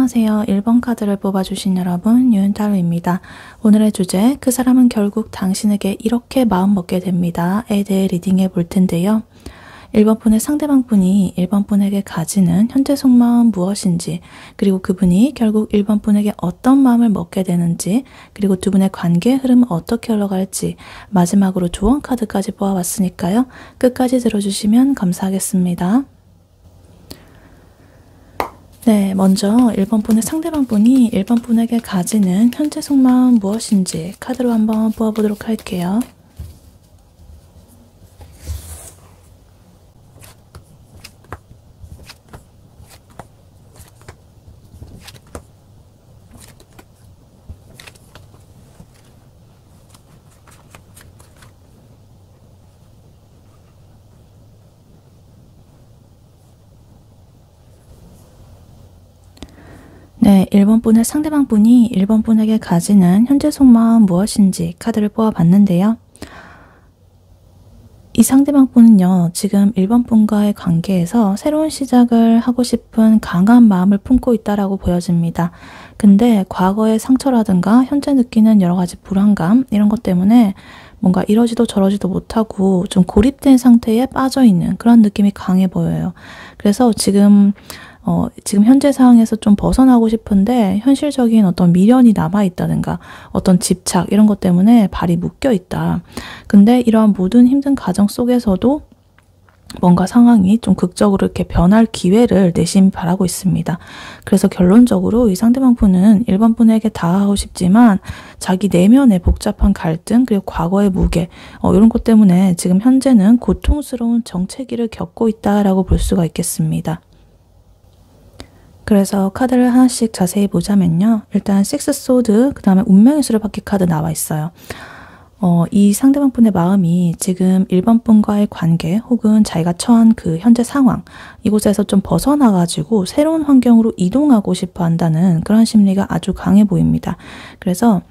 안녕하세요. 1번 카드를 뽑아주신 여러분, 유은타로입니다. 오늘의 주제, 그 사람은 결국 당신에게 이렇게 마음먹게 됩니다. 에 대해 리딩해 볼 텐데요. 1번 분의 상대방 분이 1번 분에게 가지는 현재 속마음 무엇인지, 그리고 그분이 결국 1번 분에게 어떤 마음을 먹게 되는지, 그리고 두 분의 관계 흐름은 어떻게 흘러갈지, 마지막으로 조언 카드까지 뽑아봤으니까요. 끝까지 들어주시면 감사하겠습니다. 네, 먼저 1번 분의 상대방 분이 1번 분에게 가지는 현재 속마음 무엇인지 카드로 한번 뽑아보도록 할게요. 네, 1번 분의 상대방 분이 1번 분에게 가지는 현재 속마음 무엇인지 카드를 뽑아봤는데요. 이 상대방 분은요, 지금 1번 분과의 관계에서 새로운 시작을 하고 싶은 강한 마음을 품고 있다라고 보여집니다. 근데 과거의 상처라든가 현재 느끼는 여러 가지 불안감 이런 것 때문에 뭔가 이러지도 저러지도 못하고 좀 고립된 상태에 빠져있는 그런 느낌이 강해 보여요. 그래서 지금 현재 상황에서 좀 벗어나고 싶은데 현실적인 어떤 미련이 남아있다든가 어떤 집착 이런 것 때문에 발이 묶여있다. 근데 이러한 모든 힘든 과정 속에서도 뭔가 상황이 좀 극적으로 이렇게 변할 기회를 내심 바라고 있습니다. 그래서 결론적으로 이 상대방 분은 1번 분에게 다하고 싶지만 자기 내면의 복잡한 갈등 그리고 과거의 무게 이런 것 때문에 지금 현재는 고통스러운 정체기를 겪고 있다라고 볼 수가 있겠습니다. 그래서 카드를 하나씩 자세히 보자면요. 일단 식스 소드, 그 다음에 운명의 수레바퀴 카드 나와 있어요. 이 상대방 분의 마음이 지금 1번 분과의 관계 혹은 자기가 처한 그 현재 상황 이곳에서 좀 벗어나가지고 새로운 환경으로 이동하고 싶어 한다는 그런 심리가 아주 강해 보입니다. 그래서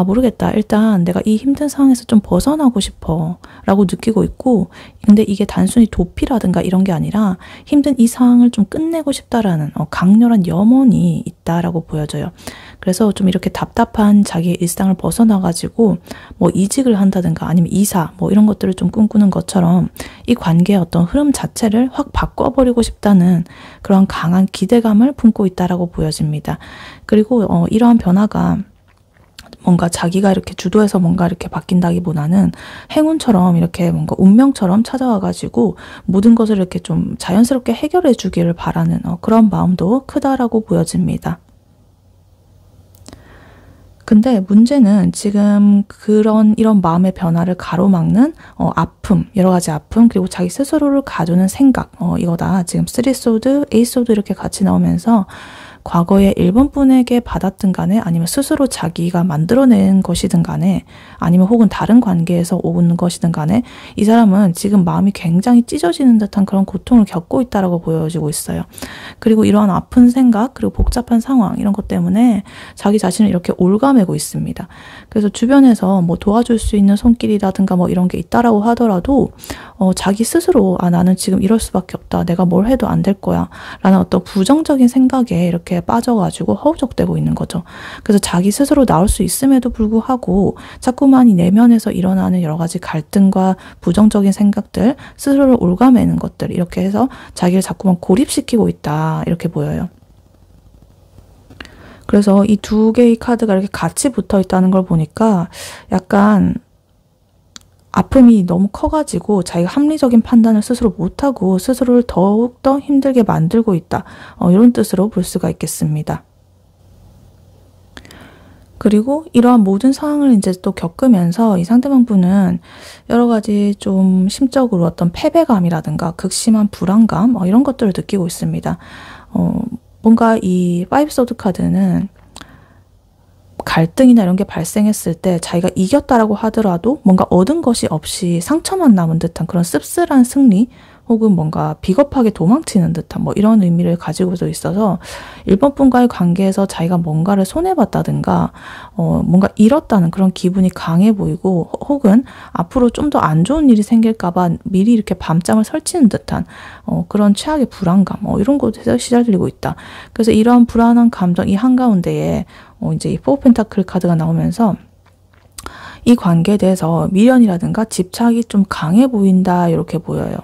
모르겠다. 일단 내가 이 힘든 상황에서 좀 벗어나고 싶어 라고 느끼고 있고 근데 이게 단순히 도피라든가 이런 게 아니라 힘든 이 상황을 좀 끝내고 싶다라는 강렬한 염원이 있다라고 보여져요. 그래서 좀 이렇게 답답한 자기의 일상을 벗어나가지고 뭐 이직을 한다든가 아니면 이사 뭐 이런 것들을 좀 꿈꾸는 것처럼 이 관계의 어떤 흐름 자체를 확 바꿔버리고 싶다는 그런 강한 기대감을 품고 있다라고 보여집니다. 그리고 이러한 변화가 뭔가 자기가 이렇게 주도해서 뭔가 이렇게 바뀐다기보다는 행운처럼 이렇게 뭔가 운명처럼 찾아와가지고 모든 것을 이렇게 좀 자연스럽게 해결해 주기를 바라는 그런 마음도 크다라고 보여집니다. 근데 문제는 지금 이런 마음의 변화를 가로막는 아픔, 여러 가지 아픔, 그리고 자기 스스로를 가두는 생각, 이거다. 지금 3소드, 8소드 이렇게 같이 나오면서 과거에 1번 분에게 받았든 간에 아니면 스스로 자기가 만들어낸 것이든 간에 아니면 혹은 다른 관계에서 오는 것이든 간에 이 사람은 지금 마음이 굉장히 찢어지는 듯한 그런 고통을 겪고 있다라고 보여지고 있어요. 그리고 이러한 아픈 생각 그리고 복잡한 상황 이런 것 때문에 자기 자신을 이렇게 올가매고 있습니다. 그래서 주변에서 뭐 도와줄 수 있는 손길이라든가 뭐 이런 게 있다라고 하더라도 자기 스스로 나는 지금 이럴 수밖에 없다. 내가 뭘 해도 안 될 거야. 라는 어떤 부정적인 생각에 이렇게 빠져가지고 허우적대고 있는 거죠. 그래서 자기 스스로 나올 수 있음에도 불구하고 자꾸만 이 내면에서 일어나는 여러 가지 갈등과 부정적인 생각들, 스스로를 올가매는 것들 이렇게 해서 자기를 자꾸만 고립시키고 있다. 이렇게 보여요. 그래서 이 두 개의 카드가 이렇게 같이 붙어 있다는 걸 보니까 약간 아픔이 너무 커가지고 자기가 합리적인 판단을 스스로 못하고 스스로를 더욱더 힘들게 만들고 있다. 이런 뜻으로 볼 수가 있겠습니다. 그리고 이러한 모든 상황을 이제 또 겪으면서 이 상대방 분은 여러 가지 좀 심적으로 어떤 패배감이라든가 극심한 불안감 이런 것들을 느끼고 있습니다. 뭔가 이 5소드 카드는 갈등이나 이런 게 발생했을 때 자기가 이겼다라고 하더라도 뭔가 얻은 것이 없이 상처만 남은 듯한 그런 씁쓸한 승리 혹은 뭔가 비겁하게 도망치는 듯한 뭐 이런 의미를 가지고도 있어서 1번 분과의 관계에서 자기가 뭔가를 손해봤다든가 뭔가 잃었다는 그런 기분이 강해 보이고 혹은 앞으로 좀 더 안 좋은 일이 생길까봐 미리 이렇게 밤잠을 설치는 듯한 그런 최악의 불안감 이런 곳에서 시달리고 있다. 그래서 이런 불안한 감정 이 한가운데에 이제 이 포 펜타클 카드가 나오면서 이 관계에 대해서 미련이라든가 집착이 좀 강해 보인다 이렇게 보여요.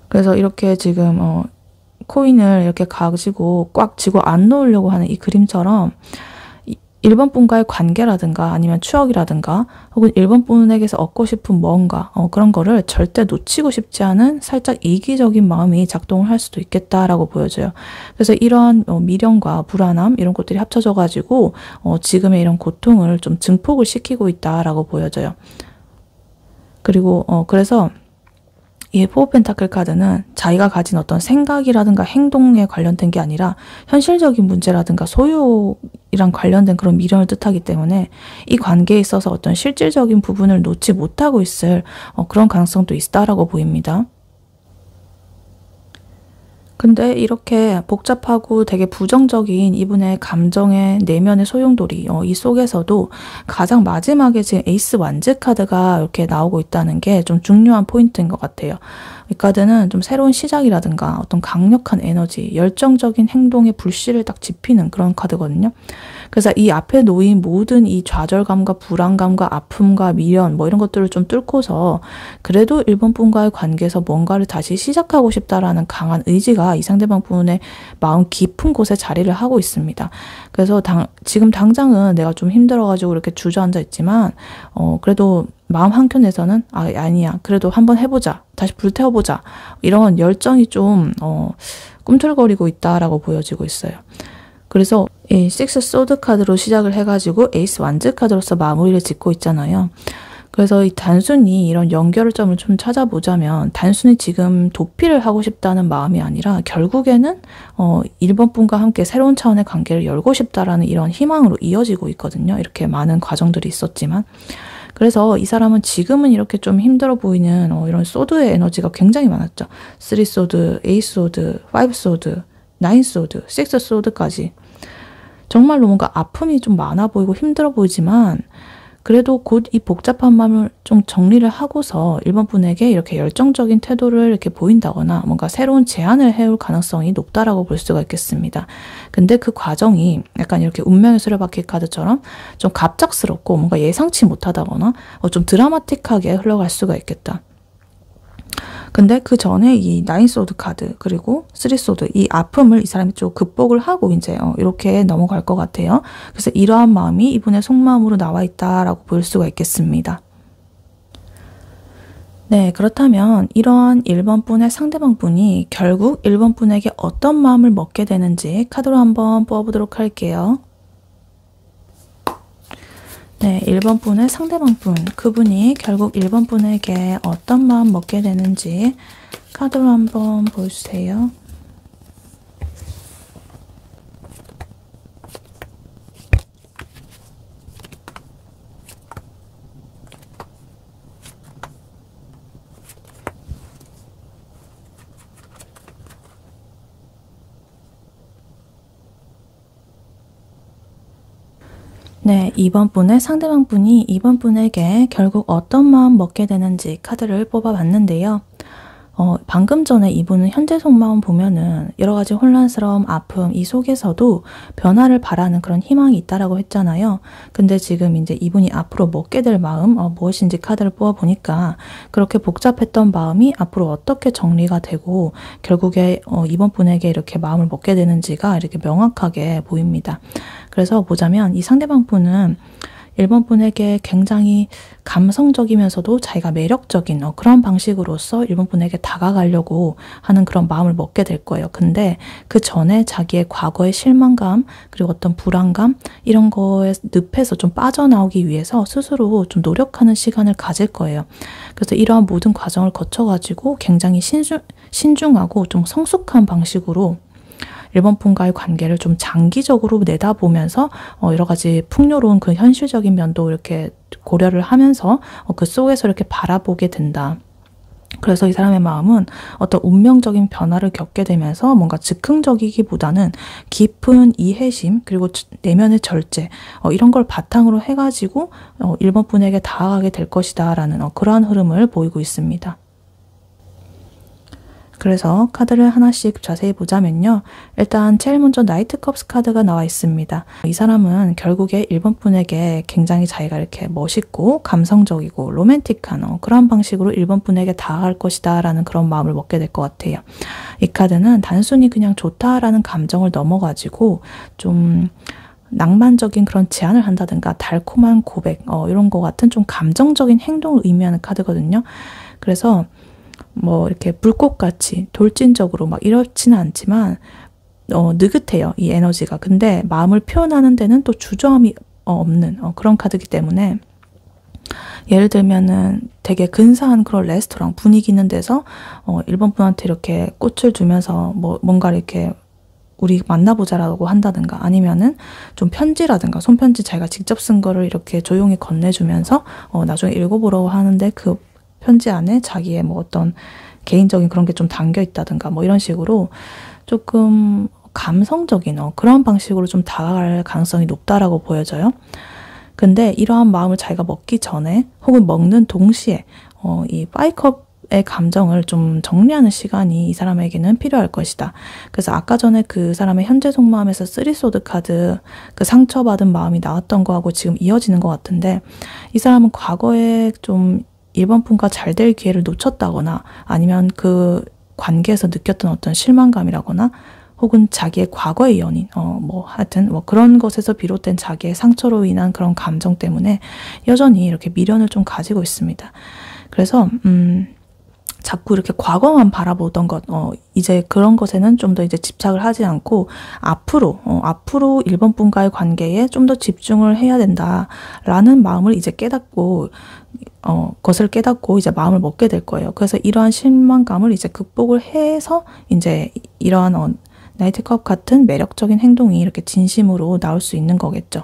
그래서 이렇게 지금 코인을 이렇게 가지고 꽉 쥐고 안 놓으려고 하는 이 그림처럼 1번 분과의 관계라든가 아니면 추억이라든가 혹은 1번 분에게서 얻고 싶은 뭔가 그런 거를 절대 놓치고 싶지 않은 살짝 이기적인 마음이 작동을 할 수도 있겠다라고 보여져요. 그래서 이러한 미련과 불안함 이런 것들이 합쳐져 가지고 지금의 이런 고통을 좀 증폭을 시키고 있다라고 보여져요. 그리고 그래서 이 포 펜타클 카드는 자기가 가진 어떤 생각이라든가 행동에 관련된 게 아니라 현실적인 문제라든가 소유이랑 관련된 그런 미련을 뜻하기 때문에 이 관계에 있어서 어떤 실질적인 부분을 놓지 못하고 있을 그런 가능성도 있다라고 보입니다. 근데 이렇게 복잡하고 되게 부정적인 이분의 감정의 내면의 소용돌이 이 속에서도 가장 마지막에 지금 에이스 완즈 카드가 이렇게 나오고 있다는 게 좀 중요한 포인트인 것 같아요. 이 카드는 좀 새로운 시작이라든가 어떤 강력한 에너지, 열정적인 행동의 불씨를 딱 지피는 그런 카드거든요. 그래서 이 앞에 놓인 모든 이 좌절감과 불안감과 아픔과 미련 뭐 이런 것들을 좀 뚫고서 그래도 1번 분과의 관계에서 뭔가를 다시 시작하고 싶다라는 강한 의지가 이 상대방 분의 마음 깊은 곳에 자리를 하고 있습니다. 그래서 지금 당장은 내가 좀 힘들어가지고 이렇게 주저앉아 있지만 그래도 마음 한켠에서는 아니야 그래도 한번 해보자 다시 불태워보자 이런 열정이 좀 꿈틀거리고 있다라고 보여지고 있어요. 그래서 이 식스 소드 카드로 시작을 해가지고 에이스 완즈 카드로서 마무리를 짓고 있잖아요. 그래서 이 단순히 이런 연결점을 좀 찾아보자면 단순히 지금 도피를 하고 싶다는 마음이 아니라 결국에는 1번 분과 함께 새로운 차원의 관계를 열고 싶다라는 이런 희망으로 이어지고 있거든요. 이렇게 많은 과정들이 있었지만. 그래서 이 사람은 지금은 이렇게 좀 힘들어 보이는 이런 소드의 에너지가 굉장히 많았죠. 3 소드, 8 소드, 5 소드, 9 소드, 6 소드까지. 정말로 뭔가 아픔이 좀 많아 보이고 힘들어 보이지만 그래도 곧 이 복잡한 마음을 좀 정리를 하고서 1번 분에게 이렇게 열정적인 태도를 이렇게 보인다거나 뭔가 새로운 제안을 해올 가능성이 높다라고 볼 수가 있겠습니다. 근데 그 과정이 약간 이렇게 운명의 수레바퀴 카드처럼 좀 갑작스럽고 뭔가 예상치 못하다거나 좀 드라마틱하게 흘러갈 수가 있겠다. 근데 그 전에 이 9 소드 카드 그리고 3 소드 이 아픔을 이 사람이 좀 극복을 하고 이제 이렇게 넘어갈 것 같아요. 그래서 이러한 마음이 이분의 속마음으로 나와 있다라고 볼 수가 있겠습니다. 네, 그렇다면 이러한 1번 분의 상대방 분이 결국 1번 분에게 어떤 마음을 먹게 되는지 카드로 한번 뽑아보도록 할게요. 네, 1번 분의 상대방 분, 그분이 결국 1번 분에게 어떤 마음 먹게 되는지 카드로 한번 보여주세요. 네, 2번 분의 상대방 분이 2번 분에게 결국 어떤 마음 먹게 되는지 카드를 뽑아봤는데요. 방금 전에 이분은 현재 속마음 보면은 여러 가지 혼란스러움, 아픔, 이 속에서도 변화를 바라는 그런 희망이 있다라고 했잖아요. 근데 지금 이제 이분이 앞으로 먹게 될 마음, 무엇인지 카드를 뽑아보니까 그렇게 복잡했던 마음이 앞으로 어떻게 정리가 되고 결국에 이번 분에게 이렇게 마음을 먹게 되는지가 이렇게 명확하게 보입니다. 그래서 보자면 이 상대방 분은 1번 분에게 굉장히 감성적이면서도 자기가 매력적인 그런 방식으로서 1번 분에게 다가가려고 하는 그런 마음을 먹게 될 거예요. 근데 그 전에 자기의 과거의 실망감 그리고 어떤 불안감 이런 거에 늪에서 좀 빠져나오기 위해서 스스로 좀 노력하는 시간을 가질 거예요. 그래서 이러한 모든 과정을 거쳐가지고 굉장히 신중하고 좀 성숙한 방식으로 1번 분과의 관계를 좀 장기적으로 내다보면서 여러 가지 풍요로운 그 현실적인 면도 이렇게 고려를 하면서 그 속에서 이렇게 바라보게 된다. 그래서 이 사람의 마음은 어떤 운명적인 변화를 겪게 되면서 뭔가 즉흥적이기보다는 깊은 이해심 그리고 내면의 절제 이런 걸 바탕으로 해가지고 1번 분에게 다가가게 될 것이다 라는 그러한 흐름을 보이고 있습니다. 그래서 카드를 하나씩 자세히 보자면요. 일단 제일 먼저 나이트 컵스 카드가 나와 있습니다. 이 사람은 결국에 1번 분에게 굉장히 자기가 이렇게 멋있고 감성적이고 로맨틱한 그런 방식으로 1번 분에게 다가갈 것이다 라는 그런 마음을 먹게 될 것 같아요. 이 카드는 단순히 그냥 좋다라는 감정을 넘어가지고 좀 낭만적인 그런 제안을 한다든가 달콤한 고백 이런 거 같은 좀 감정적인 행동을 의미하는 카드거든요. 그래서 뭐 이렇게 불꽃같이 돌진적으로 막 이렇지는 않지만 느긋해요, 이 에너지가. 근데 마음을 표현하는 데는 또 주저함이 없는 그런 카드이기 때문에 예를 들면은 되게 근사한 그런 레스토랑 분위기 있는 데서 1번 분한테 이렇게 꽃을 주면서 뭔가 이렇게 우리 만나보자라고 한다든가 아니면은 좀 편지라든가 손편지 자기가 직접 쓴 거를 이렇게 조용히 건네주면서 나중에 읽어보라고 하는데 그 편지 안에 자기의 뭐 어떤 개인적인 그런 게 좀 담겨 있다든가 뭐 이런 식으로 조금 감성적인 그런 방식으로 좀 다가갈 가능성이 높다라고 보여져요. 근데 이러한 마음을 자기가 먹기 전에 혹은 먹는 동시에 이 파이컵의 감정을 좀 정리하는 시간이 이 사람에게는 필요할 것이다. 그래서 아까 전에 그 사람의 현재 속마음에서 쓰리소드 카드 그 상처받은 마음이 나왔던 거하고 지금 이어지는 것 같은데 이 사람은 과거에 좀 1번 분과 잘 될 기회를 놓쳤다거나 아니면 그 관계에서 느꼈던 어떤 실망감이라거나 혹은 자기의 과거의 연인, 하여튼 그런 것에서 비롯된 자기의 상처로 인한 그런 감정 때문에 여전히 이렇게 미련을 좀 가지고 있습니다. 그래서, 자꾸 이렇게 과거만 바라보던 것, 이제 그런 것에는 좀 더 이제 집착을 하지 않고, 앞으로 1번 분과의 관계에 좀 더 집중을 해야 된다라는 마음을 이제 깨닫고, 것을 깨닫고 이제 마음을 먹게 될 거예요. 그래서 이러한 실망감을 이제 극복을 해서 이제 이러한 나이트컵 같은 매력적인 행동이 이렇게 진심으로 나올 수 있는 거겠죠.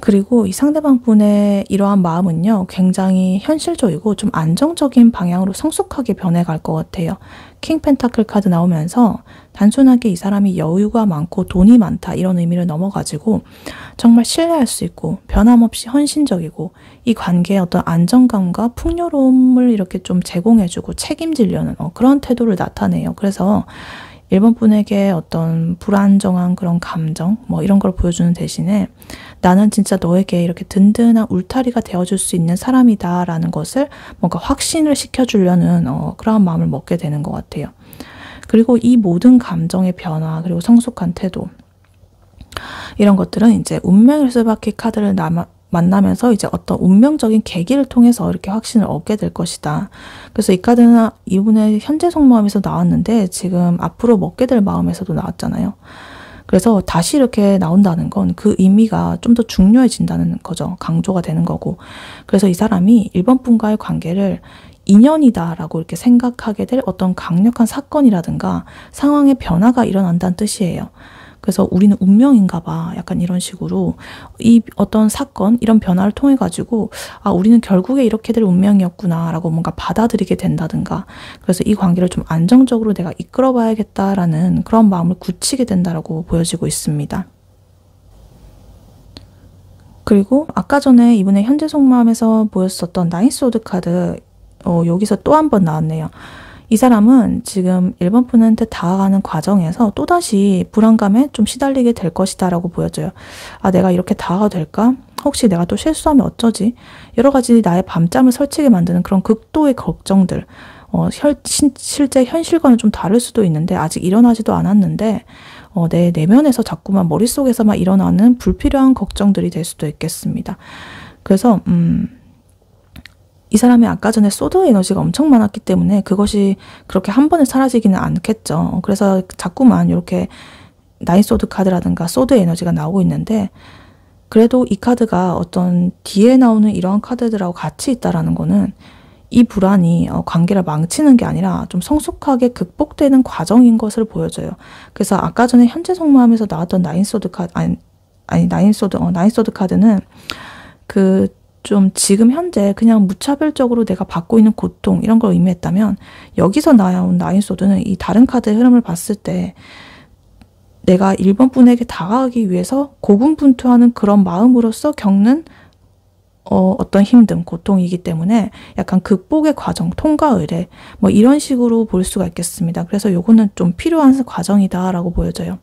그리고 이 상대방 분의 이러한 마음은요, 굉장히 현실적이고 좀 안정적인 방향으로 성숙하게 변해갈 것 같아요. 킹 펜타클 카드 나오면서 단순하게 이 사람이 여유가 많고 돈이 많다 이런 의미를 넘어가지고 정말 신뢰할 수 있고 변함없이 헌신적이고 이 관계에 어떤 안정감과 풍요로움을 이렇게 좀 제공해주고 책임지려는 그런 태도를 나타내요. 그래서 1번 분에게 어떤 불안정한 그런 감정 이런 걸 보여주는 대신에 나는 진짜 너에게 이렇게 든든한 울타리가 되어줄 수 있는 사람이다 라는 것을 뭔가 확신을 시켜주려는 그러한 마음을 먹게 되는 것 같아요. 그리고 이 모든 감정의 변화 그리고 성숙한 태도 이런 것들은 이제 운명의 수바퀴 카드를 만나면서 이제 어떤 운명적인 계기를 통해서 이렇게 확신을 얻게 될 것이다. 그래서 이 카드는 이분의 현재 속마음에서 나왔는데 지금 앞으로 먹게 될 마음에서도 나왔잖아요. 그래서 다시 이렇게 나온다는 건 그 의미가 좀 더 중요해진다는 거죠. 강조가 되는 거고. 그래서 이 사람이 1번 분과의 관계를 인연이다라고 이렇게 생각하게 될 어떤 강력한 사건이라든가 상황의 변화가 일어난다는 뜻이에요. 그래서 우리는 운명인가 봐. 약간 이런 식으로 이 어떤 사건, 이런 변화를 통해 가지고 우리는 결국에 이렇게 될 운명이었구나 라고 뭔가 받아들이게 된다든가 그래서 이 관계를 좀 안정적으로 내가 이끌어 봐야겠다라는 그런 마음을 굳히게 된다라고 보여지고 있습니다. 그리고 아까 전에 이분의 현재 속마음에서 보였었던 나인 소드 카드 여기서 또 한 번 나왔네요. 이 사람은 지금 1번 분한테 다가가는 과정에서 또다시 불안감에 좀 시달리게 될 것이다 라고 보여져요. 내가 이렇게 다가가도 될까? 혹시 내가 또 실수하면 어쩌지? 여러 가지 나의 밤잠을 설치게 만드는 그런 극도의 걱정들. 실제 현실과는 좀 다를 수도 있는데 아직 일어나지도 않았는데 내 내면에서 자꾸만 머릿속에서만 일어나는 불필요한 걱정들이 될 수도 있겠습니다. 그래서 이 사람이 아까 전에 소드 에너지가 엄청 많았기 때문에 그것이 그렇게 한 번에 사라지기는 않겠죠. 그래서 자꾸만 이렇게 나인 소드 카드라든가 소드 에너지가 나오고 있는데 그래도 이 카드가 어떤 뒤에 나오는 이러한 카드들하고 같이 있다라는 거는 이 불안이 관계를 망치는 게 아니라 좀 성숙하게 극복되는 과정인 것을 보여줘요. 그래서 아까 전에 현재 속마음에서 나왔던 나인 소드 카드 나인 소드 카드는 그 좀 지금 현재 그냥 무차별적으로 내가 받고 있는 고통 이런 걸 의미했다면 여기서 나온 나인소드는 이 다른 카드의 흐름을 봤을 때 내가 1번 분에게 다가가기 위해서 고군분투하는 그런 마음으로서 겪는 어떤 힘듦, 고통이기 때문에 약간 극복의 과정, 통과 의례 뭐 이런 식으로 볼 수가 있겠습니다. 그래서 요거는 좀 필요한 과정이다라고 보여져요.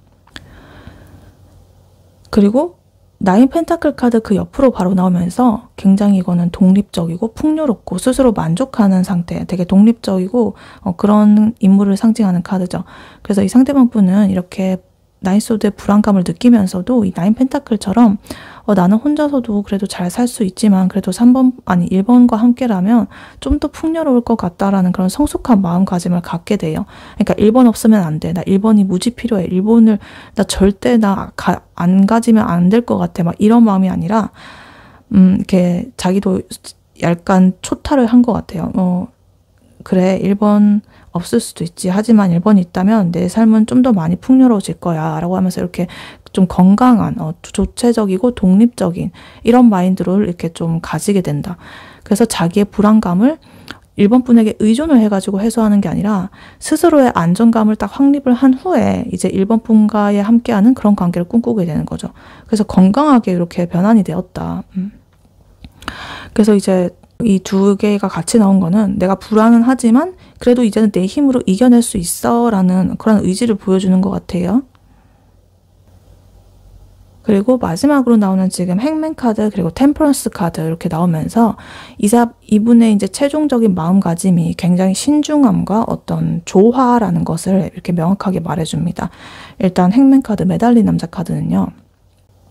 그리고 나인 펜타클 카드 그 옆으로 바로 나오면서 굉장히 이거는 독립적이고 풍요롭고 스스로 만족하는 상태, 되게 독립적이고 그런 인물을 상징하는 카드죠. 그래서 이 상대방 분은 이렇게 나인소드의 불안감을 느끼면서도 이 나인 펜타클처럼 나는 혼자서도 그래도 잘 살 수 있지만 그래도 1번과 함께라면 좀 더 풍요로울 것 같다라는 그런 성숙한 마음가짐을 갖게 돼요. 그러니까 1번 없으면 안 돼. 나 1번이 무지 필요해. 1번을 나 절대 안 가지면 안 될 것 같아. 막 이런 마음이 아니라 이렇게 자기도 약간 초탈을 한 것 같아요. 그래 1번 없을 수도 있지. 하지만 1번이 있다면 내 삶은 좀 더 많이 풍요로워질 거야 라고 하면서 이렇게 좀 건강한 조체적이고 독립적인 이런 마인드를 이렇게 좀 가지게 된다. 그래서 자기의 불안감을 1번 분에게 의존을 해가지고 해소하는 게 아니라 스스로의 안정감을 딱 확립을 한 후에 이제 1번 분과의 함께하는 그런 관계를 꿈꾸게 되는 거죠. 그래서 건강하게 이렇게 변환이 되었다. 그래서 이제 이 두 개가 같이 나온 거는 내가 불안은 하지만 그래도 이제는 내 힘으로 이겨낼 수 있어 라는 그런 의지를 보여주는 것 같아요. 그리고 마지막으로 나오는 지금 행맨 카드 그리고 템퍼런스 카드 이렇게 나오면서 이분의 이제 최종적인 마음가짐이 굉장히 신중함과 어떤 조화라는 것을 이렇게 명확하게 말해줍니다. 일단 행맨 카드 매달린 남자 카드는요.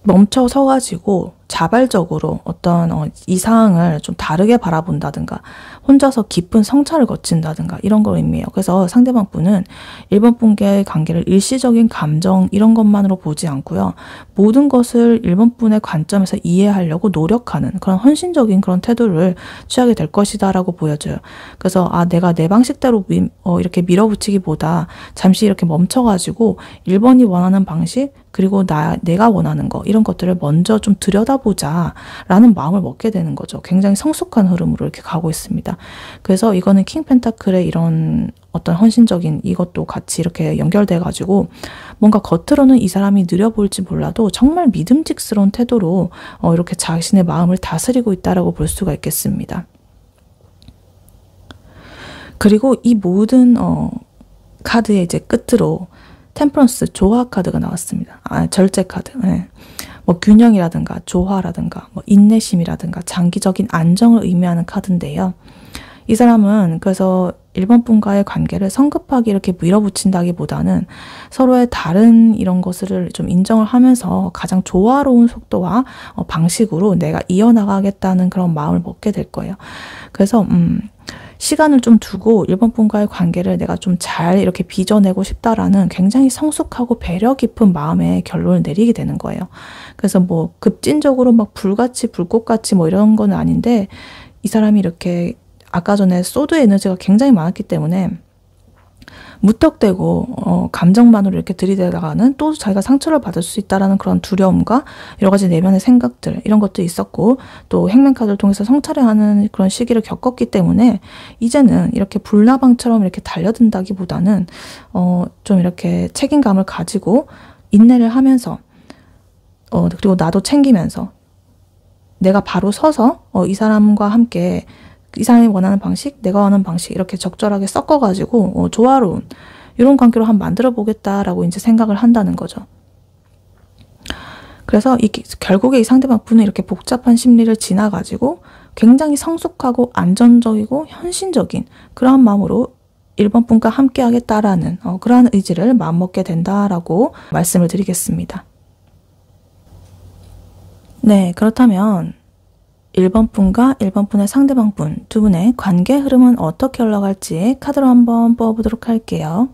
멈춰 서가지고 자발적으로 어떤 이 상황을 좀 다르게 바라본다든가 혼자서 깊은 성찰을 거친다든가 이런 걸 의미해요. 그래서 상대방 분은 1번 분과의 관계를 일시적인 감정 이런 것만으로 보지 않고요. 모든 것을 1번 분의 관점에서 이해하려고 노력하는 그런 헌신적인 그런 태도를 취하게 될 것이다 라고 보여져요. 그래서 내가 내 방식대로 이렇게 밀어붙이기보다 잠시 이렇게 멈춰가지고 1번이 원하는 방식 그리고 내가 원하는 거 이런 것들을 먼저 좀 들여다보자 라는 마음을 먹게 되는 거죠. 굉장히 성숙한 흐름으로 이렇게 가고 있습니다. 그래서 이거는 킹 펜타클의 이런 어떤 헌신적인 이것도 같이 이렇게 연결돼 가지고 뭔가 겉으로는 이 사람이 느려 보일지 몰라도 정말 믿음직스러운 태도로 이렇게 자신의 마음을 다스리고 있다라고 볼 수가 있겠습니다. 그리고 이 모든 카드의 이제 끝으로 템퍼런스 조화 카드가 나왔습니다. 절제 카드. 네. 뭐 균형이라든가 조화라든가 뭐 인내심이라든가 장기적인 안정을 의미하는 카드인데요. 이 사람은 그래서 1번 분과의 관계를 성급하게 이렇게 밀어붙인다기보다는 서로의 다른 이런 것을 좀 인정을 하면서 가장 조화로운 속도와 방식으로 내가 이어나가겠다는 그런 마음을 먹게 될 거예요. 그래서 시간을 좀 두고 1번 분과의 관계를 내가 좀 잘 이렇게 빚어내고 싶다라는 굉장히 성숙하고 배려 깊은 마음의 결론을 내리게 되는 거예요. 그래서 뭐 급진적으로 막 불꽃같이 뭐 이런 건 아닌데 이 사람이 이렇게 아까 전에 소드의 에너지가 굉장히 많았기 때문에 무턱대고 감정만으로 이렇게 들이대다가는 또 자기가 상처를 받을 수 있다라는 그런 두려움과 여러 가지 내면의 생각들 이런 것도 있었고 또 행맨카드를 통해서 성찰을 하는 그런 시기를 겪었기 때문에 이제는 이렇게 불나방처럼 이렇게 달려든다기보다는 좀 이렇게 책임감을 가지고 인내를 하면서 그리고 나도 챙기면서 내가 바로 서서 이 사람과 함께 이 사람이 원하는 방식, 내가 원하는 방식 이렇게 적절하게 섞어가지고 조화로운 이런 관계로 한번 만들어 보겠다라고 이제 생각을 한다는 거죠. 그래서 결국에 이 상대방 분은 이렇게 복잡한 심리를 지나가지고 굉장히 성숙하고 안정적이고 현신적인 그러한 마음으로 1번 분과 함께 하겠다라는 그러한 의지를 마음먹게 된다라고 말씀을 드리겠습니다. 네, 그렇다면 1번 분과 1번 분의 상대방 분 두 분의 관계 흐름은 어떻게 흘러갈지 카드로 한번 뽑아보도록 할게요.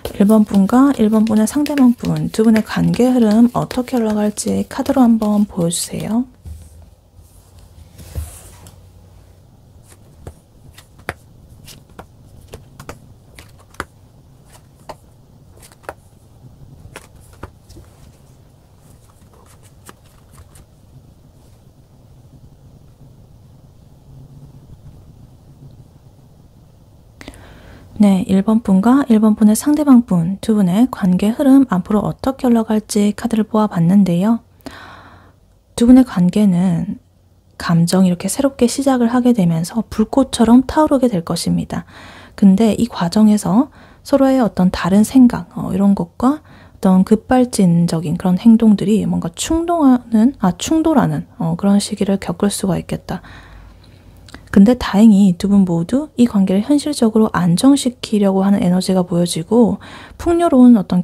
1번 분과 1번 분의 상대방 분 두 분의 관계 흐름 어떻게 흘러갈지 카드로 한번 보여주세요. 네, 1번 분과 1번 분의 상대방 분 두 분의 관계 흐름 앞으로 어떻게 흘러갈지 카드를 뽑아봤는데요. 두 분의 관계는 감정이 이렇게 새롭게 시작을 하게 되면서 불꽃처럼 타오르게 될 것입니다. 근데 이 과정에서 서로의 어떤 다른 생각, 이런 것과 어떤 급발진적인 그런 행동들이 뭔가 충돌하는 그런 시기를 겪을 수가 있겠다. 근데 다행히 두 분 모두 이 관계를 현실적으로 안정시키려고 하는 에너지가 보여지고 풍요로운 어떤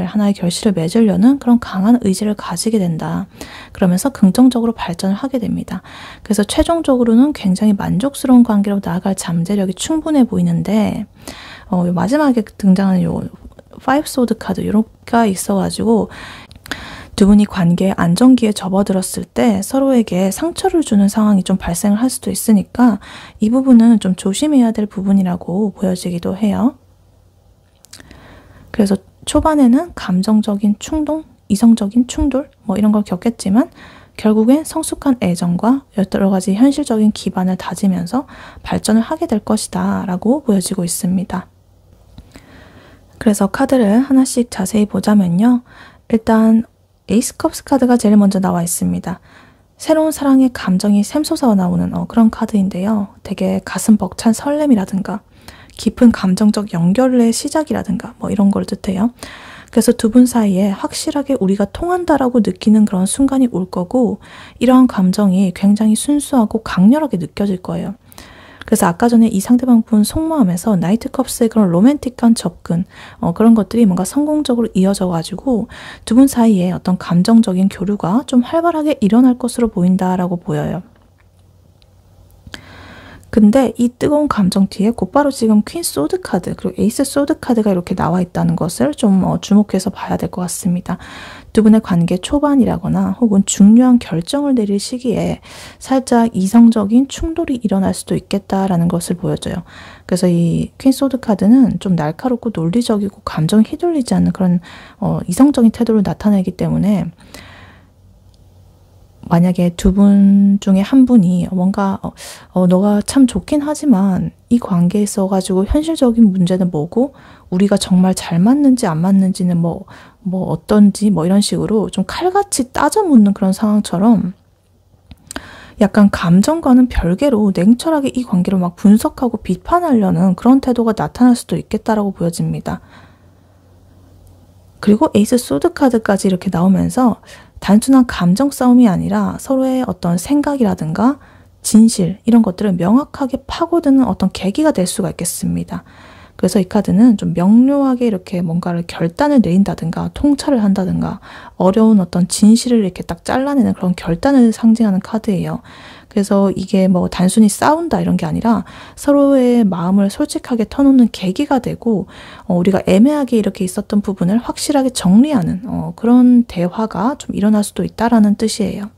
하나의 결실을 맺으려는 그런 강한 의지를 가지게 된다. 그러면서 긍정적으로 발전을 하게 됩니다. 그래서 최종적으로는 굉장히 만족스러운 관계로 나아갈 잠재력이 충분해 보이는데 마지막에 등장하는 요 5 소드 카드 요렇게 있어가지고 두 분이 관계의 안정기에 접어들었을 때 서로에게 상처를 주는 상황이 좀 발생을 할 수도 있으니까 이 부분은 좀 조심해야 될 부분이라고 보여지기도 해요. 그래서 초반에는 감정적인 충동, 이성적인 충돌 이런 걸 겪겠지만 결국엔 성숙한 애정과 여러 가지 현실적인 기반을 다지면서 발전을 하게 될 것이다 라고 보여지고 있습니다. 그래서 카드를 하나씩 자세히 보자면요. 일단 에이스 컵스 카드가 제일 먼저 나와 있습니다. 새로운 사랑의 감정이 샘솟아 나오는 그런 카드인데요. 되게 가슴 벅찬 설렘이라든가 깊은 감정적 연결의 시작이라든가 이런 걸 뜻해요. 그래서 두 분 사이에 확실하게 우리가 통한다라고 느끼는 그런 순간이 올 거고 이러한 감정이 굉장히 순수하고 강렬하게 느껴질 거예요. 그래서 아까 전에 이 상대방 분 속마음에서 나이트 컵스의 그런 로맨틱한 접근 그런 것들이 뭔가 성공적으로 이어져 가지고 두 분 사이에 어떤 감정적인 교류가 좀 활발하게 일어날 것으로 보인다라고 보여요. 근데 이 뜨거운 감정 뒤에 곧바로 지금 퀸 소드 카드 그리고 에이스 소드 카드가 이렇게 나와 있다는 것을 좀 주목해서 봐야 될 것 같습니다. 두 분의 관계 초반이라거나 혹은 중요한 결정을 내릴 시기에 살짝 이성적인 충돌이 일어날 수도 있겠다라는 것을 보여줘요. 그래서 이 퀸 소드 카드는 좀 날카롭고 논리적이고 감정이 휘둘리지 않는 그런 이성적인 태도를 나타내기 때문에 만약에 두 분 중에 한 분이 뭔가 너가 참 좋긴 하지만 이 관계에 있어가지고 현실적인 문제는 뭐고 우리가 정말 잘 맞는지 안 맞는지는 어떤지 이런 식으로 좀 칼같이 따져 묻는 그런 상황처럼 약간 감정과는 별개로 냉철하게 이 관계를 막 분석하고 비판하려는 그런 태도가 나타날 수도 있겠다라고 보여집니다. 그리고 에이스 소드 카드까지 이렇게 나오면서 단순한 감정 싸움이 아니라 서로의 어떤 생각이라든가 진실 이런 것들을 명확하게 파고드는 어떤 계기가 될 수가 있겠습니다. 그래서 이 카드는 좀 명료하게 이렇게 뭔가를 결단을 내린다든가 통찰을 한다든가 어려운 어떤 진실을 이렇게 딱 잘라내는 그런 결단을 상징하는 카드예요. 그래서 이게 단순히 싸운다 이런 게 아니라 서로의 마음을 솔직하게 터놓는 계기가 되고 우리가 애매하게 이렇게 있었던 부분을 확실하게 정리하는 그런 대화가 좀 일어날 수도 있다라는 뜻이에요.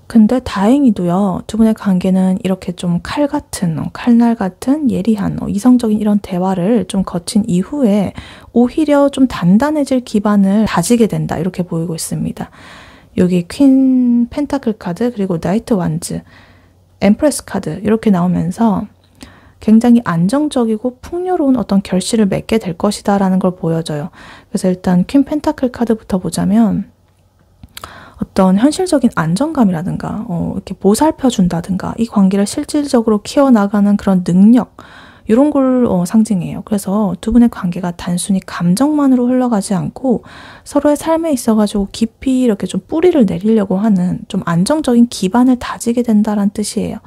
근데 다행히도요, 두 분의 관계는 이렇게 좀 칼날 같은 예리한 이성적인 이런 대화를 좀 거친 이후에 오히려 좀 단단해질 기반을 다지게 된다 이렇게 보이고 있습니다. 여기 퀸 펜타클 카드 그리고 나이트 완즈, 엠프레스 카드 이렇게 나오면서 굉장히 안정적이고 풍요로운 어떤 결실을 맺게 될 것이다 라는 걸 보여줘요. 그래서 일단 퀸 펜타클 카드부터 보자면 어떤 현실적인 안정감이라든가 이렇게 보살펴 준다든가 이 관계를 실질적으로 키워나가는 그런 능력 이런 걸 상징해요. 그래서 두 분의 관계가 단순히 감정만으로 흘러가지 않고 서로의 삶에 있어가지고 깊이 이렇게 좀 뿌리를 내리려고 하는 좀 안정적인 기반을 다지게 된다는 뜻이에요.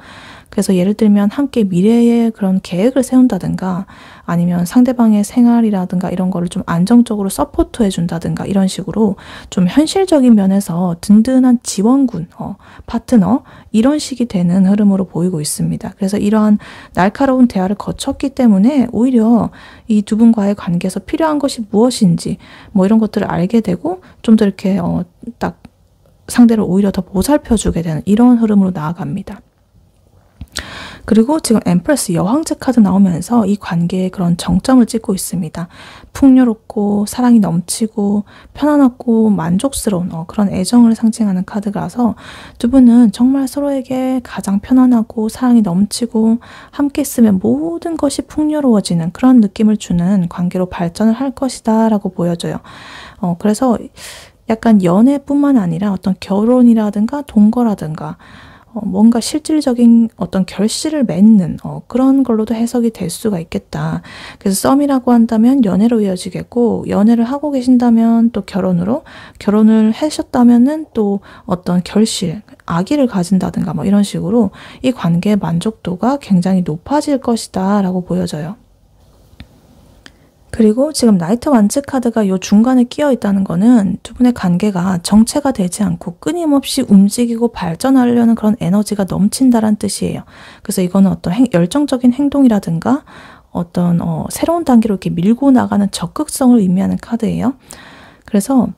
그래서 예를 들면 함께 미래의 그런 계획을 세운다든가 아니면 상대방의 생활이라든가 이런 거를 좀 안정적으로 서포트해 준다든가 이런 식으로 좀 현실적인 면에서 든든한 지원군, 파트너 이런 식이 되는 흐름으로 보이고 있습니다. 그래서 이러한 날카로운 대화를 거쳤기 때문에 오히려 이 두 분과의 관계에서 필요한 것이 무엇인지 이런 것들을 알게 되고 좀 더 이렇게 딱 상대를 오히려 더 보살펴 주게 되는 이런 흐름으로 나아갑니다. 그리고 지금 엠프레스 여왕제 카드 나오면서 이 관계에 그런 정점을 찍고 있습니다. 풍요롭고 사랑이 넘치고 편안하고 만족스러운 그런 애정을 상징하는 카드라서 두 분은 정말 서로에게 가장 편안하고 사랑이 넘치고 함께 있으면 모든 것이 풍요로워지는 그런 느낌을 주는 관계로 발전을 할 것이다 라고 보여져요. 그래서 약간 연애뿐만 아니라 어떤 결혼이라든가 동거라든가 뭔가 실질적인 어떤 결실을 맺는 그런 걸로도 해석이 될 수가 있겠다. 그래서 썸이라고 한다면 연애로 이어지겠고, 연애를 하고 계신다면 또 결혼을 하셨다면은 또 어떤 결실, 아기를 가진다든가 뭐 이런 식으로 이 관계의 만족도가 굉장히 높아질 것이다 라고 보여져요. 그리고 지금 나이트 완츠 카드가 요 중간에 끼어 있다는 거는 두 분의 관계가 정체가 되지 않고 끊임없이 움직이고 발전하려는 그런 에너지가 넘친다란 뜻이에요. 그래서 이거는 어떤 열정적인 행동이라든가 어떤 새로운 단계로 이렇게 밀고 나가는 적극성을 의미하는 카드예요. 그래서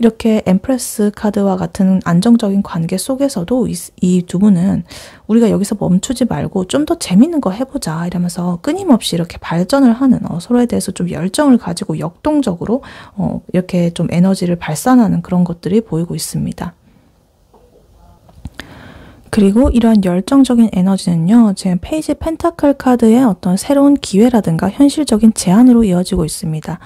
이렇게 엠프레스 카드와 같은 안정적인 관계 속에서도 이 두 분은 우리가 여기서 멈추지 말고 좀 더 재밌는 거 해보자 이러면서 끊임없이 이렇게 발전을 하는 서로에 대해서 좀 열정을 가지고 역동적으로 이렇게 좀 에너지를 발산하는 그런 것들이 보이고 있습니다. 그리고 이러한 열정적인 에너지는요, 지금 페이지 펜타클 카드의 어떤 새로운 기회라든가 현실적인 제안으로 이어지고 있습니다.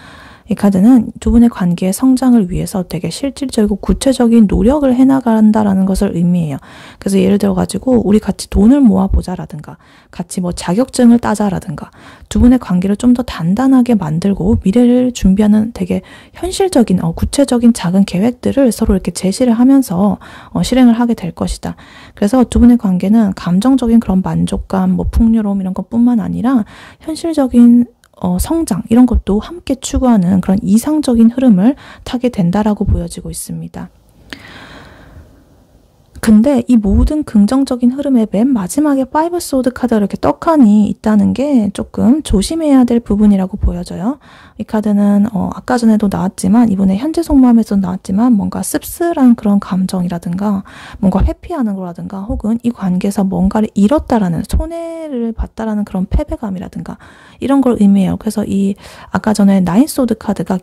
이 카드는 두 분의 관계의 성장을 위해서 되게 실질적이고 구체적인 노력을 해나간다라는 것을 의미해요. 그래서 예를 들어가지고 우리 같이 돈을 모아보자라든가 같이 뭐 자격증을 따자라든가 두 분의 관계를 좀 더 단단하게 만들고 미래를 준비하는 되게 현실적인 구체적인 작은 계획들을 서로 이렇게 제시를 하면서 실행을 하게 될 것이다. 그래서 두 분의 관계는 감정적인 그런 만족감, 뭐 풍요로움 이런 것뿐만 아니라 현실적인 성장 이런 것도 함께 추구하는 그런 이상적인 흐름을 타게 된다라고 보여지고 있습니다. 근데 이 모든 긍정적인 흐름의 맨 마지막에 파이브 소드 카드가 이렇게 떡하니 있다는 게 조금 조심해야 될 부분이라고 보여져요. 이 카드는 아까 전에도 나왔지만 이번에 현재 속마음에서도 나왔지만 뭔가 씁쓸한 그런 감정이라든가 뭔가 회피하는 거라든가 혹은 이 관계에서 뭔가를 잃었다라는 손해를 봤다라는 그런 패배감이라든가 이런 걸 의미해요. 그래서 이 아까 전에 나인 소드 카드가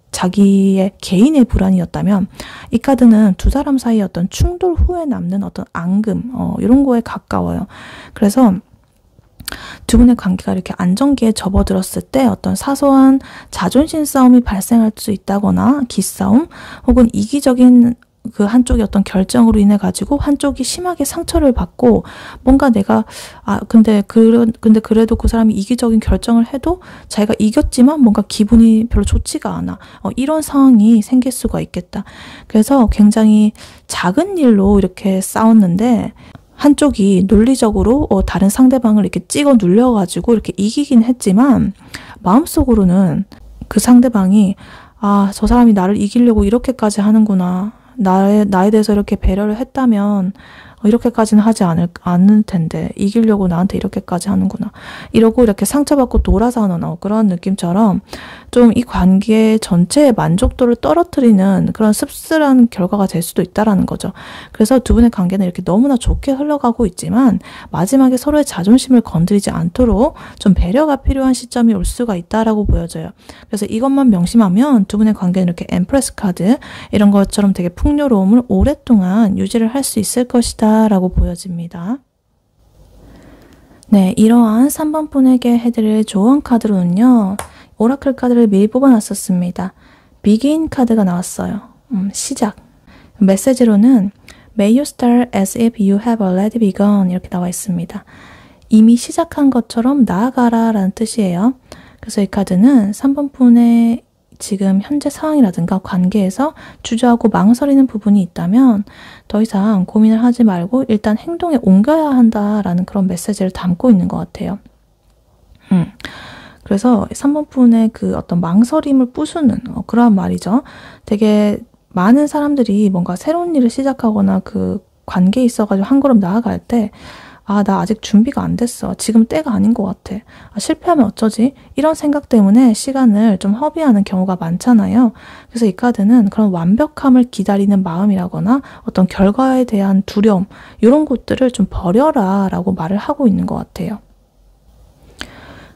자기의 개인의 불안이었다면 이 카드는 두 사람 사이의 어떤 충돌 후에 남는 어떤 앙금 이런 거에 가까워요. 그래서 두 분의 관계가 이렇게 안정기에 접어들었을 때 어떤 사소한 자존심 싸움이 발생할 수 있다거나 기싸움 혹은 이기적인 그 한쪽의 어떤 결정으로 인해 가지고 한쪽이 심하게 상처를 받고 뭔가 내가 근데 그래도 그 사람이 이기적인 결정을 해도 자기가 이겼지만 뭔가 기분이 별로 좋지가 않아. 이런 상황이 생길 수가 있겠다. 그래서 굉장히 작은 일로 이렇게 싸웠는데 한쪽이 논리적으로 다른 상대방을 이렇게 찍어 눌려가지고 이렇게 이기긴 했지만 마음속으로는 그 상대방이 저 사람이 나를 이기려고 이렇게까지 하는구나. 나에 대해서 이렇게 배려를 했다면 이렇게까지는 하지 않을 텐데 이기려고 나한테 이렇게까지 하는구나. 이러고 이렇게 상처받고 돌아서 하는 그런 느낌처럼 좀 이 관계 전체의 만족도를 떨어뜨리는 그런 씁쓸한 결과가 될 수도 있다라는 거죠. 그래서 두 분의 관계는 이렇게 너무나 좋게 흘러가고 있지만 마지막에 서로의 자존심을 건드리지 않도록 좀 배려가 필요한 시점이 올 수가 있다라고 보여져요. 그래서 이것만 명심하면 두 분의 관계는 이렇게 엠프레스 카드 이런 것처럼 되게 풍요로움을 오랫동안 유지를 할 수 있을 것이다 라고 보여집니다. 네, 이러한 3번 분에게 해드릴 조언 카드로는요. 오라클 카드를 미리 뽑아놨었습니다. Begin 카드가 나왔어요. 시작. 메시지로는 May you start as if you have already begun 이렇게 나와 있습니다. 이미 시작한 것처럼 나아가라 라는 뜻이에요. 그래서 이 카드는 3번 분의 지금 현재 상황이라든가 관계에서 주저하고 망설이는 부분이 있다면 더 이상 고민을 하지 말고 일단 행동에 옮겨야 한다라는 그런 메시지를 담고 있는 것 같아요. 그래서 3번 분의 그 어떤 망설임을 부수는 그러한 말이죠. 되게 많은 사람들이 뭔가 새로운 일을 시작하거나 그 관계에 있어가지고 한 걸음 나아갈 때 아, 나 아직 준비가 안 됐어. 지금 때가 아닌 것 같아. 아, 실패하면 어쩌지? 이런 생각 때문에 시간을 좀 허비하는 경우가 많잖아요. 그래서 이 카드는 그런 완벽함을 기다리는 마음이라거나 어떤 결과에 대한 두려움, 이런 것들을 좀 버려라 라고 말을 하고 있는 것 같아요.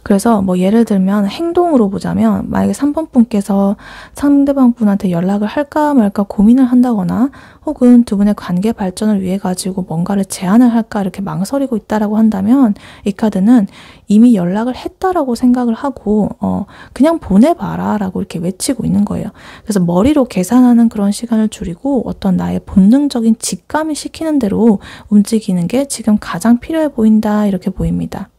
그래서 뭐 예를 들면 행동으로 보자면 만약에 3번 분께서 상대방 분한테 연락을 할까 말까 고민을 한다거나 혹은 두 분의 관계 발전을 위해 가지고 뭔가를 제안을 할까 이렇게 망설이고 있다라고 한다면 이 카드는 이미 연락을 했다라고 생각을 하고 그냥 보내봐라 라고 이렇게 외치고 있는 거예요. 그래서 머리로 계산하는 그런 시간을 줄이고 어떤 나의 본능적인 직감이 시키는 대로 움직이는 게 지금 가장 필요해 보인다 이렇게 보입니다.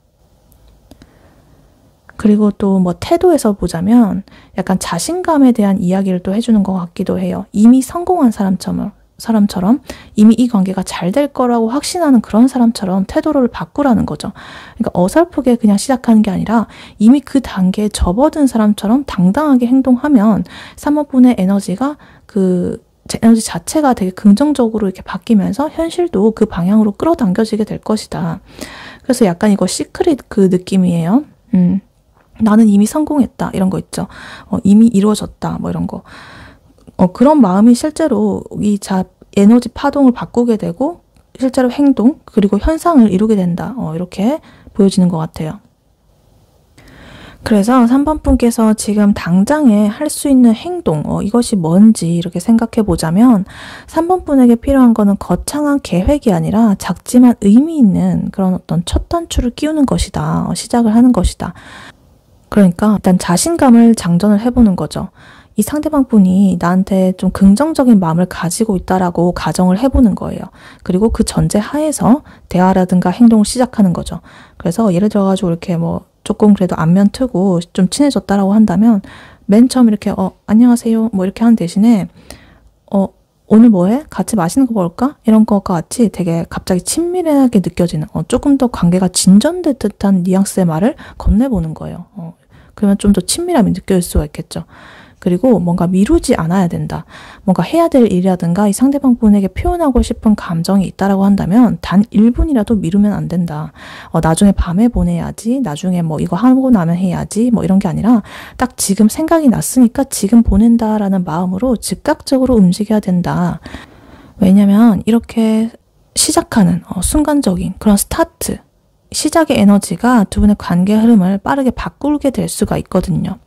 그리고 또 뭐 태도에서 보자면 약간 자신감에 대한 이야기를 또 해주는 것 같기도 해요. 이미 성공한 사람처럼 이미 이 관계가 잘 될 거라고 확신하는 그런 사람처럼 태도를 바꾸라는 거죠. 그러니까 어설프게 그냥 시작하는 게 아니라 이미 그 단계에 접어든 사람처럼 당당하게 행동하면 3번 분의 에너지가 에너지 자체가 되게 긍정적으로 이렇게 바뀌면서 현실도 그 방향으로 끌어당겨지게 될 것이다. 그래서 약간 이거 시크릿 그 느낌이에요. 나는 이미 성공했다 이런 거 있죠. 이미 이루어졌다 뭐 이런 거. 그런 마음이 실제로 이 에너지 파동을 바꾸게 되고 실제로 행동 그리고 현상을 이루게 된다. 이렇게 보여지는 것 같아요. 그래서 3번 분께서 지금 당장에 할 수 있는 행동, 이것이 뭔지 이렇게 생각해 보자면 3번 분에게 필요한 거는 거창한 계획이 아니라 작지만 의미 있는 그런 어떤 첫 단추를 끼우는 것이다. 시작을 하는 것이다. 그러니까 일단 자신감을 장전을 해보는 거죠. 이 상대방 분이 나한테 좀 긍정적인 마음을 가지고 있다라고 가정을 해보는 거예요. 그리고 그 전제 하에서 대화라든가 행동을 시작하는 거죠. 그래서 예를 들어가지고 이렇게 뭐 조금 그래도 안면 트고 좀 친해졌다라고 한다면 맨 처음 이렇게 안녕하세요 뭐 이렇게 하는 대신에 오늘 뭐해? 같이 맛있는 거 먹을까? 이런 것과 같이 되게 갑자기 친밀하게 느껴지는 조금 더 관계가 진전된 듯한 뉘앙스의 말을 건네보는 거예요. 그러면 좀 더 친밀함이 느껴질 수가 있겠죠. 그리고 뭔가 미루지 않아야 된다. 뭔가 해야 될 일이라든가 이 상대방 분에게 표현하고 싶은 감정이 있다라고 한다면 단 1분이라도 미루면 안 된다. 나중에 밤에 보내야지. 나중에 뭐 이거 하고 나면 해야지. 뭐 이런 게 아니라 딱 지금 생각이 났으니까 지금 보낸다라는 마음으로 즉각적으로 움직여야 된다. 왜냐면 이렇게 시작하는 순간적인 그런 스타트, 시작의 에너지가 두 분의 관계 흐름을 빠르게 바꾸게 될 수가 있거든요.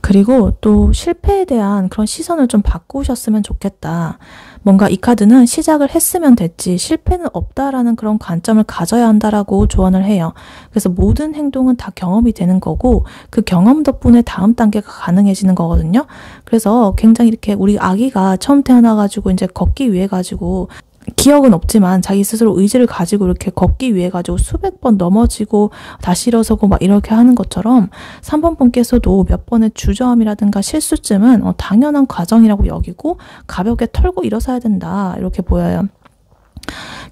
그리고 또 실패에 대한 그런 시선을 좀 바꾸셨으면 좋겠다. 뭔가 이 카드는 시작을 했으면 됐지 실패는 없다라는 그런 관점을 가져야 한다라고 조언을 해요. 그래서 모든 행동은 다 경험이 되는 거고 그 경험 덕분에 다음 단계가 가능해지는 거거든요. 그래서 굉장히 이렇게 우리 아기가 처음 태어나가지고 이제 걷기 위해 가지고 기억은 없지만 자기 스스로 의지를 가지고 이렇게 걷기 위해 가지고 수백 번 넘어지고 다시 일어서고 막 이렇게 하는 것처럼 3번 분께서도 몇 번의 주저함이라든가 실수쯤은 당연한 과정이라고 여기고 가볍게 털고 일어서야 된다 이렇게 보여요.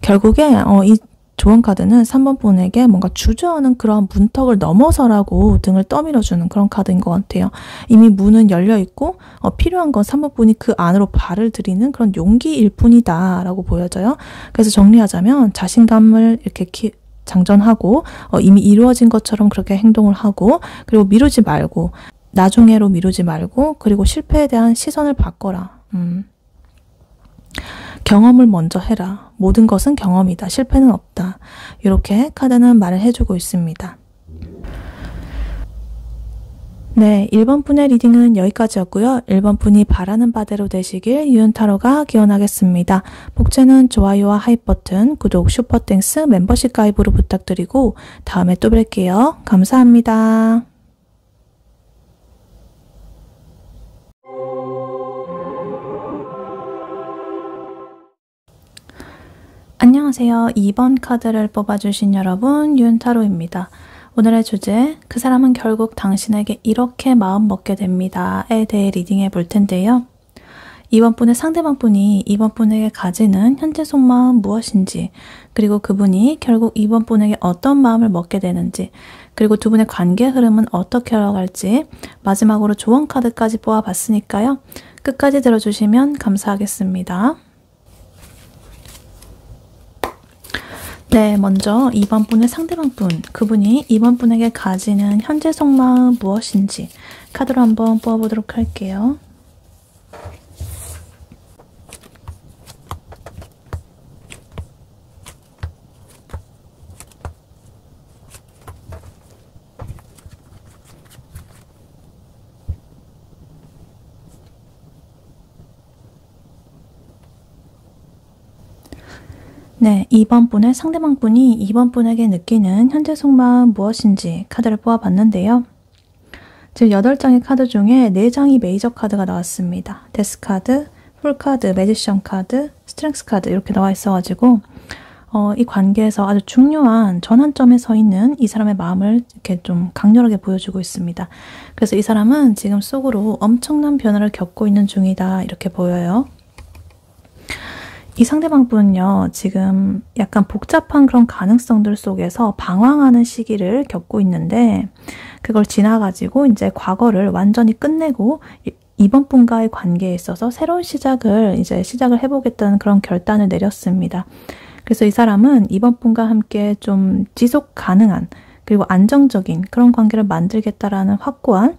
결국에 이 조언 카드는 3번 분에게 뭔가 주저하는 그런 문턱을 넘어서라고 등을 떠밀어주는 그런 카드인 것 같아요. 이미 문은 열려있고 필요한 건 3번 분이 그 안으로 발을 들이는 그런 용기일 뿐이다 라고 보여져요. 그래서 정리하자면 자신감을 이렇게 장전하고 이미 이루어진 것처럼 그렇게 행동을 하고 그리고 미루지 말고 나중에로 미루지 말고 그리고 실패에 대한 시선을 바꿔라. 경험을 먼저 해라. 모든 것은 경험이다. 실패는 없다. 이렇게 카드는 말을 해주고 있습니다. 네, 1번 분의 리딩은 여기까지였고요. 1번 분이 바라는 바대로 되시길 유은타로가 기원하겠습니다. 복제는 좋아요와 하이 버튼, 구독, 슈퍼땡스, 멤버십 가입으로 부탁드리고 다음에 또 뵐게요. 감사합니다. 안녕하세요. 2번 카드를 뽑아주신 여러분, 윤타로입니다. 오늘의 주제, 그 사람은 결국 당신에게 이렇게 마음 먹게 됩니다에 대해 리딩해 볼 텐데요. 2번 분의 상대방 분이 2번 분에게 가지는 현재 속마음 무엇인지, 그리고 그분이 결국 2번 분에게 어떤 마음을 먹게 되는지, 그리고 두 분의 관계 흐름은 어떻게 흘러갈지, 마지막으로 조언 카드까지 뽑아봤으니까요. 끝까지 들어주시면 감사하겠습니다. 네, 먼저 2번 분의 상대방 분, 그분이 2번 분에게 가지는 현재 속마음 무엇인지 카드로 한번 뽑아보도록 할게요. 네, 2번 분의 상대방 분이 2번 분에게 느끼는 현재 속마음 무엇인지 카드를 뽑아봤는데요. 지금 8장의 카드 중에 4장이 메이저 카드가 나왔습니다. 데스 카드, 풀 카드, 매지션 카드, 스트렝스 카드 이렇게 나와 있어가지고 이 관계에서 아주 중요한 전환점에 서 있는 이 사람의 마음을 이렇게 좀 강렬하게 보여주고 있습니다. 그래서 이 사람은 지금 속으로 엄청난 변화를 겪고 있는 중이다 이렇게 보여요. 이 상대방 분은요, 지금 약간 복잡한 그런 가능성들 속에서 방황하는 시기를 겪고 있는데, 그걸 지나가지고 이제 과거를 완전히 끝내고, 이번 분과의 관계에 있어서 새로운 시작을 해보겠다는 그런 결단을 내렸습니다. 그래서 이 사람은 이번 분과 함께 좀 지속 가능한, 그리고 안정적인 그런 관계를 만들겠다라는 확고한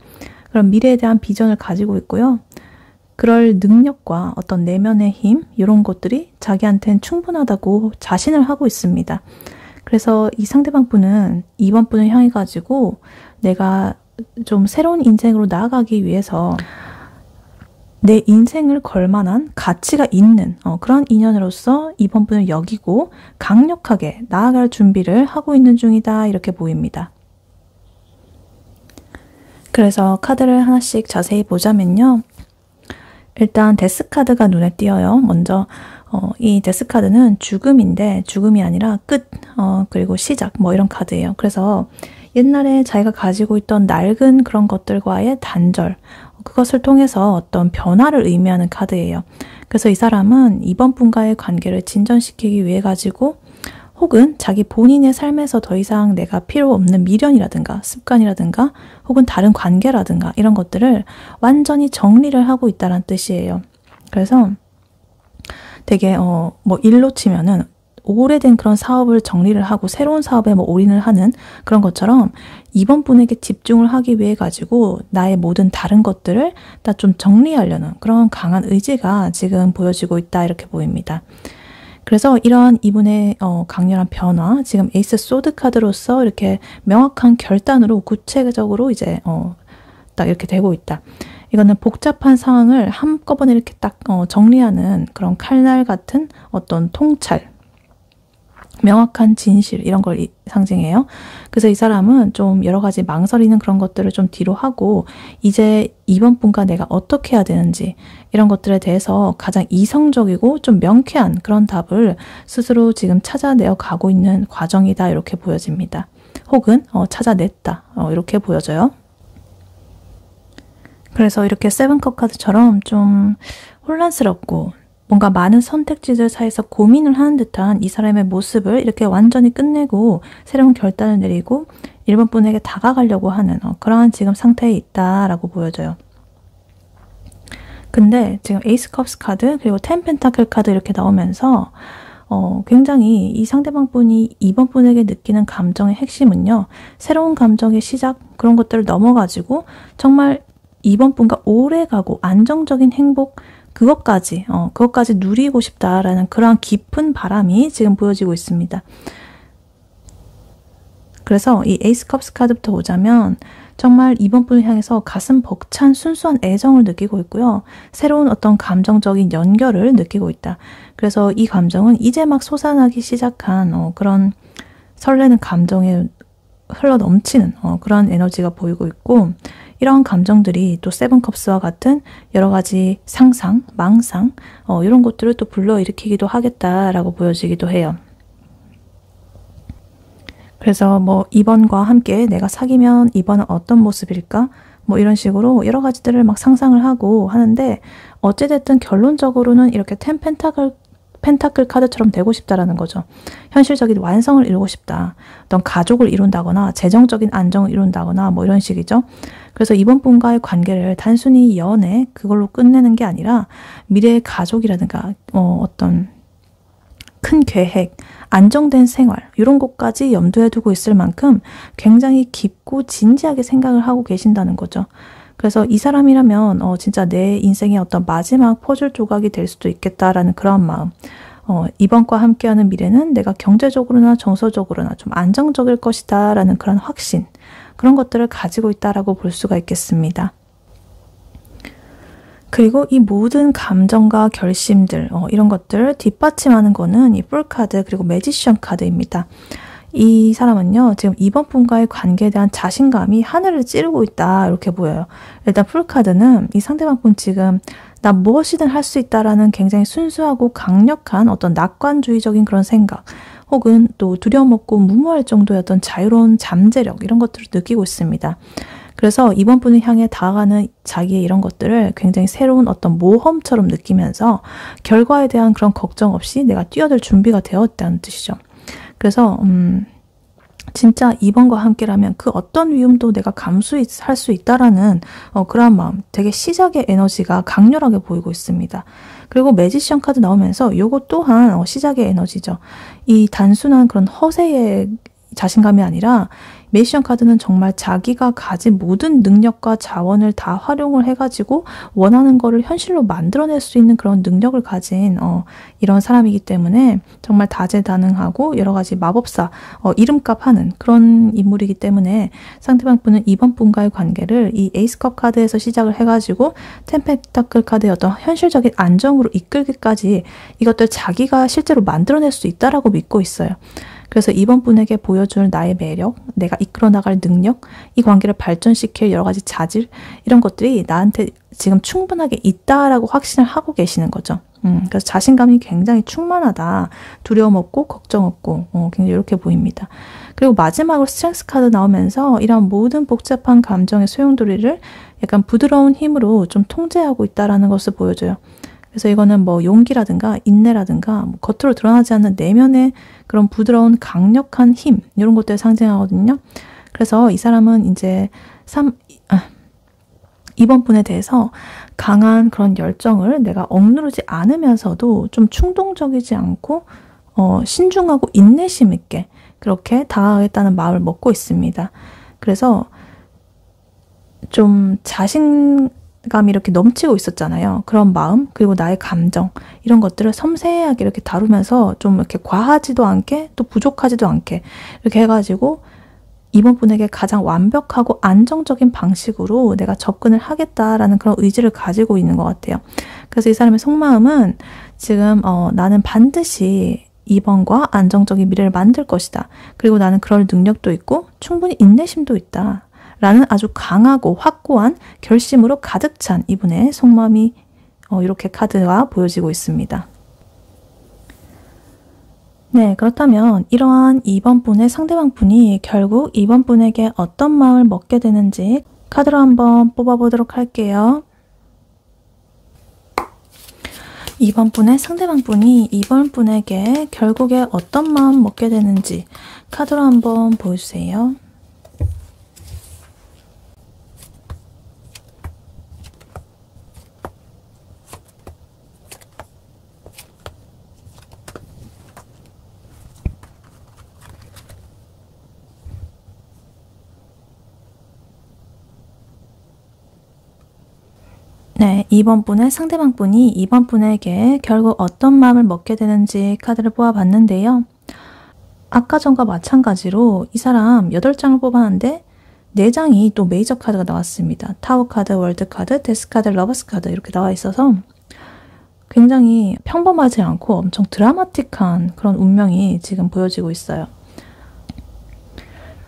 그런 미래에 대한 비전을 가지고 있고요. 그럴 능력과 어떤 내면의 힘 이런 것들이 자기한테는 충분하다고 자신을 하고 있습니다. 그래서 이 상대방 분은 이번 분을 향해 가지고 내가 좀 새로운 인생으로 나아가기 위해서 내 인생을 걸 만한 가치가 있는 그런 인연으로서 이번 분을 여기고 강력하게 나아갈 준비를 하고 있는 중이다 이렇게 보입니다. 그래서 카드를 하나씩 자세히 보자면요. 일단 데스 카드가 눈에 띄어요. 먼저 이 데스 카드는 죽음인데 죽음이 아니라 끝, 그리고 시작 뭐 이런 카드예요. 그래서 옛날에 자기가 가지고 있던 낡은 그런 것들과의 단절, 그것을 통해서 어떤 변화를 의미하는 카드예요. 그래서 이 사람은 이번 분과의 관계를 진전시키기 위해 가지고 혹은 자기 본인의 삶에서 더 이상 내가 필요 없는 미련이라든가 습관이라든가 혹은 다른 관계라든가 이런 것들을 완전히 정리를 하고 있다는 뜻이에요. 그래서 되게 뭐 일로 치면은 오래된 그런 사업을 정리를 하고 새로운 사업에 뭐 올인을 하는 그런 것처럼 이번 분에게 집중을 하기 위해 가지고 나의 모든 다른 것들을 다 좀 정리하려는 그런 강한 의지가 지금 보여지고 있다 이렇게 보입니다. 그래서 이러한 이분의 강렬한 변화, 지금 에이스 소드 카드로서 이렇게 명확한 결단으로 구체적으로 이제 딱 이렇게 되고 있다. 이거는 복잡한 상황을 한꺼번에 이렇게 딱 정리하는 그런 칼날 같은 어떤 통찰, 명확한 진실 이런 걸 상징해요. 그래서 이 사람은 좀 여러 가지 망설이는 그런 것들을 좀 뒤로 하고 이제 이번 분과 내가 어떻게 해야 되는지 이런 것들에 대해서 가장 이성적이고 좀 명쾌한 그런 답을 스스로 지금 찾아내어 가고 있는 과정이다 이렇게 보여집니다. 혹은 찾아냈다 이렇게 보여져요. 그래서 이렇게 세븐컵 카드처럼 좀 혼란스럽고 뭔가 많은 선택지들 사이에서 고민을 하는 듯한 이 사람의 모습을 이렇게 완전히 끝내고 새로운 결단을 내리고 1번 분에게 다가가려고 하는 그러한 지금 상태에 있다라고 보여져요. 근데 지금 에이스 컵스 카드 그리고 10 펜타클 카드 이렇게 나오면서 굉장히 이 상대방 분이 2번 분에게 느끼는 감정의 핵심은요. 새로운 감정의 시작 그런 것들을 넘어가지고 정말 2번 분과 오래가고 안정적인 행복 그것까지 누리고 싶다라는 그러한 깊은 바람이 지금 보여지고 있습니다. 그래서 이 에이스 컵스 카드부터 보자면 정말 이번 분을 향해서 가슴 벅찬 순수한 애정을 느끼고 있고요. 새로운 어떤 감정적인 연결을 느끼고 있다. 그래서 이 감정은 이제 막 솟아나기 시작한 그런 설레는 감정에 흘러 넘치는 그런 에너지가 보이고 있고 이런 감정들이 또 세븐컵스와 같은 여러 가지 상상, 망상 이런 것들을 또 불러일으키기도 하겠다라고 보여지기도 해요. 그래서 뭐 2번과 함께 내가 사귀면 2번은 어떤 모습일까? 뭐 이런 식으로 여러 가지들을 막 상상을 하고 하는데 어찌됐든 결론적으로는 이렇게 10 펜타클 카드처럼 되고 싶다라는 거죠. 현실적인 완성을 이루고 싶다. 어떤 가족을 이룬다거나 재정적인 안정을 이룬다거나 뭐 이런 식이죠. 그래서 이번 분과의 관계를 단순히 연애 그걸로 끝내는 게 아니라 미래의 가족이라든가 어떤 큰 계획, 안정된 생활 이런 것까지 염두에 두고 있을 만큼 굉장히 깊고 진지하게 생각을 하고 계신다는 거죠. 그래서 이 사람이라면 진짜 내 인생의 어떤 마지막 퍼즐 조각이 될 수도 있겠다라는 그런 마음. 이번과 함께하는 미래는 내가 경제적으로나 정서적으로나 좀 안정적일 것이다 라는 그런 확신, 그런 것들을 가지고 있다라고 볼 수가 있겠습니다. 그리고 이 모든 감정과 결심들, 이런 것들을 뒷받침하는 거는 이 풀 카드 그리고 매지션 카드입니다. 이 사람은요, 지금 이번 분과의 관계에 대한 자신감이 하늘을 찌르고 있다 이렇게 보여요. 일단 풀 카드는 이 상대방 분 지금 나 무엇이든 할 수 있다라는 굉장히 순수하고 강력한 어떤 낙관주의적인 그런 생각, 혹은 또 두려움 없고 무모할 정도의 어떤 자유로운 잠재력 이런 것들을 느끼고 있습니다. 그래서 이번 분을 향해 다가가는 자기의 이런 것들을 굉장히 새로운 어떤 모험처럼 느끼면서 결과에 대한 그런 걱정 없이 내가 뛰어들 준비가 되어 있다는 뜻이죠. 그래서 진짜 이번과 함께라면 그 어떤 위험도 내가 감수할 수 있다라는 그러한 마음, 되게 시작의 에너지가 강렬하게 보이고 있습니다. 그리고 매지션 카드 나오면서 이것 또한 시작의 에너지죠. 이 단순한 그런 허세의 자신감이 아니라 매지션 카드는 정말 자기가 가진 모든 능력과 자원을 다 활용을 해가지고 원하는 거를 현실로 만들어낼 수 있는 그런 능력을 가진 이런 사람이기 때문에 정말 다재다능하고 여러 가지 마법사, 이름값 하는 그런 인물이기 때문에 상대방 분은 이번 분과의 관계를 이 에이스컵 카드에서 시작을 해가지고 템펜타클 카드의 어떤 현실적인 안정으로 이끌기까지 이것들 자기가 실제로 만들어낼 수 있다라고 믿고 있어요. 그래서 이번 분에게 보여줄 나의 매력, 내가 이끌어 나갈 능력, 이 관계를 발전시킬 여러 가지 자질, 이런 것들이 나한테 지금 충분하게 있다라고 확신을 하고 계시는 거죠. 그래서 자신감이 굉장히 충만하다. 두려움 없고 걱정 없고 굉장히 이렇게 보입니다. 그리고 마지막으로 스트렝스 카드 나오면서 이런 모든 복잡한 감정의 소용돌이를 약간 부드러운 힘으로 좀 통제하고 있다라는 것을 보여줘요. 그래서 이거는 뭐 용기라든가 인내라든가 뭐 겉으로 드러나지 않는 내면의 그런 부드러운 강력한 힘, 이런 것들을 상징하거든요. 그래서 이 사람은 이제 이번 분에 대해서 강한 그런 열정을 내가 억누르지 않으면서도 좀 충동적이지 않고 신중하고 인내심 있게 그렇게 다가가겠다는 마음을 먹고 있습니다. 그래서 좀 자신감이 이렇게 넘치고 있었잖아요. 그런 마음, 그리고 나의 감정, 이런 것들을 섬세하게 이렇게 다루면서 좀 이렇게 과하지도 않게 또 부족하지도 않게 이렇게 해가지고 이번 분에게 가장 완벽하고 안정적인 방식으로 내가 접근을 하겠다라는 그런 의지를 가지고 있는 것 같아요. 그래서 이 사람의 속마음은 지금 나는 반드시 이번과 안정적인 미래를 만들 것이다. 그리고 나는 그럴 능력도 있고 충분히 인내심도 있다. 라는 아주 강하고 확고한 결심으로 가득 찬 이분의 속마음이 이렇게 카드가 보여지고 있습니다. 네, 그렇다면 이러한 2번 분의 상대방 분이 결국 2번 분에게 어떤 마음을 먹게 되는지 카드로 한번 뽑아보도록 할게요. 2번 분의 상대방 분이 2번 분에게 결국에 어떤 마음 먹게 되는지 카드로 한번 보여주세요. 네, 2번 분의 상대방 분이 2번 분에게 결국 어떤 마음을 먹게 되는지 카드를 뽑아봤는데요. 아까 전과 마찬가지로 이 사람 8장을 뽑았는데 4장이 또 메이저 카드가 나왔습니다. 타워 카드, 월드 카드, 데스 카드, 러버스 카드 이렇게 나와 있어서 굉장히 평범하지 않고 엄청 드라마틱한 그런 운명이 지금 보여지고 있어요.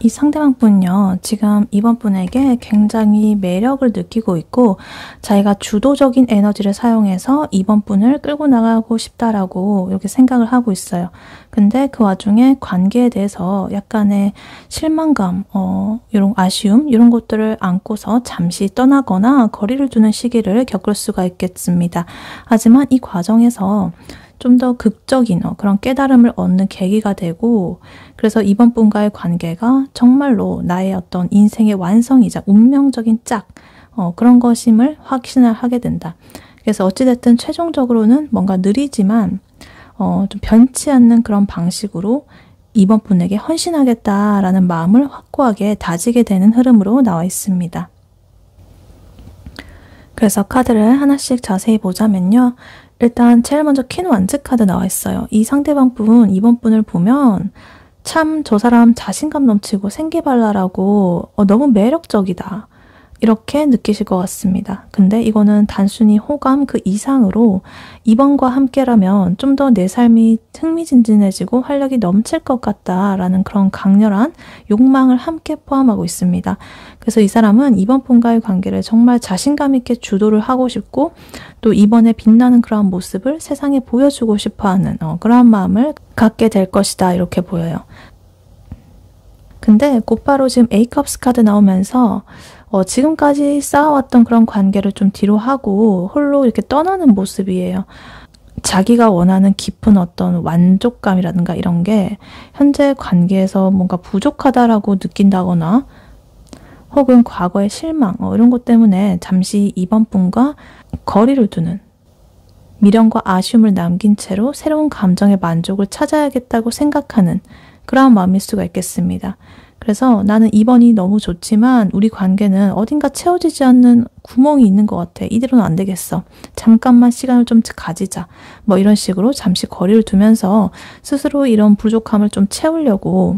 이 상대방 분은요, 지금 이번 분에게 굉장히 매력을 느끼고 있고 자기가 주도적인 에너지를 사용해서 이번 분을 끌고 나가고 싶다라고 이렇게 생각을 하고 있어요. 근데 그 와중에 관계에 대해서 약간의 실망감, 이런 아쉬움, 이런 것들을 안고서 잠시 떠나거나 거리를 두는 시기를 겪을 수가 있겠습니다. 하지만 이 과정에서 좀 더 극적인 그런 깨달음을 얻는 계기가 되고, 그래서 이번 분과의 관계가 정말로 나의 어떤 인생의 완성이자 운명적인 짝, 그런 것임을 확신을 하게 된다. 그래서 어찌됐든 최종적으로는 뭔가 느리지만 좀 변치 않는 그런 방식으로 이번 분에게 헌신하겠다라는 마음을 확고하게 다지게 되는 흐름으로 나와 있습니다. 그래서 카드를 하나씩 자세히 보자면요. 일단 제일 먼저 퀸 완즈 카드 나와 있어요. 이 상대방 분, 이번 분을 보면 참 저 사람 자신감 넘치고 생기발랄하고 너무 매력적이다. 이렇게 느끼실 것 같습니다. 근데 이거는 단순히 호감 그 이상으로 이번과 함께라면 좀 더 내 삶이 흥미진진해지고 활력이 넘칠 것 같다라는 그런 강렬한 욕망을 함께 포함하고 있습니다. 그래서 이 사람은 이번 분과의 관계를 정말 자신감 있게 주도를 하고 싶고 또 이번에 빛나는 그런 모습을 세상에 보여주고 싶어하는 그러한 마음을 갖게 될 것이다 이렇게 보여요. 근데 곧바로 지금 에이컵스 카드 나오면서 지금까지 쌓아왔던 그런 관계를 좀 뒤로 하고 홀로 이렇게 떠나는 모습이에요. 자기가 원하는 깊은 어떤 만족감이라든가 이런 게 현재 관계에서 뭔가 부족하다라고 느낀다거나 혹은 과거의 실망 이런 것 때문에 잠시 이번 분과 거리를 두는 미련과 아쉬움을 남긴 채로 새로운 감정의 만족을 찾아야겠다고 생각하는 그러한 마음일 수가 있겠습니다. 그래서 나는 이번이 너무 좋지만 우리 관계는 어딘가 채워지지 않는 구멍이 있는 것 같아. 이대로는 안 되겠어. 잠깐만 시간을 좀 가지자. 뭐 이런 식으로 잠시 거리를 두면서 스스로 이런 부족함을 좀 채우려고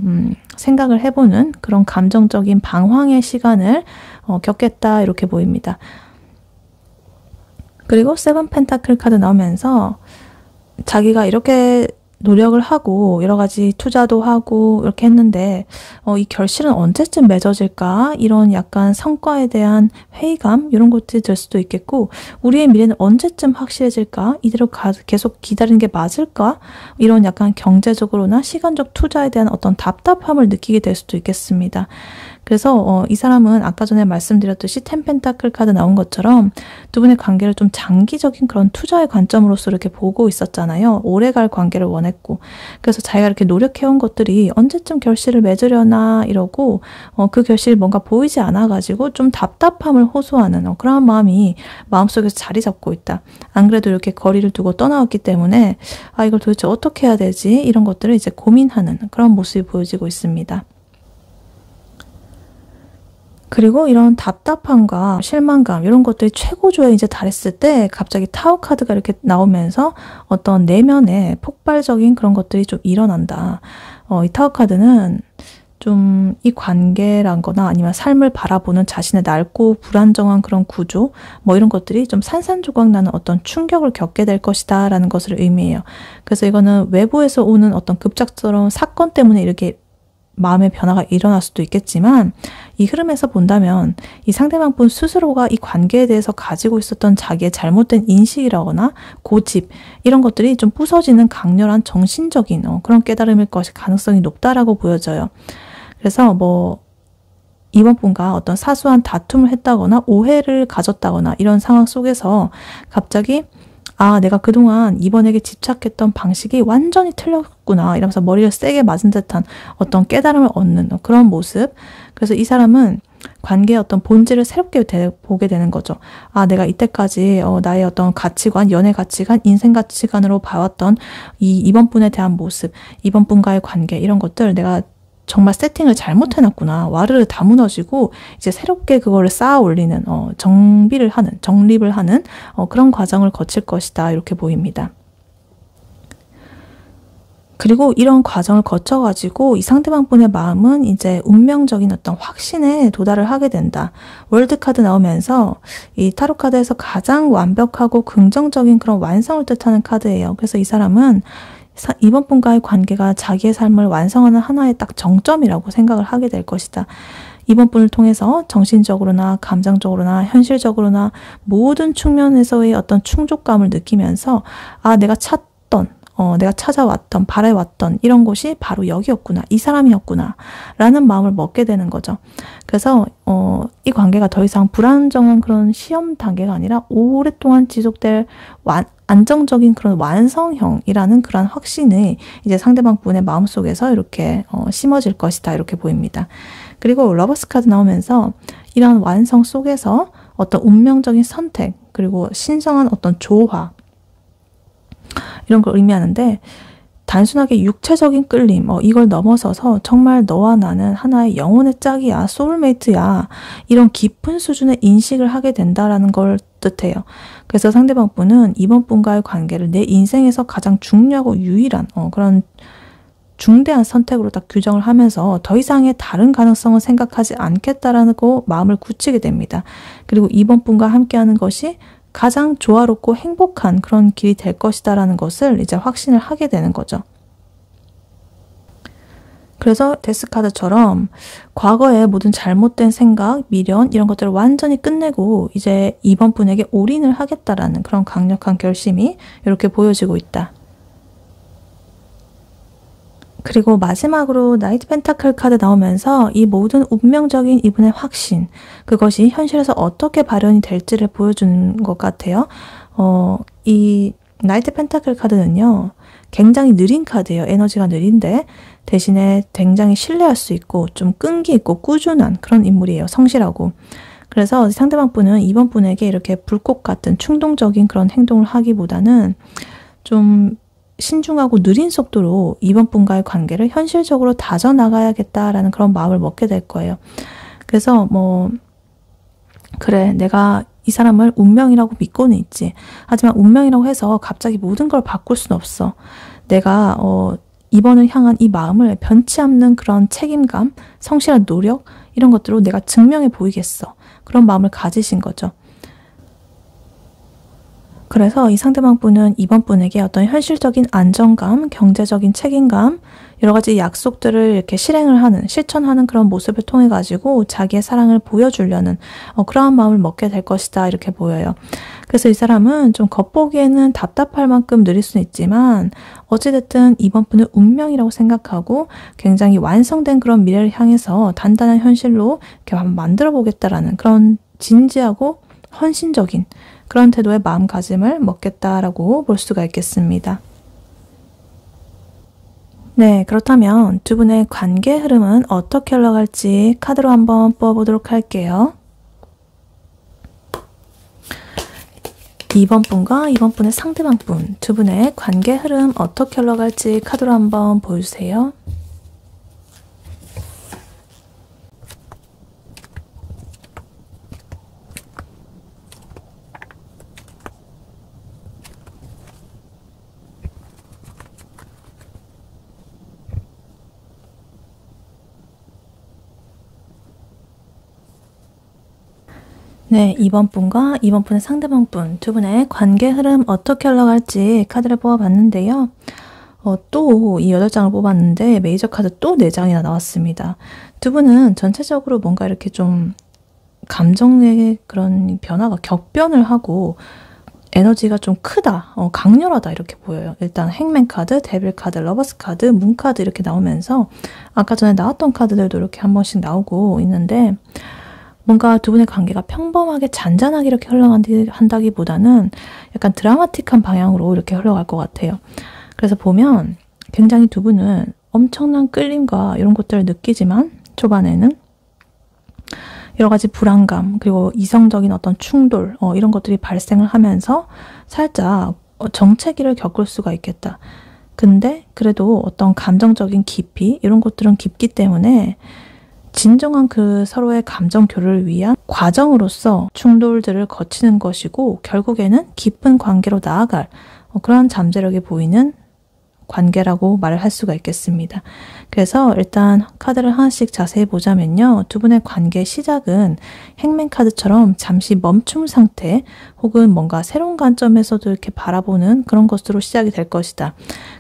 생각을 해보는 그런 감정적인 방황의 시간을 겪겠다 이렇게 보입니다. 그리고 세븐 펜타클 카드 나오면서 자기가 이렇게 노력을 하고 여러 가지 투자도 하고 이렇게 했는데 이 결실은 언제쯤 맺어질까? 이런 약간 성과에 대한 회의감 이런 것들이 들 수도 있겠고 우리의 미래는 언제쯤 확실해질까? 이대로 계속 기다리는 게 맞을까? 이런 약간 경제적으로나 시간적 투자에 대한 어떤 답답함을 느끼게 될 수도 있겠습니다. 그래서 이 사람은 아까 전에 말씀드렸듯이 텐 펜타클 카드 나온 것처럼 두 분의 관계를 좀 장기적인 그런 투자의 관점으로서 이렇게 보고 있었잖아요. 오래갈 관계를 원했고 그래서 자기가 이렇게 노력해온 것들이 언제쯤 결실을 맺으려나 이러고 그 결실이 뭔가 보이지 않아가지고 좀 답답함을 호소하는 그런 마음이 마음속에서 자리 잡고 있다. 안 그래도 이렇게 거리를 두고 떠나왔기 때문에 이걸 도대체 어떻게 해야 되지? 이런 것들을 이제 고민하는 그런 모습이 보여지고 있습니다. 그리고 이런 답답함과 실망감 이런 것들이 최고조에 이제 달했을 때 갑자기 타워 카드가 이렇게 나오면서 어떤 내면의 폭발적인 그런 것들이 좀 일어난다. 이 타워 카드는 좀 이 관계란 거나 아니면 삶을 바라보는 자신의 넓고 불안정한 그런 구조 뭐 이런 것들이 좀 산산조각 나는 어떤 충격을 겪게 될 것이다 라는 것을 의미해요. 그래서 이거는 외부에서 오는 어떤 급작스러운 사건 때문에 이렇게 마음의 변화가 일어날 수도 있겠지만 이 흐름에서 본다면 이 상대방 분 스스로가 이 관계에 대해서 가지고 있었던 자기의 잘못된 인식이라거나 고집 이런 것들이 좀 부서지는 강렬한 정신적인 그런 깨달음일 것이 가능성이 높다라고 보여져요. 그래서 뭐 이번 분과 어떤 사소한 다툼을 했다거나 오해를 가졌다거나 이런 상황 속에서 갑자기 내가 그동안 이번에게 집착했던 방식이 완전히 틀렸구나 이러면서 머리를 세게 맞은 듯한 어떤 깨달음을 얻는 그런 모습. 그래서 이 사람은 관계의 어떤 본질을 새롭게 보게 되는 거죠. 내가 이때까지 나의 어떤 가치관, 연애 가치관, 인생 가치관으로 봐왔던 이번 분에 대한 모습, 이번 분과의 관계 이런 것들 내가 정말 세팅을 잘못해놨구나. 와르르 다 무너지고 이제 새롭게 그거를 쌓아 올리는 정립을 하는 그런 과정을 거칠 것이다. 이렇게 보입니다. 그리고 이런 과정을 거쳐가지고 이 상대방 분의 마음은 이제 운명적인 어떤 확신에 도달을 하게 된다. 월드 카드 나오면서 이 타로 카드에서 가장 완벽하고 긍정적인 그런 완성을 뜻하는 카드예요. 그래서 이 사람은 이번 분과의 관계가 자기의 삶을 완성하는 하나의 딱 정점이라고 생각을 하게 될 것이다. 이번 분을 통해서 정신적으로나 감정적으로나 현실적으로나 모든 측면에서의 어떤 충족감을 느끼면서 내가 내가 찾아왔던 바래왔던 이런 곳이 바로 여기였구나. 이 사람이었구나. 라는 마음을 먹게 되는 거죠. 그래서 이 관계가 더 이상 불안정한 그런 시험 단계가 아니라 오랫동안 지속될 안정적인 그런 완성형이라는 그런 확신이 이제 상대방 분의 마음속에서 이렇게 심어질 것이다. 이렇게 보입니다. 그리고 러버스 카드 나오면서 이런 완성 속에서 어떤 운명적인 선택 그리고 신성한 어떤 조화 이런 걸 의미하는데 단순하게 육체적인 끌림, 이걸 넘어서서 정말 너와 나는 하나의 영혼의 짝이야, 소울메이트야, 이런 깊은 수준의 인식을 하게 된다라는 걸 뜻해요. 그래서 상대방 분은 이번 분과의 관계를 내 인생에서 가장 중요하고 유일한 그런 중대한 선택으로 딱 규정을 하면서 더 이상의 다른 가능성을 생각하지 않겠다라고 마음을 굳히게 됩니다. 그리고 이번 분과 함께하는 것이 가장 조화롭고 행복한 그런 길이 될 것이다라는 것을 이제 확신을 하게 되는 거죠. 그래서 데스카드처럼 과거의 모든 잘못된 생각, 미련 이런 것들을 완전히 끝내고 이제 이번 분에게 올인을 하겠다라는 그런 강력한 결심이 이렇게 보여지고 있다. 그리고 마지막으로 나이트 펜타클 카드 나오면서 이 모든 운명적인 이분의 확신, 그것이 현실에서 어떻게 발현이 될지를 보여주는 것 같아요. 이 나이트 펜타클 카드는요, 굉장히 느린 카드예요. 에너지가 느린데 대신에 굉장히 신뢰할 수 있고 좀 끈기 있고 꾸준한 그런 인물이에요. 성실하고. 그래서 상대방 분은 이번 분에게 이렇게 불꽃 같은 충동적인 그런 행동을 하기보다는 좀 신중하고 느린 속도로 이번 분과의 관계를 현실적으로 다져나가야겠다라는 그런 마음을 먹게 될 거예요. 그래서 그래, 내가 이 사람을 운명이라고 믿고는 있지. 하지만 운명이라고 해서 갑자기 모든 걸 바꿀 수는 없어. 내가 이번을 향한 이 마음을 변치 않는 그런 책임감, 성실한 노력 이런 것들로 내가 증명해 보이겠어. 그런 마음을 가지신 거죠. 그래서 이 상대방 분은 이번 분에게 어떤 현실적인 안정감, 경제적인 책임감, 여러 가지 약속들을 이렇게 실천하는 그런 모습을 통해 가지고 자기의 사랑을 보여주려는 그러한 마음을 먹게 될 것이다 이렇게 보여요. 그래서 이 사람은 좀 겉보기에는 답답할 만큼 느릴 수는 있지만 어찌됐든 이번 분은 운명이라고 생각하고 굉장히 완성된 그런 미래를 향해서 단단한 현실로 이렇게 한번 만들어 보겠다라는 그런 진지하고 헌신적인 그런 태도의 마음가짐을 먹겠다라고 볼 수가 있겠습니다. 네, 그렇다면 두 분의 관계 흐름은 어떻게 흘러갈지 카드로 한번 뽑아보도록 할게요. 이번 분과 이번 분의 상대방 분, 두 분의 관계 흐름 어떻게 흘러갈지 카드로 한번 보여주세요. 네, 이번 분과 이번 분의 상대방 분, 두 분의 관계 흐름 어떻게 흘러갈지 카드를 뽑아봤는데요. 또 이 8장을 뽑았는데 메이저 카드 또 4장이나 나왔습니다. 두 분은 전체적으로 뭔가 이렇게 좀 감정의 그런 변화가 격변을 하고 에너지가 좀 크다, 강렬하다 이렇게 보여요. 일단 행맨 카드, 데빌 카드, 러버스 카드, 문 카드 이렇게 나오면서 아까 전에 나왔던 카드들도 이렇게 한 번씩 나오고 있는데 뭔가 두 분의 관계가 평범하게 잔잔하게 이렇게 흘러간다기보다는 약간 드라마틱한 방향으로 이렇게 흘러갈 것 같아요. 그래서 보면 굉장히 두 분은 엄청난 끌림과 이런 것들을 느끼지만 초반에는 여러 가지 불안감 그리고 이성적인 어떤 충돌 이런 것들이 발생을 하면서 살짝 정체기를 겪을 수가 있겠다. 근데 그래도 어떤 감정적인 깊이 이런 것들은 깊기 때문에 진정한 그 서로의 감정 교류를 위한 과정으로서 충돌들을 거치는 것이고 결국에는 깊은 관계로 나아갈 그런 잠재력이 보이는 관계라고 말을 할 수가 있겠습니다. 그래서 일단 카드를 하나씩 자세히 보자면요. 두 분의 관계 시작은 행맨 카드처럼 잠시 멈춤 상태 혹은 뭔가 새로운 관점에서도 이렇게 바라보는 그런 것으로 시작이 될 것이다.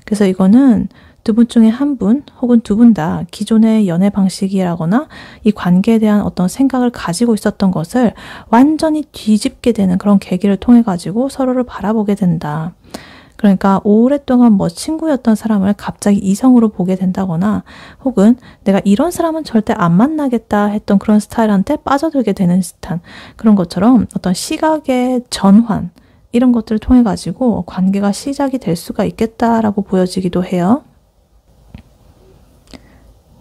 그래서 이거는 두 분 중에 한 분 혹은 두 분 다 기존의 연애 방식이라거나 이 관계에 대한 어떤 생각을 가지고 있었던 것을 완전히 뒤집게 되는 그런 계기를 통해 가지고 서로를 바라보게 된다. 그러니까 오랫동안 친구였던 사람을 갑자기 이성으로 보게 된다거나 혹은 내가 이런 사람은 절대 안 만나겠다 했던 그런 스타일한테 빠져들게 되는 듯한 그런 것처럼 어떤 시각의 전환 이런 것들을 통해 가지고 관계가 시작이 될 수가 있겠다라고 보여지기도 해요.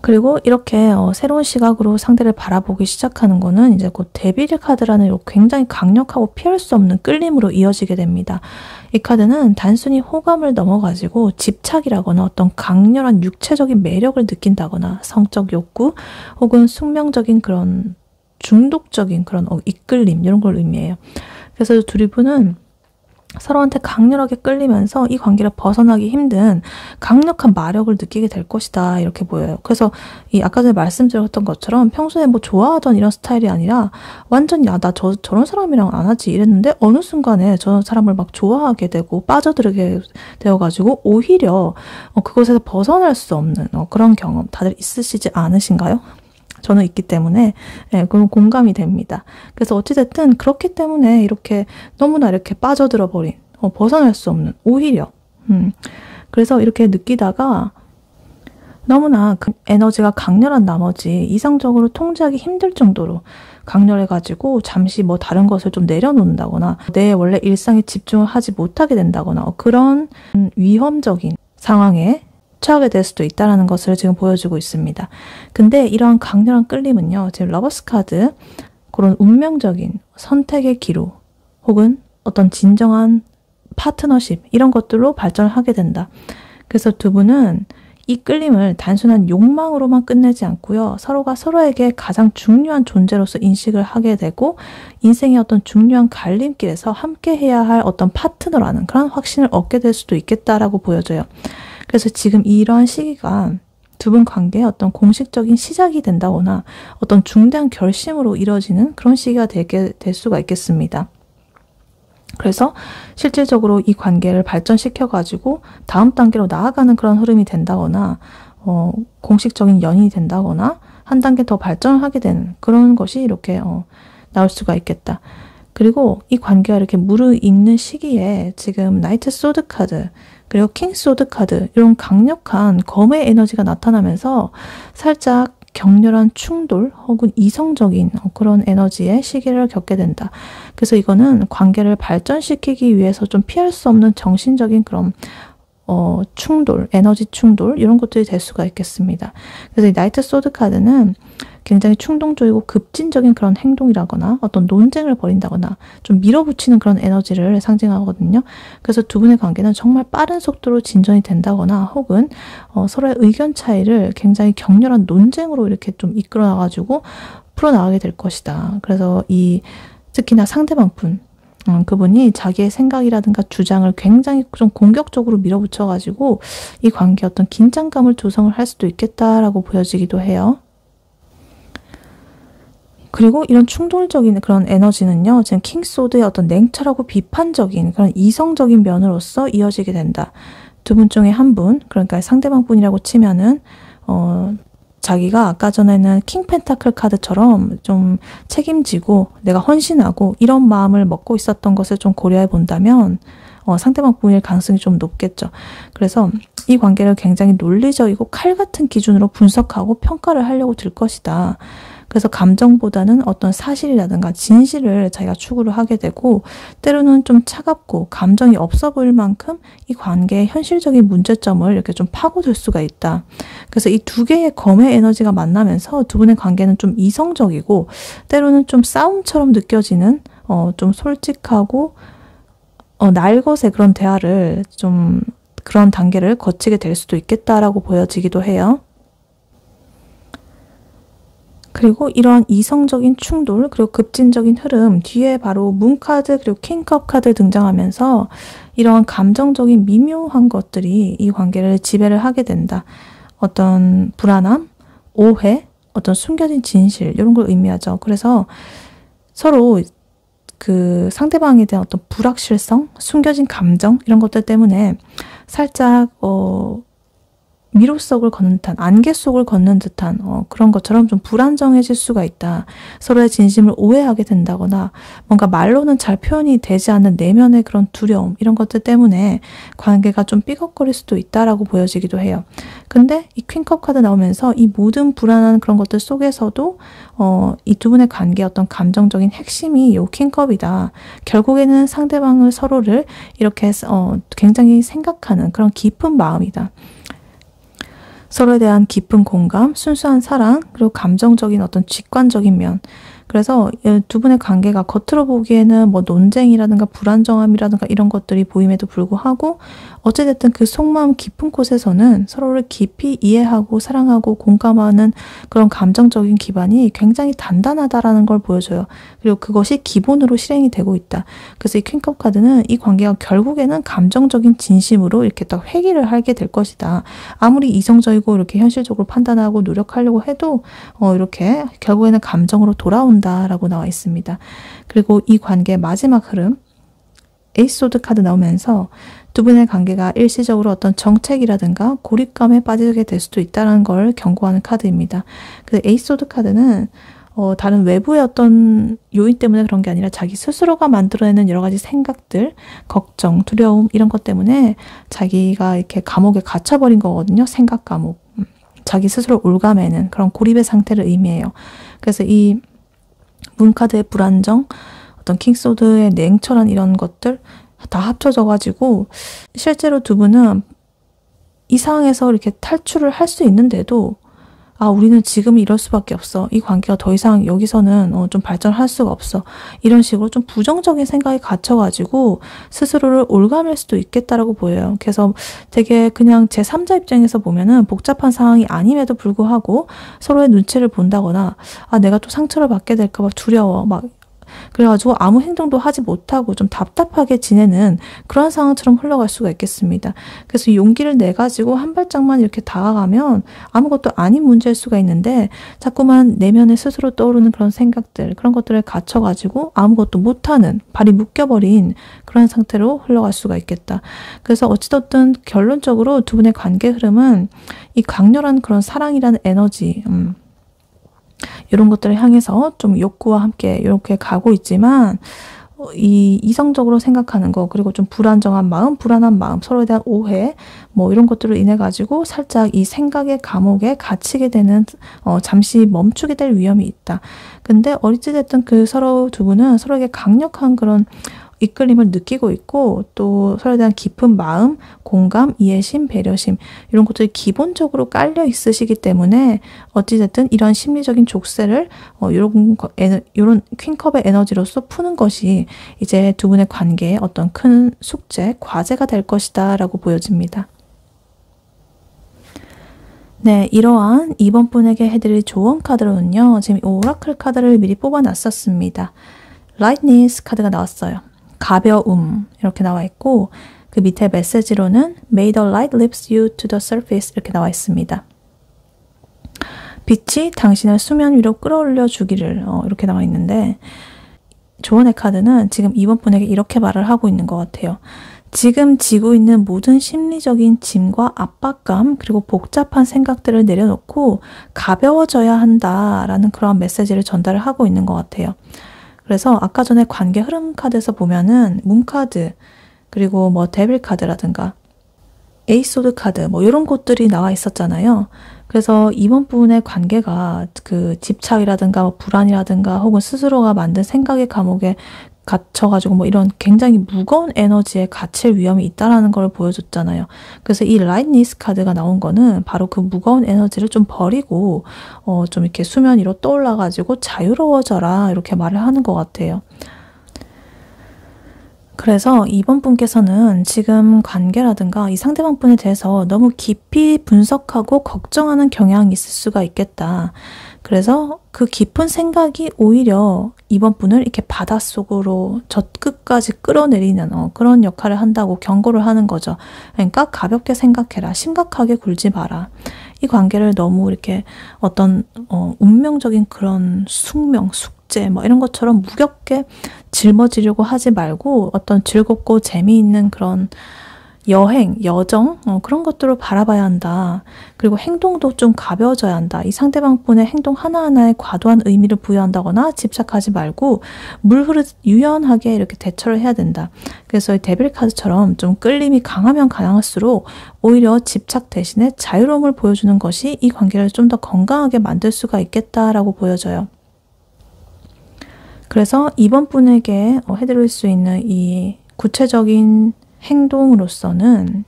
그리고 이렇게 새로운 시각으로 상대를 바라보기 시작하는 거는 이제 곧 데빌 카드라는 굉장히 강력하고 피할 수 없는 끌림으로 이어지게 됩니다. 이 카드는 단순히 호감을 넘어가지고 집착이라거나 어떤 강렬한 육체적인 매력을 느낀다거나 성적 욕구 혹은 숙명적인 그런 중독적인 그런 이끌림 이런 걸 의미해요. 그래서 둘이 분은 서로한테 강렬하게 끌리면서 이 관계를 벗어나기 힘든 강력한 마력을 느끼게 될 것이다 이렇게 보여요. 그래서 이 아까 전에 말씀드렸던 것처럼 평소에 뭐 좋아하던 이런 스타일이 아니라 완전 야 나 저런 사람이랑 안 하지 이랬는데 어느 순간에 저런 사람을 막 좋아하게 되고 빠져들게 되어가지고 오히려 그곳에서 벗어날 수 없는 그런 경험 다들 있으시지 않으신가요? 저는 있기 때문에 그런 공감이 됩니다. 그래서 어찌됐든 그렇기 때문에 이렇게 너무나 이렇게 빠져들어 버린 벗어날 수 없는 오히려 그래서 이렇게 느끼다가 너무나 그 에너지가 강렬한 나머지 이성적으로 통제하기 힘들 정도로 강렬해가지고 잠시 뭐 다른 것을 좀 내려놓는다거나 내 원래 일상에 집중을 하지 못하게 된다거나 그런 위험적인 상황에 처하게 될 수도 있다는 것을 지금 보여주고 있습니다. 근데 이러한 강렬한 끌림은요. 지금 러버스 카드 그런 운명적인 선택의 기로 혹은 어떤 진정한 파트너십 이런 것들로 발전을 하게 된다. 그래서 두 분은 이 끌림을 단순한 욕망으로만 끝내지 않고요. 서로가 서로에게 가장 중요한 존재로서 인식을 하게 되고 인생의 어떤 중요한 갈림길에서 함께 해야 할 어떤 파트너라는 그런 확신을 얻게 될 수도 있겠다라고 보여져요. 그래서 지금 이러한 시기가 두 분 관계의 어떤 공식적인 시작이 된다거나 어떤 중대한 결심으로 이뤄지는 그런 시기가 될 수가 있겠습니다. 그래서 실질적으로 이 관계를 발전시켜가지고 다음 단계로 나아가는 그런 흐름이 된다거나 공식적인 연인이 된다거나 한 단계 더 발전을 하게 되는 그런 것이 이렇게 나올 수가 있겠다. 그리고 이 관계가 이렇게 무르익는 시기에 지금 나이트 소드 카드 그리고 킹 소드 카드 이런 강력한 검의 에너지가 나타나면서 살짝 격렬한 충돌 혹은 이성적인 그런 에너지의 시기를 겪게 된다. 그래서 이거는 관계를 발전시키기 위해서 좀 피할 수 없는 정신적인 그런 충돌, 에너지 충돌 이런 것들이 될 수가 있겠습니다. 그래서 이 나이트 소드 카드는 굉장히 충동적이고 급진적인 그런 행동이라거나 어떤 논쟁을 벌인다거나 좀 밀어붙이는 그런 에너지를 상징하거든요. 그래서 두 분의 관계는 정말 빠른 속도로 진전이 된다거나 혹은 서로의 의견 차이를 굉장히 격렬한 논쟁으로 이렇게 좀 이끌어나가지고 풀어나가게 될 것이다. 그래서 특히나 상대방 분 그분이 자기의 생각이라든가 주장을 굉장히 좀 공격적으로 밀어붙여가지고 이 관계에 어떤 긴장감을 조성을 할 수도 있겠다라고 보여지기도 해요. 그리고 이런 충돌적인 그런 에너지는요. 지금 킹소드의 어떤 냉철하고 비판적인 그런 이성적인 면으로서 이어지게 된다. 두 분 중에 한 분, 그러니까 상대방 분이라고 치면은 자기가 아까 전에는 킹 펜타클 카드처럼 좀 책임지고 내가 헌신하고 이런 마음을 먹고 있었던 것을 좀 고려해 본다면 상대방 분일 가능성이 좀 높겠죠. 그래서 이 관계를 굉장히 논리적이고 칼 같은 기준으로 분석하고 평가를 하려고 들 것이다. 그래서 감정보다는 어떤 사실이라든가 진실을 자기가 추구를 하게 되고 때로는 좀 차갑고 감정이 없어 보일 만큼 이 관계의 현실적인 문제점을 이렇게 좀 파고들 수가 있다. 그래서 이 두 개의 검의 에너지가 만나면서 두 분의 관계는 좀 이성적이고 때로는 좀 싸움처럼 느껴지는 좀 솔직하고 날것의 그런 대화를 좀 그런 단계를 거치게 될 수도 있겠다라고 보여지기도 해요. 그리고 이러한 이성적인 충돌 그리고 급진적인 흐름 뒤에 바로 문카드 그리고 킹컵 카드 등장하면서 이러한 감정적인 미묘한 것들이 이 관계를 지배를 하게 된다. 어떤 불안함, 오해, 어떤 숨겨진 진실 이런 걸 의미하죠. 그래서 서로 그 상대방에 대한 어떤 불확실성, 숨겨진 감정 이런 것들 때문에 살짝 미로 속을 걷는 듯한 안개 속을 걷는 듯한 그런 것처럼 좀 불안정해질 수가 있다. 서로의 진심을 오해하게 된다거나 뭔가 말로는 잘 표현이 되지 않는 내면의 그런 두려움 이런 것들 때문에 관계가 좀 삐걱거릴 수도 있다라고 보여지기도 해요. 근데 이 퀸컵 카드 나오면서 이 모든 불안한 그런 것들 속에서도 이 두 분의 관계의 어떤 감정적인 핵심이 이 킹컵이다. 결국에는 상대방을 서로를 이렇게 굉장히 생각하는 그런 깊은 마음이다. 서로에 대한 깊은 공감, 순수한 사랑, 그리고 감정적인 어떤 직관적인 면, 그래서 두 분의 관계가 겉으로 보기에는 뭐 논쟁이라든가 불안정함이라든가 이런 것들이 보임에도 불구하고 어찌됐든 그 속마음 깊은 곳에서는 서로를 깊이 이해하고 사랑하고 공감하는 그런 감정적인 기반이 굉장히 단단하다라는 걸 보여줘요. 그리고 그것이 기본으로 실행이 되고 있다. 그래서 이 퀸컵 카드는 이 관계가 결국에는 감정적인 진심으로 이렇게 딱 회귀를 하게 될 것이다. 아무리 이성적이고 이렇게 현실적으로 판단하고 노력하려고 해도 이렇게 결국에는 감정으로 돌아온다라고 나와 있습니다. 그리고 이 관계의 마지막 흐름, 에이스 소드 카드 나오면서 두 분의 관계가 일시적으로 어떤 정책이라든가 고립감에 빠지게 될 수도 있다는 걸 경고하는 카드입니다. 그래서 에이스 소드 카드는 다른 외부의 어떤 요인 때문에 그런 게 아니라 자기 스스로가 만들어내는 여러 가지 생각들, 걱정, 두려움 이런 것 때문에 자기가 이렇게 감옥에 갇혀버린 거거든요. 생각 감옥. 자기 스스로 올가매는 그런 고립의 상태를 의미해요. 그래서 이 문카드의 불안정, 어떤 킹소드의 냉철한 이런 것들 다 합쳐져가지고 실제로 두 분은 이 상황에서 이렇게 탈출을 할 수 있는데도 우리는 지금 이럴 수밖에 없어. 이 관계가 더 이상 여기서는 좀 발전할 수가 없어. 이런 식으로 좀 부정적인 생각이 갇혀가지고 스스로를 올가맬 수도 있겠다라고 보여요. 그래서 되게 그냥 제3자 입장에서 보면은 복잡한 상황이 아님에도 불구하고 서로의 눈치를 본다거나 내가 또 상처를 받게 될까 봐 두려워. 그래가지고 아무 행동도 하지 못하고 좀 답답하게 지내는 그런 상황처럼 흘러갈 수가 있겠습니다. 그래서 용기를 내가지고 한 발짝만 이렇게 다가가면 아무것도 아닌 문제일 수가 있는데 자꾸만 내면에 스스로 떠오르는 그런 생각들, 그런 것들에 갇혀가지고 아무것도 못하는, 발이 묶여버린 그런 상태로 흘러갈 수가 있겠다. 그래서 어찌됐든 결론적으로 두 분의 관계 흐름은 이 강렬한 그런 사랑이라는 에너지, 이런 것들을 향해서 좀 욕구와 함께 이렇게 가고 있지만 이 이성적으로 생각하는 거, 그리고 좀 불안정한 마음, 불안한 마음, 서로에 대한 오해 이런 것들로 인해 가지고 살짝 이 생각의 감옥에 갇히게 되는 잠시 멈추게 될 위험이 있다. 근데 어찌됐든 그 서로 두 분은 서로에게 강력한 그런 이끌림을 느끼고 있고 또 서로에 대한 깊은 마음, 공감, 이해심, 배려심 이런 것들이 기본적으로 깔려 있으시기 때문에 어찌됐든 이런 심리적인 족쇄를 이런 퀸컵의 에너지로서 푸는 것이 이제 두 분의 관계에 어떤 큰 숙제, 과제가 될 것이다 라고 보여집니다. 네, 이러한 이번 분에게 해드릴 조언 카드로는요. 지금 오라클 카드를 미리 뽑아놨었습니다. 라이트니스 카드가 나왔어요. 가벼움 이렇게 나와 있고 그 밑에 메시지로는 May the light lifts you to the surface 이렇게 나와 있습니다. 빛이 당신을 수면 위로 끌어올려 주기를 이렇게 나와 있는데 조언의 카드는 지금 이번 분에게 이렇게 말을 하고 있는 것 같아요. 지금 지고 있는 모든 심리적인 짐과 압박감 그리고 복잡한 생각들을 내려놓고 가벼워져야 한다라는 그런 메시지를 전달을 하고 있는 것 같아요. 그래서 아까 전에 관계 흐름 카드에서 보면은 문카드 그리고 데빌 카드라든가 에이스 소드 카드 이런 것들이 나와 있었잖아요. 그래서 이번 분의 관계가 그 집착이라든가 불안이라든가 혹은 스스로가 만든 생각의 감옥에 갇혀가지고 이런 굉장히 무거운 에너지에 갇힐 위험이 있다라는 걸 보여줬잖아요. 그래서 이 라이트니스 카드가 나온 거는 바로 그 무거운 에너지를 좀 버리고 좀 이렇게 수면 위로 떠올라가지고 자유로워져라 이렇게 말을 하는 것 같아요. 그래서 이번 분께서는 지금 관계라든가 이 상대방 분에 대해서 너무 깊이 분석하고 걱정하는 경향이 있을 수가 있겠다. 그래서 그 깊은 생각이 오히려 이번 분을 이렇게 바닷속으로 저 끝까지 끌어내리는 그런 역할을 한다고 경고를 하는 거죠. 그러니까 가볍게 생각해라. 심각하게 굴지 마라. 이 관계를 너무 이렇게 어떤 운명적인 그런 숙명, 숙제 이런 것처럼 무겁게 짊어지려고 하지 말고 어떤 즐겁고 재미있는 그런 여행, 여정 그런 것들을 바라봐야 한다. 그리고 행동도 좀 가벼워져야 한다. 이 상대방 분의 행동 하나하나에 과도한 의미를 부여한다거나 집착하지 말고 물 흐르듯 유연하게 이렇게 대처를 해야 된다. 그래서 이 데빌 카드처럼 좀 끌림이 강하면 강할수록 오히려 집착 대신에 자유로움을 보여주는 것이 이 관계를 좀 더 건강하게 만들 수가 있겠다라고 보여져요. 그래서 이번 분에게 해드릴 수 있는 이 구체적인 행동으로서는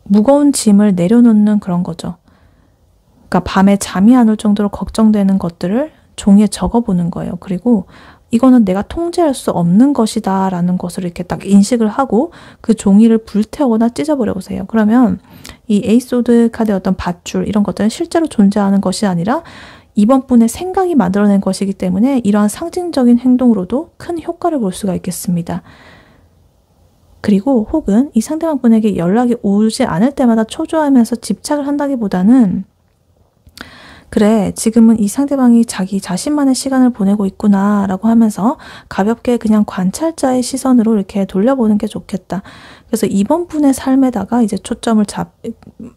무거운 짐을 내려놓는 그런 거죠. 그러니까 밤에 잠이 안 올 정도로 걱정되는 것들을 종이에 적어보는 거예요. 그리고 이거는 내가 통제할 수 없는 것이다 라는 것을 이렇게 딱 인식을 하고 그 종이를 불태우거나 찢어버려 보세요. 그러면 이 에이스 카드의 어떤 밧줄 이런 것들은 실제로 존재하는 것이 아니라 이번 분의 생각이 만들어낸 것이기 때문에 이러한 상징적인 행동으로도 큰 효과를 볼 수가 있겠습니다. 그리고 혹은 이 상대방 분에게 연락이 오지 않을 때마다 초조하면서 집착을 한다기보다는 그래, 지금은 이 상대방이 자기 자신만의 시간을 보내고 있구나 라고 하면서 가볍게 그냥 관찰자의 시선으로 이렇게 돌려보는 게 좋겠다. 그래서 이번 분의 삶에다가 이제 초점을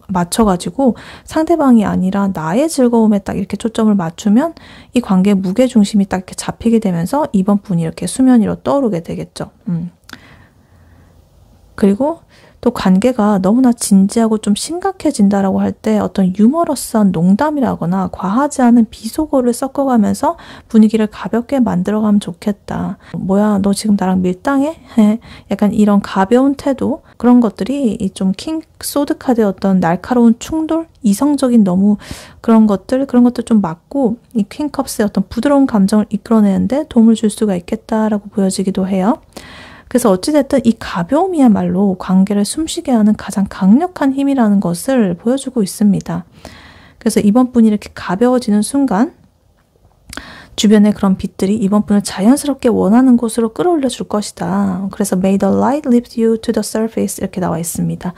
맞춰가지고 상대방이 아니라 나의 즐거움에 딱 이렇게 초점을 맞추면 이 관계의 무게중심이 딱 이렇게 잡히게 되면서 이번 분이 이렇게 수면 위로 떠오르게 되겠죠. 그리고 또 관계가 너무나 진지하고 좀 심각해진다라고 할 때 어떤 유머러스한 농담이라거나 과하지 않은 비속어를 섞어가면서 분위기를 가볍게 만들어가면 좋겠다. 뭐야, 너 지금 나랑 밀당해? 약간 이런 가벼운 태도, 그런 것들이 이 좀 킹 소드 카드의 어떤 날카로운 충돌, 이성적인 너무 그런 것들 좀 막고 이 퀸컵스의 어떤 부드러운 감정을 이끌어내는데 도움을 줄 수가 있겠다라고 보여지기도 해요. 그래서 어찌됐든 이 가벼움이야말로 관계를 숨쉬게 하는 가장 강력한 힘이라는 것을 보여주고 있습니다. 그래서 이번 분이 이렇게 가벼워지는 순간 주변의 그런 빛들이 이번 분을 자연스럽게 원하는 곳으로 끌어올려 줄 것이다. 그래서 May the light lift you to the surface 이렇게 나와 있습니다.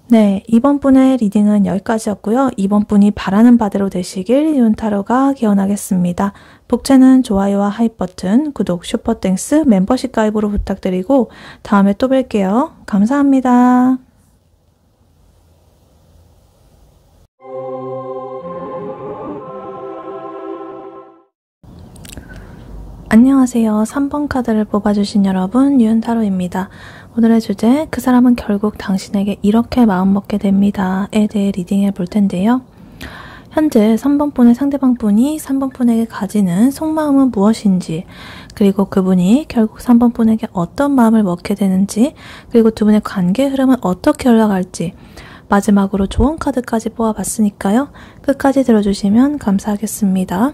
네, 이번 분의 리딩은 여기까지였고요. 이번 분이 바라는 바대로 되시길 윤타로가 기원하겠습니다. 복채는 좋아요와 하이 버튼, 구독, 슈퍼땡스, 멤버십 가입으로 부탁드리고 다음에 또 뵐게요. 감사합니다. 안녕하세요. 3번 카드를 뽑아주신 여러분, 윤타로입니다. 오늘의 주제, 그 사람은 결국 당신에게 이렇게 마음먹게 됩니다. 에 대해 리딩해 볼 텐데요. 현재 3번 분의 상대방 분이 3번 분에게 가지는 속마음은 무엇인지, 그리고 그분이 결국 3번 분에게 어떤 마음을 먹게 되는지, 그리고 두 분의 관계 흐름은 어떻게 흘러갈지, 마지막으로 조언 카드까지 뽑아봤으니까요. 끝까지 들어주시면 감사하겠습니다.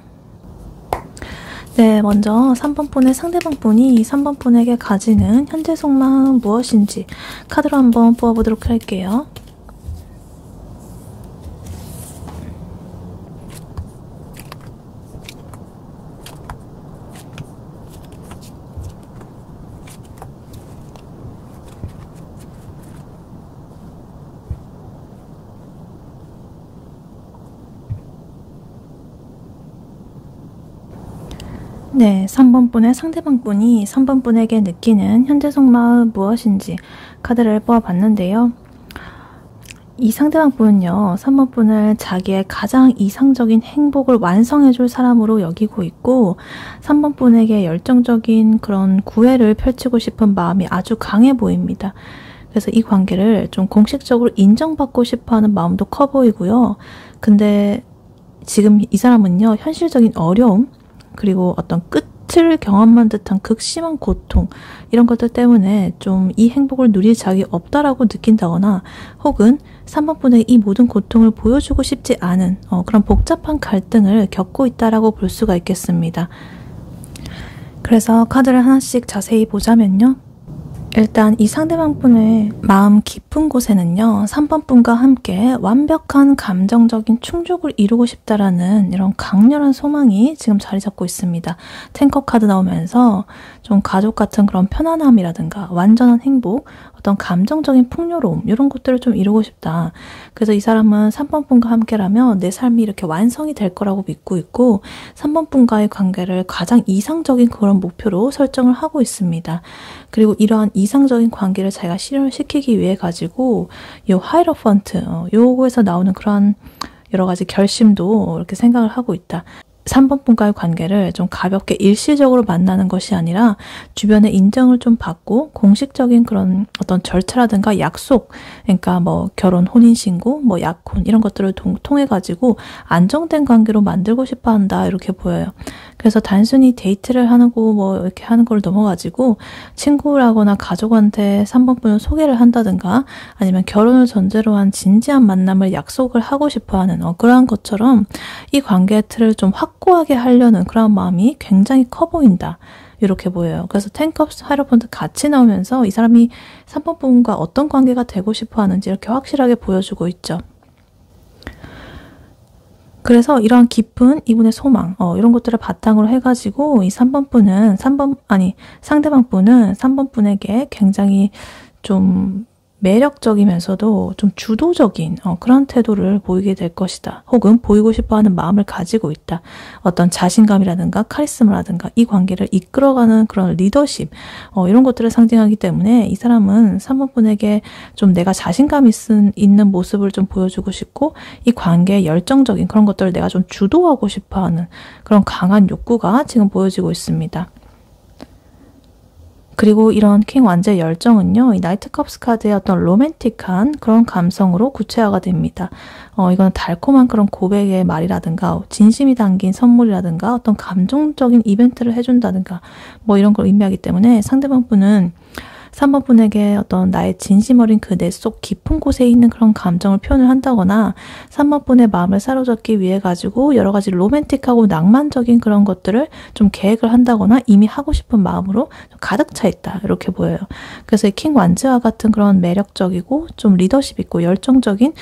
네, 먼저 3번 분의 상대방 분이 3번 분에게 가지는 현재 속마음은 무엇인지 카드로 한번 뽑아보도록 할게요. 네, 3번 분의 상대방 분이 3번 분에게 느끼는 현재 속마음 무엇인지 카드를 뽑아봤는데요. 이 상대방 분은요, 3번 분을 자기의 가장 이상적인 행복을 완성해줄 사람으로 여기고 있고 3번 분에게 열정적인 그런 구애를 펼치고 싶은 마음이 아주 강해 보입니다. 그래서 이 관계를 좀 공식적으로 인정받고 싶어하는 마음도 커 보이고요. 근데 지금 이 사람은요, 현실적인 어려움, 그리고 어떤 끝을 경험한 듯한 극심한 고통, 이런 것들 때문에 좀 이 행복을 누릴 자격이 없다라고 느낀다거나 혹은 3번 분에게 이 모든 고통을 보여주고 싶지 않은 그런 복잡한 갈등을 겪고 있다라고 볼 수가 있겠습니다. 그래서 카드를 하나씩 자세히 보자면요. 일단 이 상대방 분의 마음 깊은 곳에는요, 3번 분과 함께 완벽한 감정적인 충족을 이루고 싶다라는 이런 강렬한 소망이 지금 자리 잡고 있습니다. 탱커 카드 나오면서 좀 가족 같은 그런 편안함이라든가 완전한 행복, 어떤 감정적인 풍요로움, 이런 것들을 좀 이루고 싶다. 그래서 이 사람은 3번 분과 함께라면 내 삶이 이렇게 완성이 될 거라고 믿고 있고 3번 분과의 관계를 가장 이상적인 그런 목표로 설정을 하고 있습니다. 그리고 이러한 이상적인 관계를 자기가 실현시키기 위해 가지고 이 하이로펀트, 요거에서 나오는 그런 여러 가지 결심도 이렇게 생각을 하고 있다. 3번 분과의 관계를 좀 가볍게 일시적으로 만나는 것이 아니라 주변의 인정을 좀 받고 공식적인 그런 어떤 절차라든가 약속, 그러니까 뭐 결혼, 혼인신고, 뭐 약혼 이런 것들을 통해 가지고 안정된 관계로 만들고 싶어 한다 이렇게 보여요. 그래서 단순히 데이트를 하는 거 뭐 이렇게 하는 걸 넘어가지고 친구라거나 가족한테 3번 분을 소개를 한다든가 아니면 결혼을 전제로 한 진지한 만남을 약속을 하고 싶어 하는 그러한 것처럼 이 관계의 틀을 좀 확고하게 하려는 그런 마음이 굉장히 커 보인다. 이렇게 보여요. 그래서 텐컵스 하이로펀트 같이 나오면서 이 사람이 3번 분과 어떤 관계가 되고 싶어 하는지 이렇게 확실하게 보여주고 있죠. 그래서 이러한 깊은 이분의 소망, 이런 것들을 바탕으로 해가지고 이 상대방 분은 3번 분에게 굉장히 좀 매력적이면서도 좀 주도적인 그런 태도를 보이게 될 것이다. 혹은 보이고 싶어하는 마음을 가지고 있다. 어떤 자신감이라든가 카리스마라든가 이 관계를 이끌어가는 그런 리더십 이런 것들을 상징하기 때문에 이 사람은 3번 분에게 좀 내가 자신감 있는 모습을 좀 보여주고 싶고 이 관계에 열정적인 그런 것들을 내가 좀 주도하고 싶어하는 그런 강한 욕구가 지금 보여지고 있습니다. 그리고 이런 킹 왕자의 열정은요, 이 나이트 컵스 카드의 어떤 로맨틱한 그런 감성으로 구체화가 됩니다. 이건 달콤한 그런 고백의 말이라든가, 진심이 담긴 선물이라든가, 어떤 감정적인 이벤트를 해준다든가, 뭐 이런 걸 의미하기 때문에 상대방 분은 3번 분에게 어떤 나의 진심 어린 그 내 속 깊은 곳에 있는 그런 감정을 표현을 한다거나 3번 분의 마음을 사로잡기 위해 가지고 여러 가지 로맨틱하고 낭만적인 그런 것들을 좀 계획을 한다거나 이미 하고 싶은 마음으로 좀 가득 차 있다 이렇게 보여요. 그래서 이 킹 완즈와 같은 그런 매력적이고 좀 리더십 있고 열정적인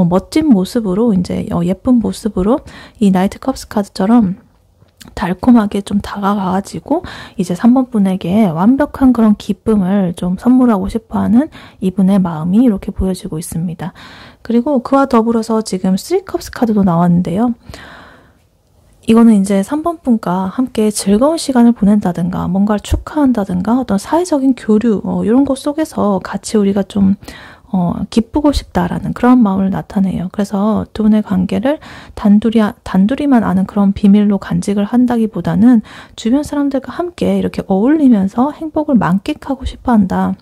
멋진 모습으로 이제 예쁜 모습으로 이 나이트 컵스 카드처럼 달콤하게 좀 다가가가지고 이제 3번 분에게 완벽한 그런 기쁨을 좀 선물하고 싶어하는 이분의 마음이 이렇게 보여지고 있습니다. 그리고 그와 더불어서 지금 3컵스 카드도 나왔는데요. 이거는 이제 3번 분과 함께 즐거운 시간을 보낸다든가 뭔가를 축하한다든가 어떤 사회적인 교류 이런 것 속에서 같이 우리가 좀 기쁘고 싶다라는 그런 마음을 나타내요. 그래서 두 분의 관계를 단둘이만 아는 그런 비밀로 간직을 한다기보다는 주변 사람들과 함께 이렇게 어울리면서 행복을 만끽하고 싶어 한다.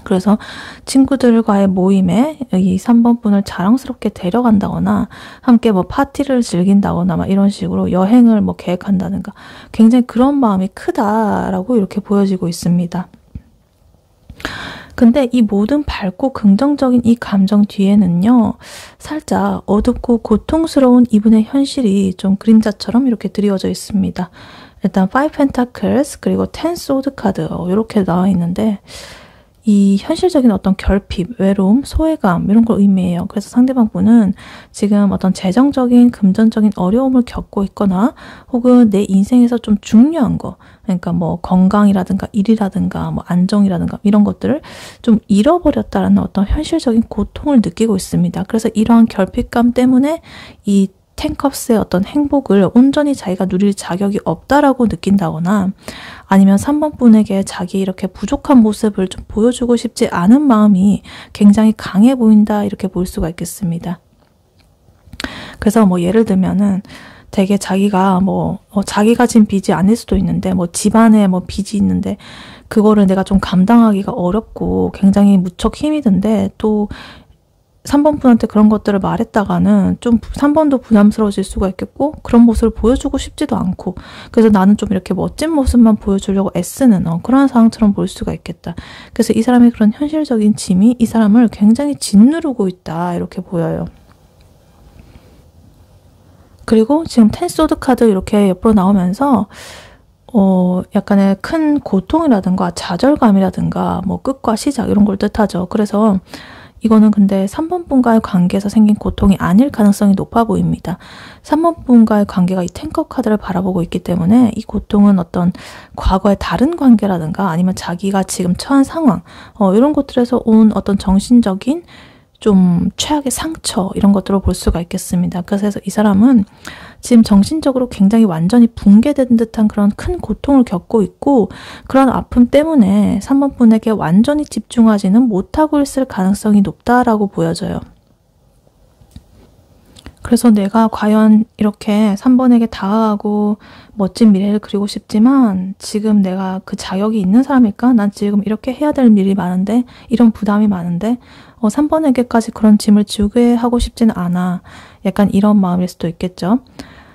그래서 친구들과의 모임에 이 3번 분을 자랑스럽게 데려간다거나 함께 뭐 파티를 즐긴다거나 막 이런 식으로 여행을 뭐 계획한다든가 굉장히 그런 마음이 크다라고 이렇게 보여지고 있습니다. 근데 이 모든 밝고 긍정적인 이 감정 뒤에는요, 살짝 어둡고 고통스러운 이분의 현실이 좀 그림자처럼 이렇게 드리워져 있습니다. 일단 5 Pentacles 그리고 10 Sword 카드 이렇게 나와 있는데 이 현실적인 어떤 결핍, 외로움, 소외감 이런 걸 의미해요. 그래서 상대방 분은 지금 어떤 재정적인, 금전적인 어려움을 겪고 있거나 혹은 내 인생에서 좀 중요한 거, 그러니까 뭐 건강이라든가 일이라든가 뭐 안정이라든가 이런 것들을 좀 잃어버렸다라는 어떤 현실적인 고통을 느끼고 있습니다. 그래서 이러한 결핍감 때문에 이 텐컵스의 어떤 행복을 온전히 자기가 누릴 자격이 없다라고 느낀다거나 아니면 3번 분에게 자기 이렇게 부족한 모습을 좀 보여주고 싶지 않은 마음이 굉장히 강해 보인다 이렇게 볼 수가 있겠습니다. 그래서 뭐 예를 들면은 되게 자기가 자기가 진 빚이 아닐 수도 있는데 뭐 집안에 뭐 빚이 있는데 그거를 내가 좀 감당하기가 어렵고 굉장히 무척 힘이 든데 또 3번 분한테 그런 것들을 말했다가는 좀 3번도 부담스러워질 수가 있겠고 그런 모습을 보여주고 싶지도 않고 그래서 나는 좀 이렇게 멋진 모습만 보여주려고 애쓰는 그런 상황처럼 볼 수가 있겠다. 그래서 이 사람의 그런 현실적인 짐이 이 사람을 굉장히 짓누르고 있다 이렇게 보여요. 그리고 지금 10 소드 카드 이렇게 옆으로 나오면서 약간의 큰 고통이라든가 좌절감이라든가 뭐 끝과 시작 이런 걸 뜻하죠. 그래서 이거는 근데 3번 분과의 관계에서 생긴 고통이 아닐 가능성이 높아 보입니다. 3번 분과의 관계가 이 텐컵 카드를 바라보고 있기 때문에 이 고통은 어떤 과거의 다른 관계라든가 아니면 자기가 지금 처한 상황 이런 것들에서 온 어떤 정신적인 좀 최악의 상처 이런 것들을 볼 수가 있겠습니다. 그래서 이 사람은 지금 정신적으로 굉장히 완전히 붕괴된 듯한 그런 큰 고통을 겪고 있고 그런 아픔 때문에 3번 분에게 완전히 집중하지는 못하고 있을 가능성이 높다라고 보여져요. 그래서 내가 과연 이렇게 3번에게 다가가고 멋진 미래를 그리고 싶지만 지금 내가 그 자격이 있는 사람일까? 난 지금 이렇게 해야 될 일이 많은데, 이런 부담이 많은데 3번에게까지 그런 짐을 지우게 하고 싶지는 않아. 약간 이런 마음일 수도 있겠죠.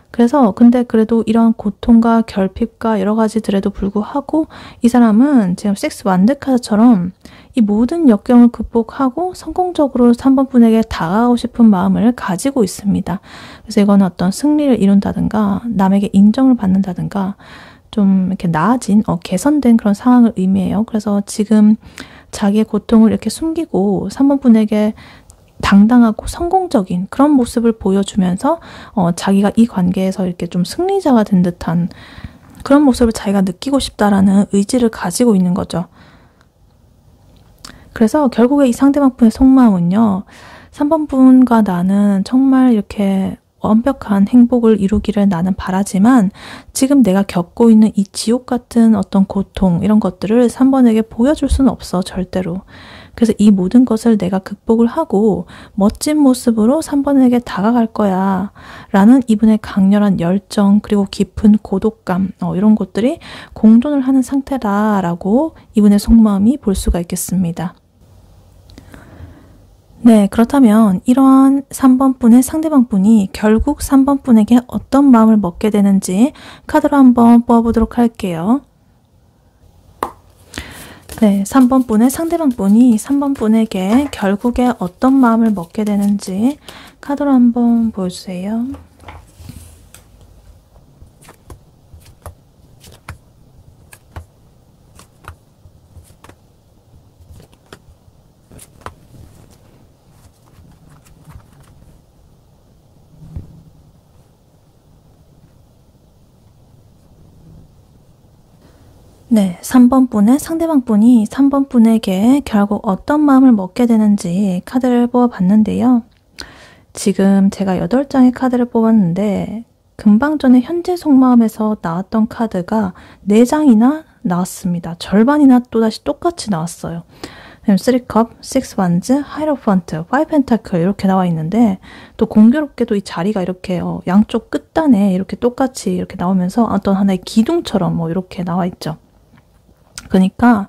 그래서 근데 그래도 이런 고통과 결핍과 여러 가지들에도 불구하고 이 사람은 지금 6 완드카드처럼 이 모든 역경을 극복하고 성공적으로 3번 분에게 다가가고 싶은 마음을 가지고 있습니다. 그래서 이거는 어떤 승리를 이룬다든가 남에게 인정을 받는다든가 좀 이렇게 나아진 개선된 그런 상황을 의미해요. 그래서 지금 자기의 고통을 이렇게 숨기고 3번 분에게 당당하고 성공적인 그런 모습을 보여주면서 자기가 이 관계에서 이렇게 좀 승리자가 된 듯한 그런 모습을 자기가 느끼고 싶다라는 의지를 가지고 있는 거죠. 그래서 결국에 이 상대방 분의 속마음은요, 3번 분과 나는 정말 이렇게 완벽한 행복을 이루기를 나는 바라지만 지금 내가 겪고 있는 이 지옥 같은 어떤 고통 이런 것들을 3번에게 보여줄 수는 없어, 절대로. 그래서 이 모든 것을 내가 극복을 하고 멋진 모습으로 3번에게 다가갈 거야 라는 이분의 강렬한 열정 그리고 깊은 고독감 이런 것들이 공존을 하는 상태다라고 이분의 속마음이 볼 수가 있겠습니다. 네, 그렇다면 이러한 3번 분의 상대방 분이 결국 3번 분에게 어떤 마음을 먹게 되는지 카드로 한번 뽑아보도록 할게요. 네, 3번 분의 상대방 분이 3번 분에게 결국에 어떤 마음을 먹게 되는지 카드로 한번 보여주세요. 네, 3번 분의 상대방 분이 3번 분에게 결국 어떤 마음을 먹게 되는지 카드를 뽑아봤는데요. 지금 제가 8장의 카드를 뽑았는데 금방 전에 현재 속마음에서 나왔던 카드가 4장이나 나왔습니다. 절반이나 또다시 똑같이 나왔어요. 3컵, 6 wands, 하이로펀트, 5 펜타클 이렇게 나와 있는데 또 공교롭게도 이 자리가 이렇게 양쪽 끝단에 이렇게 똑같이 이렇게 나오면서 어떤 하나의 기둥처럼 이렇게 나와 있죠. 그러니까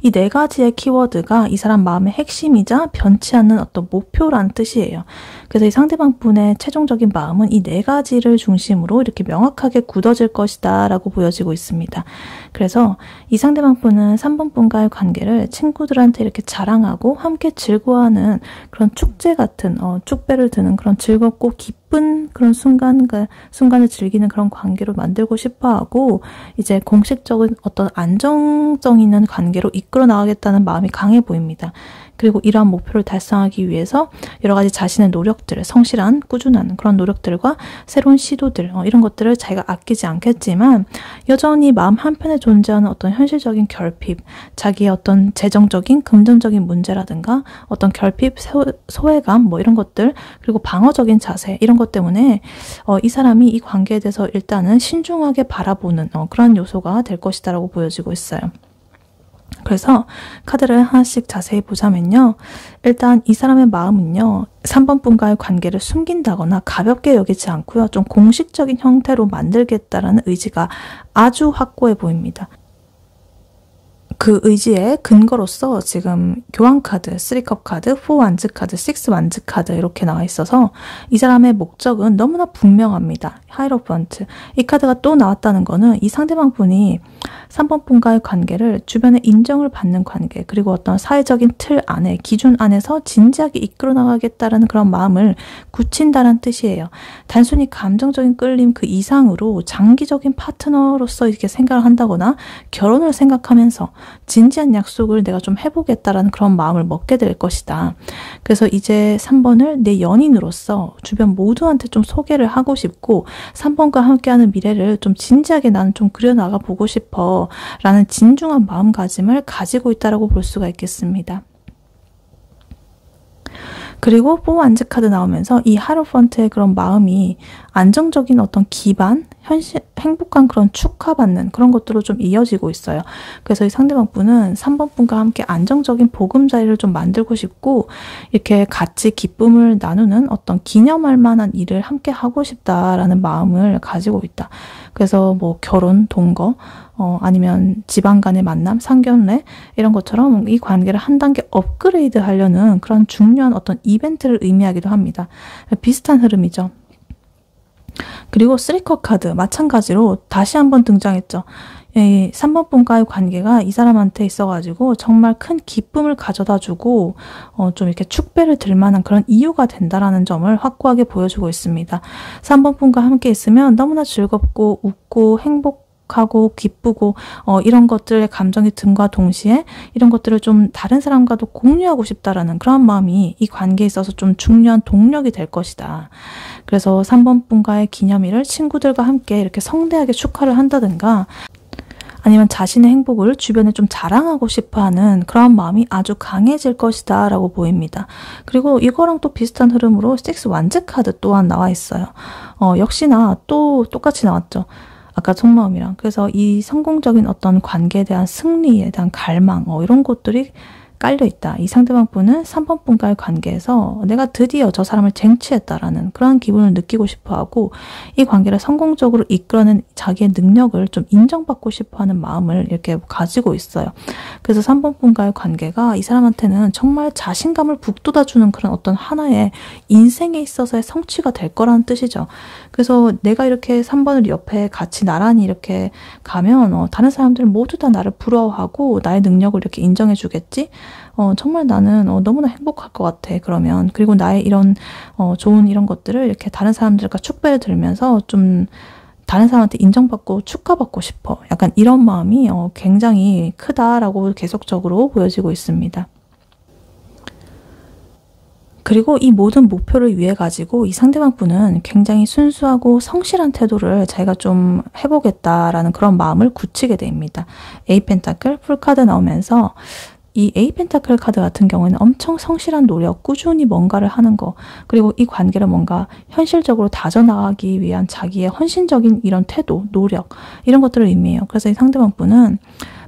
이 4가지의 키워드가 이 사람 마음의 핵심이자 변치 않는 어떤 목표라는 뜻이에요. 그래서 이 상대방 분의 최종적인 마음은 이 4가지를 중심으로 이렇게 명확하게 굳어질 것이다 라고 보여지고 있습니다. 그래서 이 상대방 분은 3번 분과의 관계를 친구들한테 이렇게 자랑하고 함께 즐거워하는 그런 축제 같은 축배를 드는 그런 즐겁고 기쁜 그런 순간을 즐기는 그런 관계로 만들고 싶어하고 이제 공식적인 어떤 안정성 있는 관계로 이끌어 나가겠다는 마음이 강해 보입니다. 그리고 이러한 목표를 달성하기 위해서 여러 가지 자신의 노력들, 성실한, 꾸준한 그런 노력들과 새로운 시도들 이런 것들을 자기가 아끼지 않겠지만 여전히 마음 한편에 존재하는 어떤 현실적인 결핍, 자기의 어떤 재정적인, 금전적인 문제라든가 어떤 결핍, 소외감 이런 것들 그리고 방어적인 자세 이런 것 때문에 이 사람이 이 관계에 대해서 일단은 신중하게 바라보는 그런 요소가 될 것이다 라고 보여지고 있어요. 그래서 카드를 하나씩 자세히 보자면요. 일단 이 사람의 마음은요. 3번 분과의 관계를 숨긴다거나 가볍게 여기지 않고요. 좀 공식적인 형태로 만들겠다라는 의지가 아주 확고해 보입니다. 그 의지의 근거로서 지금 교환카드, 3컵 카드, 4 완즈 카드, 6 완즈 카드 이렇게 나와 있어서 이 사람의 목적은 너무나 분명합니다. 하이로펀트. 이 카드가 또 나왔다는 거는 이 상대방 분이 3번 분과의 관계를 주변의 인정을 받는 관계 그리고 어떤 사회적인 틀 안에 기준 안에서 진지하게 이끌어 나가겠다는 그런 마음을 굳힌다는 뜻이에요. 단순히 감정적인 끌림 그 이상으로 장기적인 파트너로서 이렇게 생각을 한다거나 결혼을 생각하면서 진지한 약속을 내가 좀 해보겠다라는 그런 마음을 먹게 될 것이다. 그래서 이제 3번을 내 연인으로서 주변 모두한테 좀 소개를 하고 싶고 3번과 함께하는 미래를 좀 진지하게 나는 좀 그려나가 보고 싶어 라는 진중한 마음가짐을 가지고 있다고 볼 수가 있겠습니다. 그리고 4 완즈 카드 나오면서 이 하이로펀트의 그런 마음이 안정적인 어떤 기반, 행복한 그런 축하받는 그런 것들로 좀 이어지고 있어요. 그래서 이 상대방 분은 3번 분과 함께 안정적인 보금자리를 좀 만들고 싶고 이렇게 같이 기쁨을 나누는 어떤 기념할 만한 일을 함께 하고 싶다라는 마음을 가지고 있다. 그래서 뭐 결혼, 동거, 아니면 지방 간의 만남, 상견례 이런 것처럼 이 관계를 한 단계 업그레이드 하려는 그런 중요한 어떤 이벤트를 의미하기도 합니다. 비슷한 흐름이죠. 그리고 3컷 카드 마찬가지로 다시 한번 등장했죠. 이 3번 분과의 관계가 이 사람한테 있어가지고 정말 큰 기쁨을 가져다 주고 좀 이렇게 축배를 들 만한 그런 이유가 된다라는 점을 확고하게 보여주고 있습니다. 3번 분과 함께 있으면 너무나 즐겁고 웃고 행복하고 기쁘고 이런 것들의 감정이 듦과 동시에 이런 것들을 좀 다른 사람과도 공유하고 싶다라는 그런 마음이 이 관계에 있어서 좀 중요한 동력이 될 것이다. 그래서 3번 분과의 기념일을 친구들과 함께 이렇게 성대하게 축하를 한다든가 아니면 자신의 행복을 주변에 좀 자랑하고 싶어하는 그런 마음이 아주 강해질 것이다 라고 보입니다. 그리고 이거랑 또 비슷한 흐름으로 6 완즈 카드 또한 나와 있어요. 역시나 또 똑같이 나왔죠. 아까 속마음이랑. 그래서 이 성공적인 어떤 관계에 대한 승리에 대한 갈망 이런 것들이 깔려있다. 이 상대방 분은 3번 분과의 관계에서 내가 드디어 저 사람을 쟁취했다라는 그런 기분을 느끼고 싶어하고 이 관계를 성공적으로 이끌어낸 자기의 능력을 좀 인정받고 싶어하는 마음을 이렇게 가지고 있어요. 그래서 3번 분과의 관계가 이 사람한테는 정말 자신감을 북돋아주는 그런 어떤 하나의 인생에 있어서의 성취가 될 거라는 뜻이죠. 그래서 내가 이렇게 3번을 옆에 같이 나란히 이렇게 가면 다른 사람들은 모두 다 나를 부러워하고 나의 능력을 이렇게 인정해 주겠지? 정말 나는 너무나 행복할 것 같아. 그러면 그리고 나의 이런 좋은 이런 것들을 이렇게 다른 사람들과 축배를 들면서 좀 다른 사람한테 인정받고 축하받고 싶어. 약간 이런 마음이 굉장히 크다라고 계속적으로 보여지고 있습니다. 그리고 이 모든 목표를 위해 가지고 이 상대방 분은 굉장히 순수하고 성실한 태도를 자기가 좀 해보겠다라는 그런 마음을 굳히게 됩니다. 에이 펜타클 풀카드 나오면서 이 에이 펜타클 카드 같은 경우에는 엄청 성실한 노력, 꾸준히 뭔가를 하는 거, 그리고 이 관계를 뭔가 현실적으로 다져나가기 위한 자기의 헌신적인 이런 태도, 노력 이런 것들을 의미해요. 그래서 이 상대방 분은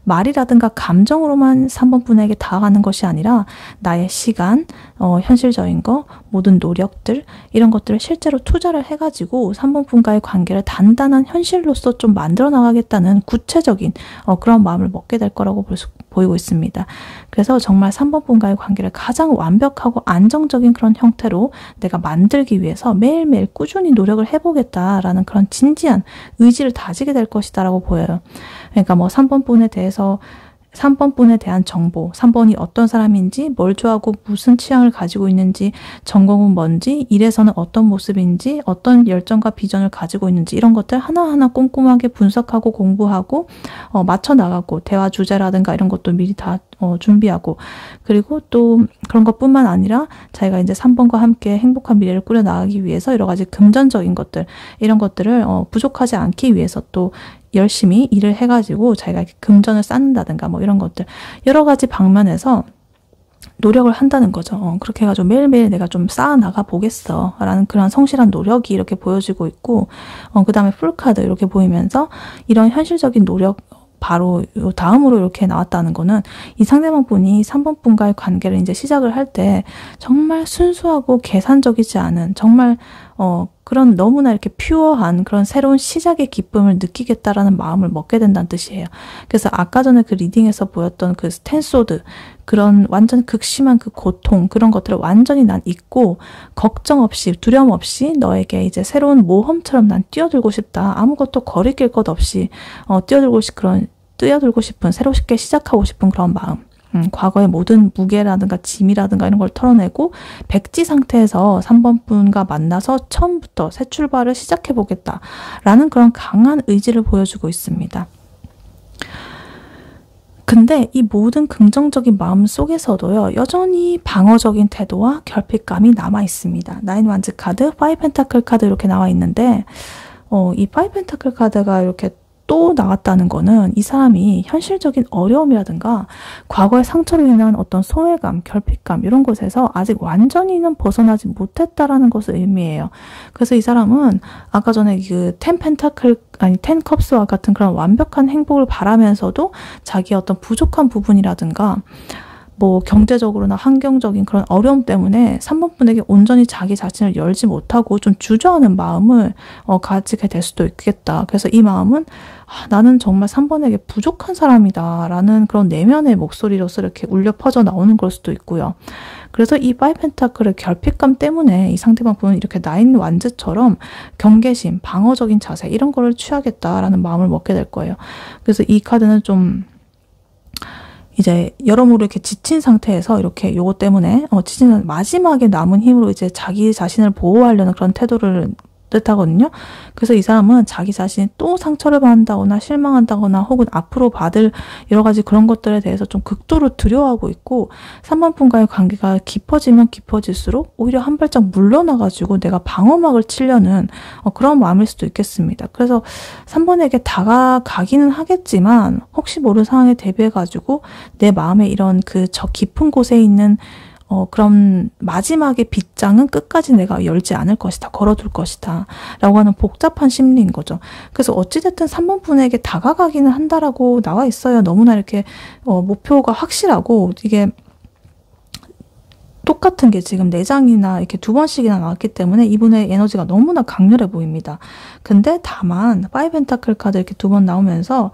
말이라든가 감정으로만 3번 분에게 다가가는 것이 아니라 나의 시간, 현실적인 거, 모든 노력들 이런 것들을 실제로 투자를 해가지고 3번 분과의 관계를 단단한 현실로서 좀 만들어 나가겠다는 구체적인 그런 마음을 먹게 될 거라고 보이고 있습니다. 그래서 정말 3번 분과의 관계를 가장 완벽하고 안정적인 그런 형태로 내가 만들기 위해서 매일매일 꾸준히 노력을 해보겠다라는 그런 진지한 의지를 다지게 될 것이다 라고 보여요. 그러니까 뭐 3번 분에 대해서 3번 분에 대한 정보, 3번이 어떤 사람인지, 뭘 좋아하고 무슨 취향을 가지고 있는지, 전공은 뭔지, 일에서는 어떤 모습인지, 어떤 열정과 비전을 가지고 있는지 이런 것들 하나하나 꼼꼼하게 분석하고 공부하고 맞춰 나가고 대화 주제라든가 이런 것도 미리 다 준비하고 그리고 또 그런 것뿐만 아니라 자기가 이제 3번과 함께 행복한 미래를 꾸려 나가기 위해서 여러 가지 금전적인 것들 이런 것들을 부족하지 않기 위해서 또 열심히 일을 해가지고 자기가 금전을 쌓는다든가 뭐 이런 것들 여러 가지 방면에서 노력을 한다는 거죠. 그렇게 해가지고 매일매일 내가 좀 쌓아나가 보겠어 라는 그런 성실한 노력이 이렇게 보여지고 있고 그 다음에 풀카드 이렇게 보이면서 이런 현실적인 노력 바로 다음으로 이렇게 나왔다는 거는 이 상대방 분이 3번 분과의 관계를 이제 시작을 할 때 정말 순수하고 계산적이지 않은 정말 그런 너무나 이렇게 퓨어한 그런 새로운 시작의 기쁨을 느끼겠다라는 마음을 먹게 된다는 뜻이에요. 그래서 아까 전에 그 리딩에서 보였던 그 스탠소드 그런 완전 극심한 그 고통 그런 것들을 완전히 난 잊고 걱정 없이 두려움 없이 너에게 이제 새로운 모험처럼 난 뛰어들고 싶다. 아무것도 거리낄 것 없이 뛰어들고 싶은 새롭게 시작하고 싶은 그런 마음. 과거의 모든 무게라든가 짐이라든가 이런 걸 털어내고 백지 상태에서 3번 분과 만나서 처음부터 새 출발을 시작해보겠다라는 그런 강한 의지를 보여주고 있습니다. 근데 이 모든 긍정적인 마음 속에서도요, 여전히 방어적인 태도와 결핍감이 남아 있습니다. 9 완즈 카드, 5 펜타클 카드 이렇게 나와 있는데 이 5 펜타클 카드가 이렇게 또 나왔다는 거는 이 사람이 현실적인 어려움이라든가 과거의 상처로 인한 어떤 소외감, 결핍감 이런 것에서 아직 완전히는 벗어나지 못했다라는 것을 의미해요. 그래서 이 사람은 아까 전에 그 텐 컵스와 같은 그런 완벽한 행복을 바라면서도 자기의 어떤 부족한 부분이라든가 뭐 경제적으로나 환경적인 그런 어려움 때문에 3번 분에게 온전히 자기 자신을 열지 못하고 좀 주저하는 마음을 가지게 될 수도 있겠다. 그래서 이 마음은 나는 정말 3번에게 부족한 사람이다 라는 그런 내면의 목소리로서 이렇게 울려 퍼져 나오는 걸 수도 있고요. 그래서 이 파이펜타클의 결핍감 때문에 이 상대방 분은 이렇게 나인 완즈처럼 경계심, 방어적인 자세 이런 거를 취하겠다라는 마음을 먹게 될 거예요. 그래서 이 카드는 좀 이제 여러모로 이렇게 지친 상태에서 이렇게 요거 때문에 지치는 마지막에 남은 힘으로 이제 자기 자신을 보호하려는 그런 태도를 뜻하거든요. 그래서 이 사람은 자기 자신이 또 상처를 받는다거나 실망한다거나 혹은 앞으로 받을 여러 가지 그런 것들에 대해서 좀 극도로 두려워하고 있고 3번 분과의 관계가 깊어지면 깊어질수록 오히려 한 발짝 물러나가지고 내가 방어막을 치려는 그런 마음일 수도 있겠습니다. 그래서 3번에게 다가가기는 하겠지만 혹시 모를 상황에 대비해가지고 내 마음에 이런 그 저 깊은 곳에 있는 그럼 마지막의 빗장은 끝까지 내가 열지 않을 것이다. 걸어둘 것이다. 라고 하는 복잡한 심리인 거죠. 그래서 어찌됐든 3번 분에게 다가가기는 한다라고 나와 있어요. 너무나 이렇게 목표가 확실하고 이게 똑같은 게 지금 4장이나 이렇게 2번씩이나 나왔기 때문에 이분의 에너지가 너무나 강렬해 보입니다. 근데 다만 5펜타클 카드 이렇게 2번 나오면서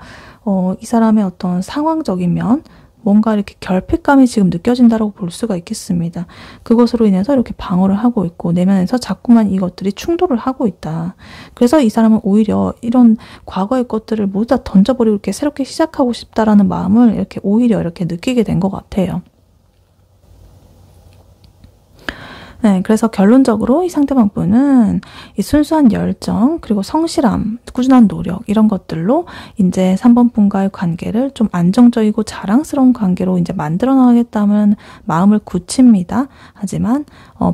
이 사람의 어떤 상황적인 면 뭔가 이렇게 결핍감이 지금 느껴진다고 볼 수가 있겠습니다. 그것으로 인해서 이렇게 방어를 하고 있고 내면에서 자꾸만 이것들이 충돌을 하고 있다. 그래서 이 사람은 오히려 이런 과거의 것들을 모두 다 던져버리고 이렇게 새롭게 시작하고 싶다라는 마음을 이렇게 오히려 이렇게 느끼게 된 것 같아요. 네, 그래서 결론적으로 이 상대방 분은 이 순수한 열정, 그리고 성실함, 꾸준한 노력 이런 것들로 이제 3번 분과의 관계를 좀 안정적이고 자랑스러운 관계로 이제 만들어 나가겠다는 마음을 굳힙니다. 하지만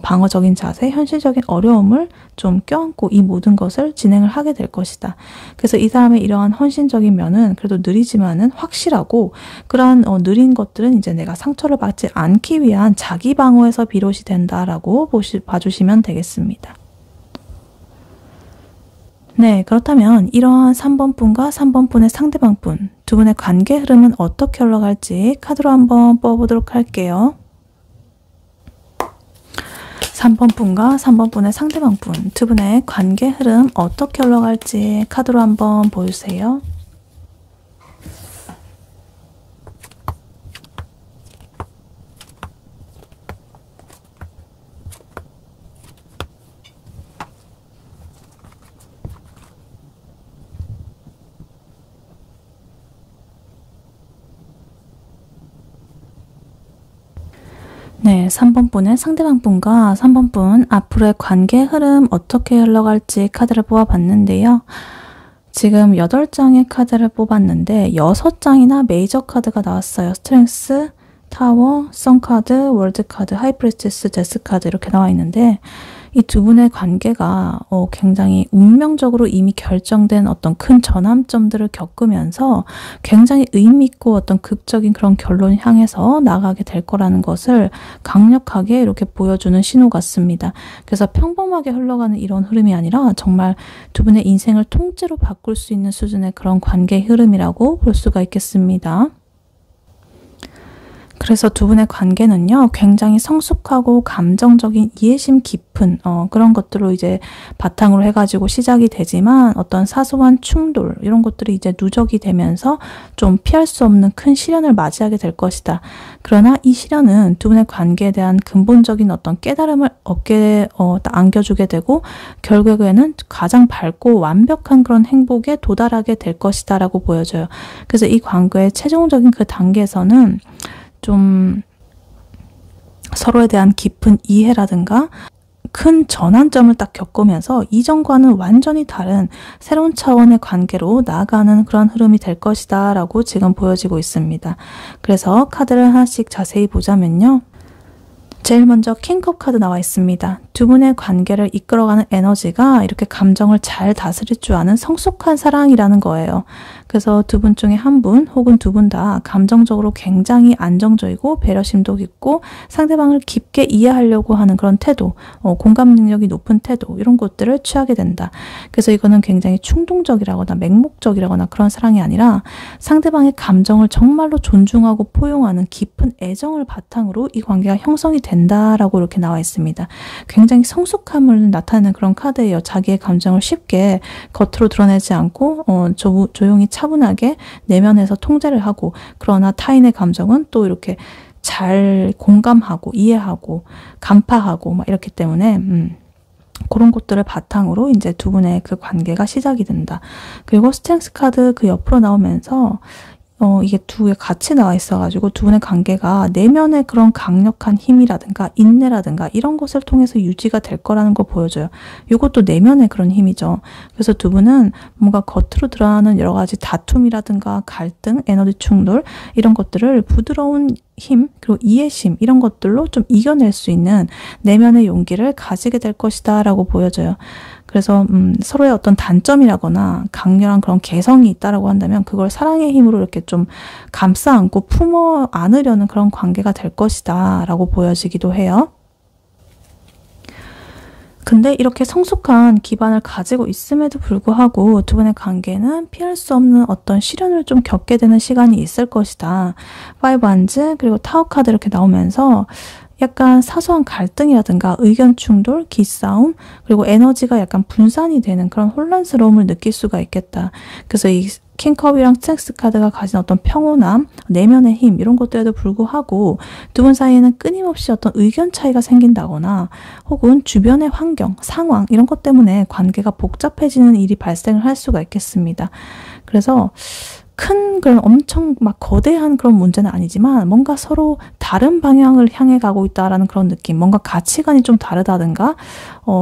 방어적인 자세, 현실적인 어려움을 좀 껴안고 이 모든 것을 진행을 하게 될 것이다. 그래서 이 사람의 이러한 헌신적인 면은 그래도 느리지만은 확실하고 그러한 느린 것들은 이제 내가 상처를 받지 않기 위한 자기 방어에서 비롯이 된다라고 봐주시면 되겠습니다. 네, 그렇다면 이러한 3번 분과 3번 분의 상대방 분 두 분의 관계 흐름은 어떻게 흘러갈지 카드로 한번 뽑아보도록 할게요. 3번 분과 3번 분의 상대방 분 두 분의 관계 흐름 어떻게 흘러갈지 카드로 한번 보여주세요. 네, 3번 분의 상대방 분과 3번 분 앞으로의 관계 흐름 어떻게 흘러갈지 카드를 뽑아봤는데요. 지금 8장의 카드를 뽑았는데 6장이나 메이저 카드가 나왔어요. 스트렝스, 타워, 선카드, 월드카드, 하이프리스티스, 데스카드 이렇게 나와 있는데 이 두 분의 관계가 굉장히 운명적으로 이미 결정된 어떤 큰 전환점들을 겪으면서 굉장히 의미 있고 어떤 극적인 그런 결론을 향해서 나가게 될 거라는 것을 강력하게 이렇게 보여주는 신호 같습니다. 그래서 평범하게 흘러가는 이런 흐름이 아니라 정말 두 분의 인생을 통째로 바꿀 수 있는 수준의 그런 관계 흐름이라고 볼 수가 있겠습니다. 그래서 두 분의 관계는요, 굉장히 성숙하고 감정적인 이해심 깊은 그런 것들로 이제 바탕으로 해가지고 시작이 되지만 어떤 사소한 충돌 이런 것들이 이제 누적이 되면서 좀 피할 수 없는 큰 시련을 맞이하게 될 것이다. 그러나 이 시련은 두 분의 관계에 대한 근본적인 어떤 깨달음을 안겨주게 되고 결국에는 가장 밝고 완벽한 그런 행복에 도달하게 될 것이다 라고 보여져요. 그래서 이 관계의 최종적인 그 단계에서는 좀 서로에 대한 깊은 이해라든가 큰 전환점을 딱 겪으면서 이전과는 완전히 다른 새로운 차원의 관계로 나아가는 그런 흐름이 될 것이다 라고 지금 보여지고 있습니다. 그래서 카드를 하나씩 자세히 보자면요. 제일 먼저 킹컵 카드 나와 있습니다. 두 분의 관계를 이끌어가는 에너지가 이렇게 감정을 잘 다스릴 줄 아는 성숙한 사랑이라는 거예요. 그래서 두 분 중에 한 분 혹은 두 분 다 감정적으로 굉장히 안정적이고 배려심도 있고 상대방을 깊게 이해하려고 하는 그런 태도, 공감 능력이 높은 태도 이런 것들을 취하게 된다. 그래서 이거는 굉장히 충동적이라거나 맹목적이라거나 그런 사랑이 아니라 상대방의 감정을 정말로 존중하고 포용하는 깊은 애정을 바탕으로 이 관계가 형성이 된다라고 이렇게 나와 있습니다. 굉장히 성숙함을 나타내는 그런 카드예요. 자기의 감정을 쉽게 겉으로 드러내지 않고 조용히 차분하게 내면에서 통제를 하고, 그러나 타인의 감정은 또 이렇게 잘 공감하고 이해하고 간파하고 막 이렇기 때문에 그런 것들을 바탕으로 이제 두 분의 그 관계가 시작이 된다. 그리고 스트렝스 카드 그 옆으로 나오면서 이게 두 개 같이 나와 있어가지고 두 분의 관계가 내면의 그런 강력한 힘이라든가 인내라든가 이런 것을 통해서 유지가 될 거라는 걸 보여줘요. 이것도 내면의 그런 힘이죠. 그래서 두 분은 뭔가 겉으로 드러나는 여러 가지 다툼이라든가 갈등, 에너지 충돌 이런 것들을 부드러운 힘 그리고 이해심 이런 것들로 좀 이겨낼 수 있는 내면의 용기를 가지게 될 것이다 라고 보여져요. 그래서 서로의 어떤 단점이라거나 강렬한 그런 개성이 있다라고 한다면 그걸 사랑의 힘으로 이렇게 좀 감싸 안고 품어 안으려는 그런 관계가 될 것이다 라고 보여지기도 해요. 근데 이렇게 성숙한 기반을 가지고 있음에도 불구하고 두 분의 관계는 피할 수 없는 어떤 시련을 좀 겪게 되는 시간이 있을 것이다. 5 wands 그리고 타워 카드 이렇게 나오면서 약간 사소한 갈등이라든가 의견 충돌, 기싸움, 그리고 에너지가 약간 분산이 되는 그런 혼란스러움을 느낄 수가 있겠다. 그래서 이 킹컵이랑 스트렝스 카드가 가진 어떤 평온함, 내면의 힘 이런 것들에도 불구하고 두 분 사이에는 끊임없이 어떤 의견 차이가 생긴다거나 혹은 주변의 환경, 상황 이런 것 때문에 관계가 복잡해지는 일이 발생을 할 수가 있겠습니다. 그래서 큰 그런 엄청 막 거대한 그런 문제는 아니지만 뭔가 서로 다른 방향을 향해 가고 있다라는 그런 느낌, 뭔가 가치관이 좀 다르다든가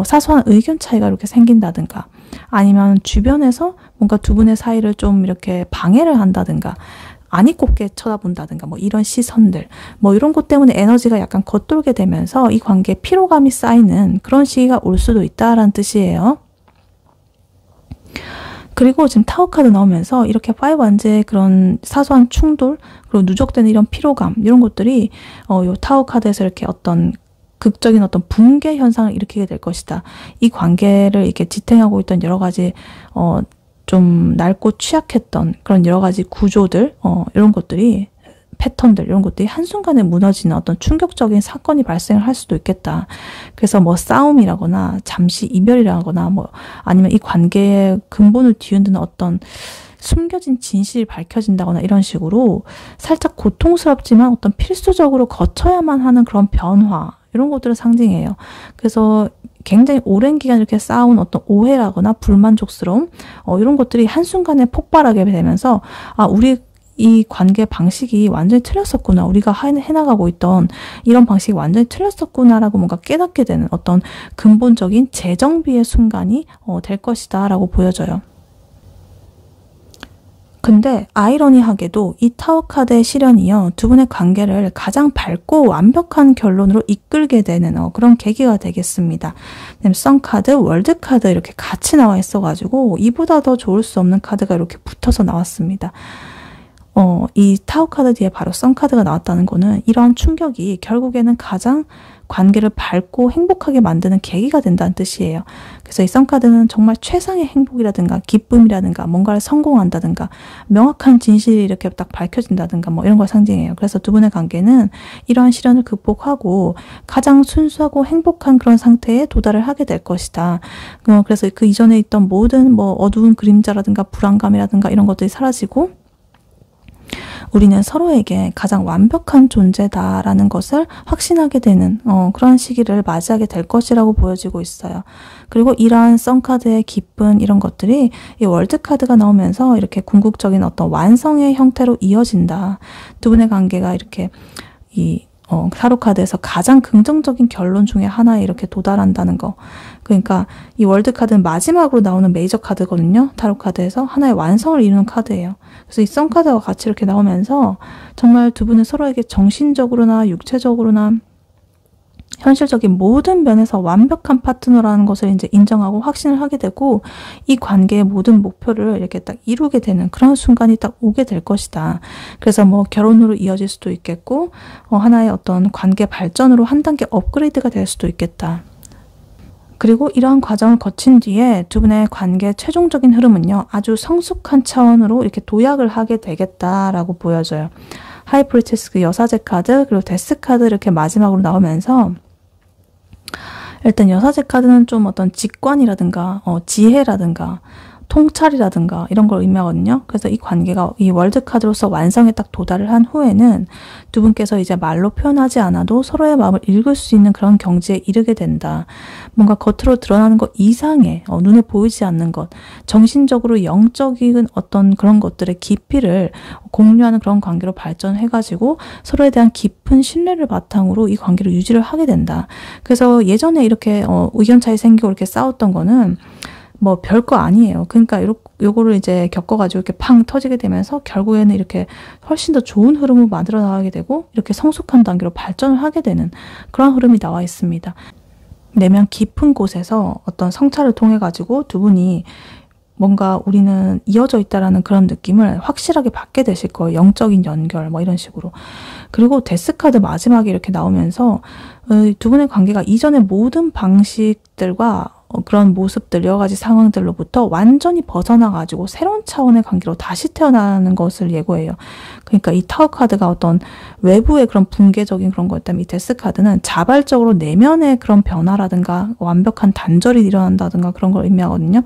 사소한 의견 차이가 이렇게 생긴다든가 아니면 주변에서 뭔가 두 분의 사이를 좀 이렇게 방해를 한다든가 아니 곱게 쳐다본다든가 뭐 이런 시선들 뭐 이런 것 때문에 에너지가 약간 겉돌게 되면서 이 관계에 피로감이 쌓이는 그런 시기가 올 수도 있다라는 뜻이에요. 그리고 지금 타워 카드 나오면서 이렇게 5 wands의 그런 사소한 충돌 그리고 누적되는 이런 피로감 이런 것들이 요 타워 카드에서 이렇게 어떤 극적인 어떤 붕괴 현상을 일으키게 될 것이다. 이 관계를 이렇게 지탱하고 있던 여러 가지 좀 낡고 취약했던 그런 여러 가지 구조들 이런 것들이 패턴들 이런 것들이 한순간에 무너지는 어떤 충격적인 사건이 발생을 할 수도 있겠다. 그래서 뭐 싸움이라거나 잠시 이별이라거나 뭐 아니면 이 관계의 근본을 뒤흔드는 어떤 숨겨진 진실이 밝혀진다거나 이런 식으로 살짝 고통스럽지만 어떤 필수적으로 거쳐야만 하는 그런 변화 이런 것들을 상징해요. 그래서 굉장히 오랜 기간 이렇게 쌓아온 어떤 오해라거나 불만족스러움 이런 것들이 한순간에 폭발하게 되면서 우리 이 관계 방식이 완전히 틀렸었구나. 우리가 해나가고 있던 이런 방식이 완전히 틀렸었구나라고 뭔가 깨닫게 되는 어떤 근본적인 재정비의 순간이 될 것이다 라고 보여져요. 근데 아이러니하게도 이 타워 카드의 시련이요. 두 분의 관계를 가장 밝고 완벽한 결론으로 이끌게 되는 그런 계기가 되겠습니다. 선 카드, 월드 카드 이렇게 같이 나와 있어가지고 이보다 더 좋을 수 없는 카드가 이렇게 붙어서 나왔습니다. 이 타워 카드 뒤에 바로 선 카드가 나왔다는 거는 이러한 충격이 결국에는 가장 관계를 밝고 행복하게 만드는 계기가 된다는 뜻이에요. 그래서 이 선 카드는 정말 최상의 행복이라든가 기쁨이라든가 뭔가를 성공한다든가 명확한 진실이 이렇게 딱 밝혀진다든가 뭐 이런 걸 상징해요. 그래서 두 분의 관계는 이러한 시련을 극복하고 가장 순수하고 행복한 그런 상태에 도달을 하게 될 것이다. 그래서 그 이전에 있던 모든 뭐 어두운 그림자라든가 불안감이라든가 이런 것들이 사라지고 우리는 서로에게 가장 완벽한 존재다라는 것을 확신하게 되는 그런 시기를 맞이하게 될 것이라고 보여지고 있어요. 그리고 이러한 썬카드의 기쁜 이런 것들이 이 월드카드가 나오면서 이렇게 궁극적인 어떤 완성의 형태로 이어진다. 두 분의 관계가 이렇게 이 타로 카드에서 가장 긍정적인 결론 중에 하나에 이렇게 도달한다는 거. 그러니까 이 월드 카드는 마지막으로 나오는 메이저 카드거든요. 타로 카드에서 하나의 완성을 이루는 카드예요. 그래서 이 선 카드와 같이 이렇게 나오면서 정말 두 분은 서로에게 정신적으로나 육체적으로나 현실적인 모든 면에서 완벽한 파트너라는 것을 이제 인정하고 확신을 하게 되고 이 관계의 모든 목표를 이렇게 딱 이루게 되는 그런 순간이 딱 오게 될 것이다. 그래서 뭐 결혼으로 이어질 수도 있겠고 하나의 어떤 관계 발전으로 한 단계 업그레이드가 될 수도 있겠다. 그리고 이러한 과정을 거친 뒤에 두 분의 관계의 최종적인 흐름은요. 아주 성숙한 차원으로 이렇게 도약을 하게 되겠다라고 보여져요. 하이프리티스 그 여사제 카드 그리고 데스 카드 이렇게 마지막으로 나오면서 일단 여사제 카드는 좀 어떤 직관이라든가 지혜라든가 통찰이라든가 이런 걸 의미하거든요. 그래서 이 관계가 이 월드 카드로서 완성에 딱 도달을 한 후에는 두 분께서 이제 말로 표현하지 않아도 서로의 마음을 읽을 수 있는 그런 경지에 이르게 된다. 뭔가 겉으로 드러나는 것 이상의 눈에 보이지 않는 것, 정신적으로 영적인 어떤 그런 것들의 깊이를 공유하는 그런 관계로 발전해가지고 서로에 대한 깊은 신뢰를 바탕으로 이 관계를 유지를 하게 된다. 그래서 예전에 이렇게 의견 차이 생기고 이렇게 싸웠던 거는 뭐 별거 아니에요. 그러니까 요거를 이제 겪어가지고 이렇게 팡 터지게 되면서 결국에는 이렇게 훨씬 더 좋은 흐름을 만들어 나가게 되고 이렇게 성숙한 단계로 발전을 하게 되는 그런 흐름이 나와 있습니다. 내면 깊은 곳에서 어떤 성찰을 통해 가지고 두 분이 뭔가 우리는 이어져 있다라는 그런 느낌을 확실하게 받게 되실 거예요. 영적인 연결 뭐 이런 식으로. 그리고 데스 카드 마지막에 이렇게 나오면서 두 분의 관계가 이전의 모든 방식들과 그런 모습들, 여러 가지 상황들로부터 완전히 벗어나가지고 새로운 차원의 관계로 다시 태어나는 것을 예고해요. 그러니까 이 타워 카드가 어떤 외부의 그런 붕괴적인 그런 거였다면 이 데스 카드는 자발적으로 내면의 그런 변화라든가 완벽한 단절이 일어난다든가 그런 걸 의미하거든요.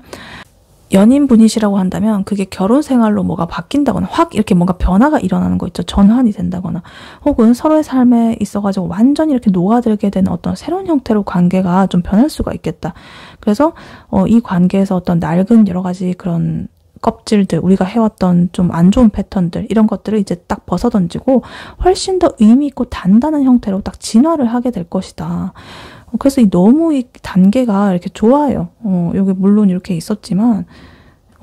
연인분이시라고 한다면 그게 결혼 생활로 뭐가 바뀐다거나 확 이렇게 뭔가 변화가 일어나는 거 있죠. 전환이 된다거나 혹은 서로의 삶에 있어가지고 완전히 이렇게 녹아들게 되는 어떤 새로운 형태로 관계가 좀 변할 수가 있겠다. 그래서 이 관계에서 어떤 낡은 여러 가지 그런 껍질들, 우리가 해왔던 좀 안 좋은 패턴들 이런 것들을 이제 딱 벗어던지고 훨씬 더 의미 있고 단단한 형태로 딱 진화를 하게 될 것이다. 그래서 너무 이 단계가 이렇게 좋아요. 여기 물론 이렇게 있었지만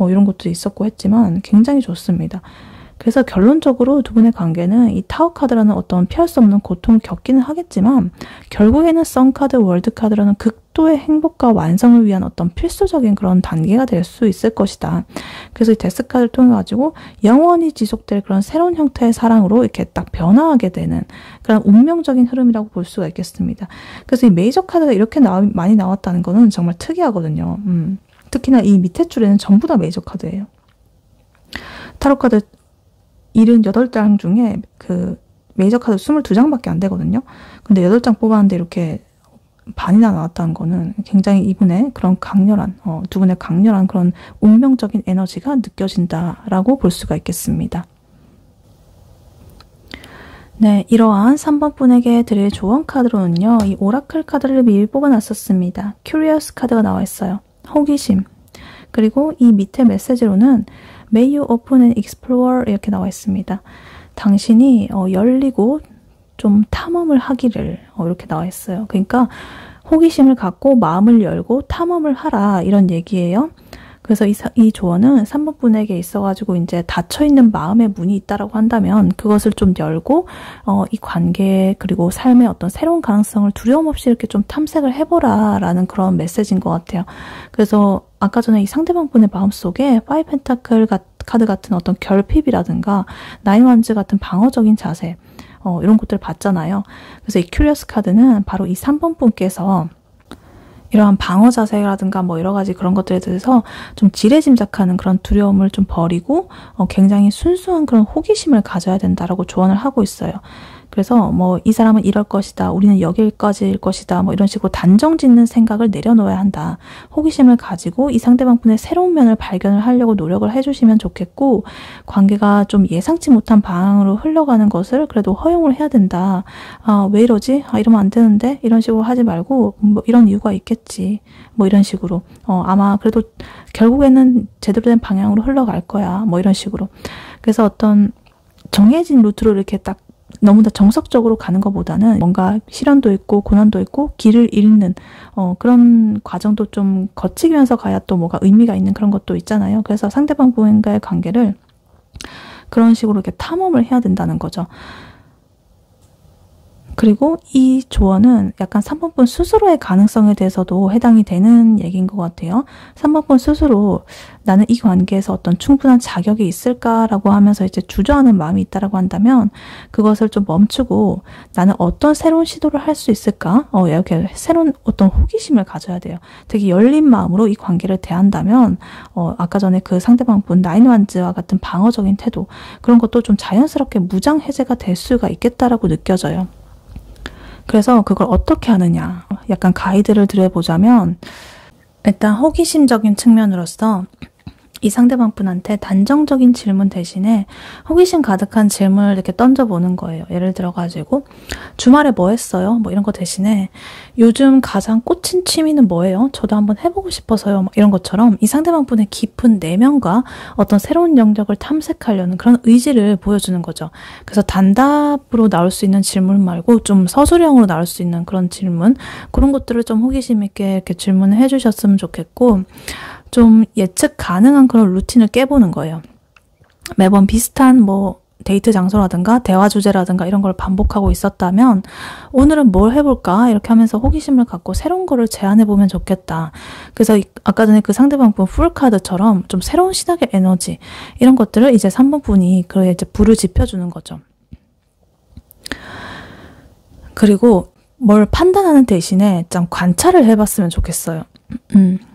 이런 것도 있었고 했지만 굉장히 좋습니다. 그래서 결론적으로 두 분의 관계는 이 타워 카드라는 어떤 피할 수 없는 고통을 겪기는 하겠지만 결국에는 선 카드, 월드 카드라는 극도의 행복과 완성을 위한 어떤 필수적인 그런 단계가 될 수 있을 것이다. 그래서 이 데스 카드를 통해 가지고 영원히 지속될 그런 새로운 형태의 사랑으로 이렇게 딱 변화하게 되는 그런 운명적인 흐름이라고 볼 수가 있겠습니다. 그래서 이 메이저 카드가 이렇게 많이 나왔다는 거는 정말 특이하거든요. 특히나 이 밑에 줄에는 전부 다 메이저 카드예요. 타로 카드 78장 중에 그 메이저 카드 22장밖에 안 되거든요. 근데 8장 뽑았는데 이렇게 반이나 나왔다는 거는 굉장히 이분의 그런 강렬한, 두 분의 강렬한 그런 운명적인 에너지가 느껴진다라고 볼 수가 있겠습니다. 네, 이러한 3번 분에게 드릴 조언 카드로는요, 이 오라클 카드를 미리 뽑아놨었습니다. Curious 카드가 나와 있어요. 호기심. 그리고 이 밑에 메시지로는 May you open and explore 이렇게 나와 있습니다. 당신이 열리고 좀 탐험을 하기를 이렇게 나와 있어요. 그러니까 호기심을 갖고 마음을 열고 탐험을 하라 이런 얘기예요. 그래서 이 조언은 3번 분에게 있어가지고 이제 닫혀있는 마음의 문이 있다라고 한다면 그것을 좀 열고 이 관계 그리고 삶의 어떤 새로운 가능성을 두려움 없이 이렇게 좀 탐색을 해보라 라는 그런 메시지인 것 같아요. 그래서 아까 전에 이 상대방 분의 마음속에 파이브 펜타클 카드 같은 어떤 결핍이라든가 나인 원즈 같은 방어적인 자세 이런 것들을 봤잖아요. 그래서 이 큐리어스 카드는 바로 이 3번 분께서 이러한 방어 자세라든가 뭐 여러 가지 그런 것들에 대해서 좀 지레짐작하는 그런 두려움을 좀 버리고 굉장히 순수한 그런 호기심을 가져야 된다라고 조언을 하고 있어요. 그래서 뭐 이 사람은 이럴 것이다. 우리는 여기까지일 것이다. 뭐 이런 식으로 단정 짓는 생각을 내려놓아야 한다. 호기심을 가지고 이 상대방 분의 새로운 면을 발견을 하려고 노력을 해주시면 좋겠고 관계가 좀 예상치 못한 방향으로 흘러가는 것을 그래도 허용을 해야 된다. 아, 왜 이러지? 아, 이러면 안 되는데? 이런 식으로 하지 말고 뭐 이런 이유가 있겠지. 뭐 이런 식으로 아마 그래도 결국에는 제대로 된 방향으로 흘러갈 거야. 뭐 이런 식으로. 그래서 어떤 정해진 루트로 이렇게 딱 너무 다 정석적으로 가는 것보다는 뭔가 시련도 있고 고난도 있고 길을 잃는 그런 과정도 좀 거치면서 가야 또 뭐가 의미가 있는 그런 것도 있잖아요. 그래서 상대방 분과의 관계를 그런 식으로 이렇게 탐험을 해야 된다는 거죠. 그리고 이 조언은 약간 3번분 스스로의 가능성에 대해서도 해당이 되는 얘기인 것 같아요. 3번분 스스로 나는 이 관계에서 어떤 충분한 자격이 있을까라고 하면서 이제 주저하는 마음이 있다라고 한다면 그것을 좀 멈추고 나는 어떤 새로운 시도를 할 수 있을까? 이렇게 새로운 어떤 호기심을 가져야 돼요. 되게 열린 마음으로 이 관계를 대한다면 아까 전에 그 상대방분 나인완즈와 같은 방어적인 태도 그런 것도 좀 자연스럽게 무장 해제가 될 수가 있겠다라고 느껴져요. 그래서 그걸 어떻게 하느냐 약간 가이드를 드려보자면 일단 호기심적인 측면으로서 이 상대방분한테 단정적인 질문 대신에 호기심 가득한 질문을 이렇게 던져보는 거예요. 예를 들어가지고 주말에 뭐 했어요? 뭐 이런 거 대신에 요즘 가장 꽂힌 취미는 뭐예요? 저도 한번 해보고 싶어서요. 이런 것처럼 이 상대방분의 깊은 내면과 어떤 새로운 영역을 탐색하려는 그런 의지를 보여주는 거죠. 그래서 단답으로 나올 수 있는 질문 말고 좀 서술형으로 나올 수 있는 그런 질문 그런 것들을 좀 호기심 있게 이렇게 질문을 해주셨으면 좋겠고 좀 예측 가능한 그런 루틴을 깨보는 거예요. 매번 비슷한 뭐 데이트 장소라든가 대화 주제라든가 이런 걸 반복하고 있었다면 오늘은 뭘 해볼까 이렇게 하면서 호기심을 갖고 새로운 거를 제안해보면 좋겠다. 그래서 아까 전에 그 상대방분 풀카드처럼 좀 새로운 시작의 에너지 이런 것들을 이제 3번 분이 그래 이제 불을 지펴주는 거죠. 그리고 뭘 판단하는 대신에 좀 관찰을 해봤으면 좋겠어요.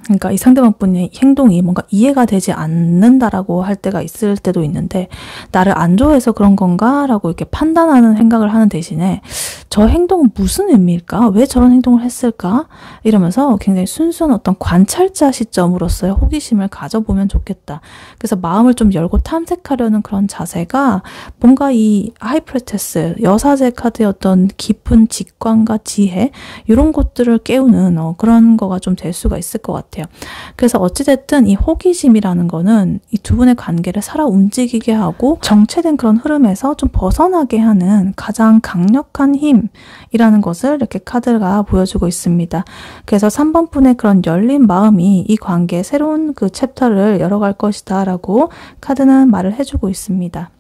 그러니까 이 상대방분의 행동이 뭔가 이해가 되지 않는다라고 할 때가 있을 때도 있는데 나를 안 좋아해서 그런 건가? 라고 이렇게 판단하는 생각을 하는 대신에 저 행동은 무슨 의미일까? 왜 저런 행동을 했을까? 이러면서 굉장히 순수한 어떤 관찰자 시점으로서의 호기심을 가져보면 좋겠다. 그래서 마음을 좀 열고 탐색하려는 그런 자세가 뭔가 이 하이프레테스 여사제 카드의 어떤 깊은 직관과 지혜 이런 것들을 깨우는 그런 거가 좀 될 수가 있을 것 같아요. 그래서 어찌됐든 이 호기심이라는 거는 이 두 분의 관계를 살아 움직이게 하고 정체된 그런 흐름에서 좀 벗어나게 하는 가장 강력한 힘이라는 것을 이렇게 카드가 보여주고 있습니다. 그래서 3번 분의 그런 열린 마음이 이 관계의 새로운 그 챕터를 열어갈 것이다 라고 카드는 말을 해주고 있습니다.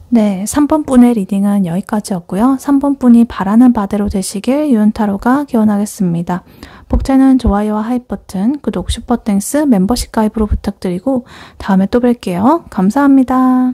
네, 3번 분의 리딩은 여기까지였고요. 3번 분이 바라는 바대로 되시길 유은타로가 기원하겠습니다. 복채는 좋아요와 하이 버튼, 구독, 슈퍼땡스, 멤버십 가입으로 부탁드리고 다음에 또 뵐게요. 감사합니다.